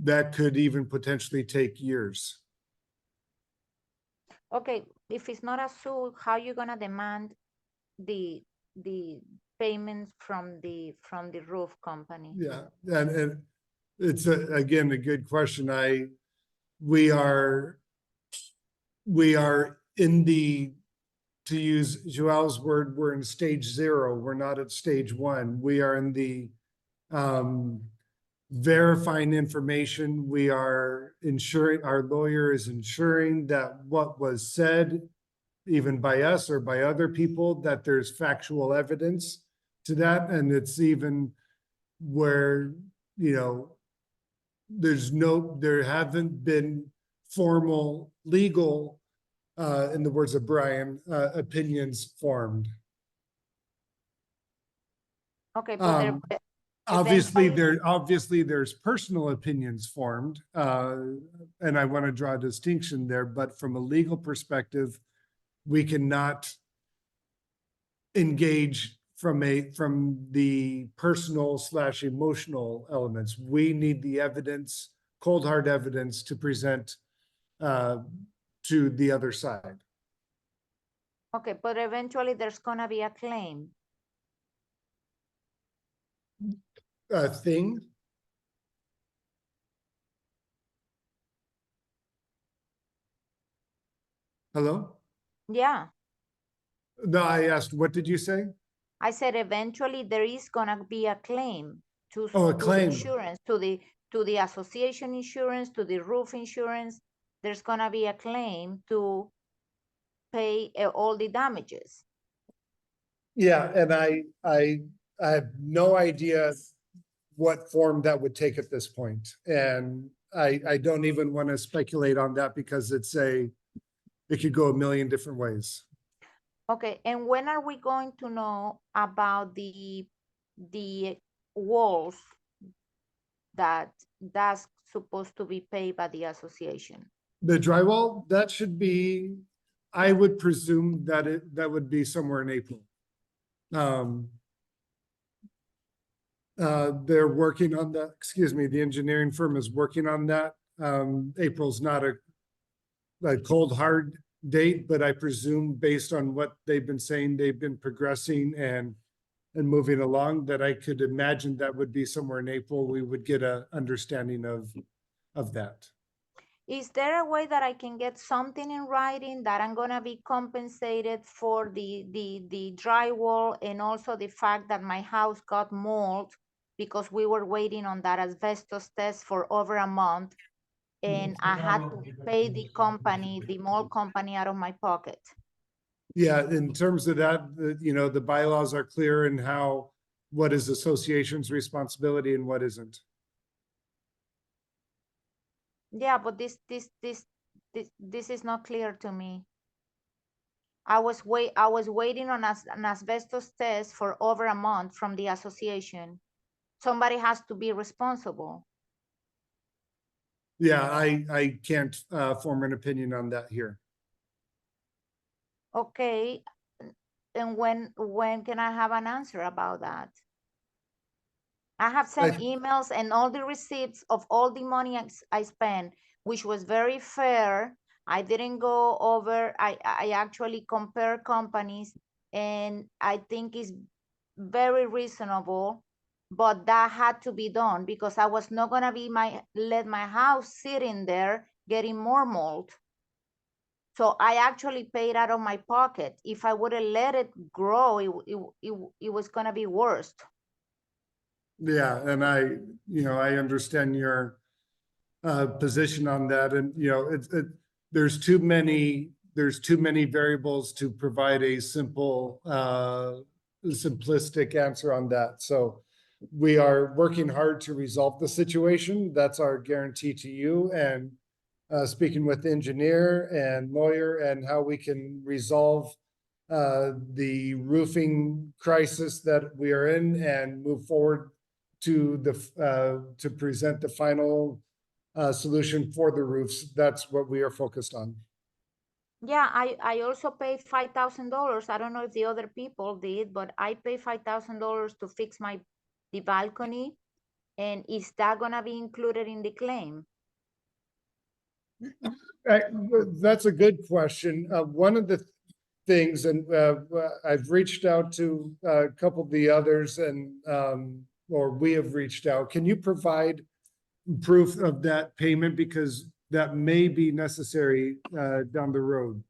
S1: that could even potentially take years.
S12: Okay, if it's not a suit, how you gonna demand the payments from the roof company?
S1: Yeah, and it's again a good question. We are in the, to use Joel's word, we're in stage 0. We're not at stage 1. We are in the verifying information. We are ensuring, our lawyer is ensuring that what was said, even by us or by other people, that there's factual evidence to that. And it's even where, there haven't been formal legal, in the words of Brian, opinions formed.
S12: Okay, but
S1: Obviously there's personal opinions formed, and I want to draw a distinction there, but from a legal perspective, we cannot engage from the personal / emotional elements. We need the evidence, cold hard evidence to present to the other side.
S12: okay, but eventually there's gonna be a claim.
S1: Thing. Hello?
S12: Yeah,
S1: No, I asked, what did you say?
S12: I said eventually there is gonna be a claim to
S1: Oh, a
S12: to the
S1: claim.
S12: insurance, to the association insurance, to the roof insurance. There's gonna be a claim to pay all the damages.
S1: Yeah, and I have no idea what form that would take at this point. And I don't even want to speculate on that because it could go a million different ways.
S12: Okay, and when are we going to know about the walls that's supposed to be paid by the association?
S1: The drywall, that should be, I would presume that that would be somewhere in April. They're working on that, excuse me, the engineering firm is working on that. April's not a cold, hard date, but I presume based on what they've been saying, they've been progressing and moving along, that I could imagine that would be somewhere in April. We would get a understanding of that.
S12: Is there a way that I can get something in writing that I'm gonna be compensated for the drywall and also the fact that my house got mold because we were waiting on that asbestos test for over a month and I had to pay the company, the mold company, out of my pocket?
S1: Yeah, in terms of that, you know, the bylaws are clear in what is association's responsibility and what isn't.
S12: Yeah, but this is not clear to me. I was waiting on an asbestos test for over a month from the association. Somebody has to be responsible.
S1: Yeah, I can't form an opinion on that here.
S12: Okay, and when can I have an answer about that? I have sent emails and all the receipts of all the money I spent, which was very fair. I didn't go over, I actually compare companies and I think it's very reasonable, but that had to be done because I was not gonna let my house sitting there getting more mold. So I actually paid out of my pocket. If I would have let it grow, it was gonna be worse.
S1: Yeah, and I understand your position on that, and there's too many variables to provide a simplistic answer on that. So we are working hard to resolve the situation. That's our guarantee to you, and speaking with the engineer and lawyer and how we can resolve the roofing crisis that we are in and move forward to present the final solution for the roofs. That's what we are focused on.
S12: Yeah, I also paid $5,000. I don't know if the other people did, but I paid $5,000 to fix the balcony. And is that gonna be included in the claim?
S1: That's a good question. One of the things, and I've reached out to a couple of the others, and or we have reached out. Can you provide proof of that payment, because that may be necessary down the road?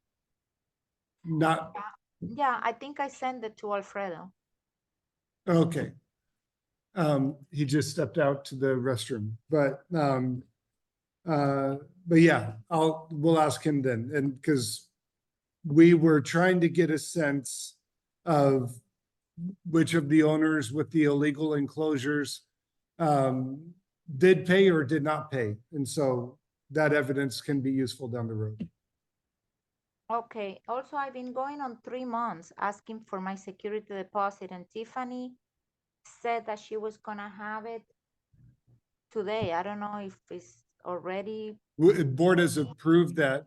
S1: Not
S12: Yeah, I think I sent it to Alfredo.
S1: okay. He just stepped out to the restroom, but yeah, we'll ask him then, and because we were trying to get a sense of which of the owners with the illegal enclosures did pay or did not pay. And so that evidence can be useful down the road.
S12: Okay, also I've been going on 3 months asking for my security deposit, and Tiffany said that she was gonna have it today. I don't know if it's already.
S1: Board has approved that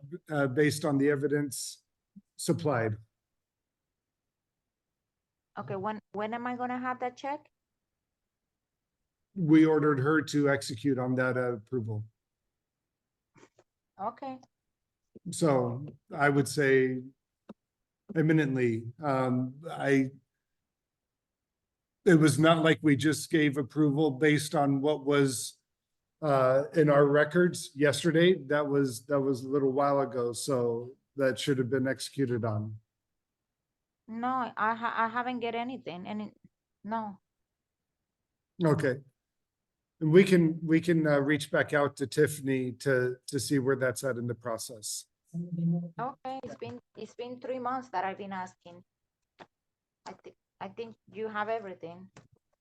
S1: based on the evidence supplied.
S12: Okay, when am I gonna have that check?
S1: We ordered her to execute on that approval.
S12: Okay.
S1: So I would say imminently. It was not like we just gave approval based on what was in our records yesterday. That was a little while ago, so that should have been executed on.
S12: No, I haven't get anything, no.
S1: Okay. And we can reach back out to Tiffany to see where that's at in the process.
S12: Okay, it's been 3 months that I've been asking. I think you have everything.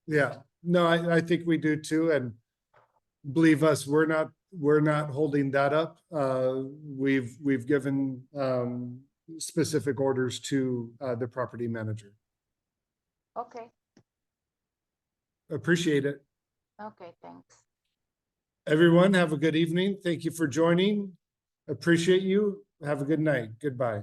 S1: Yeah, no, I think we do too, and believe us, we're not holding that up. We've given specific orders to the property manager.
S12: Okay.
S1: Appreciate it.
S12: Okay, thanks.
S1: Everyone, have a good evening. Thank you for joining. Appreciate you. Have a good night. Goodbye.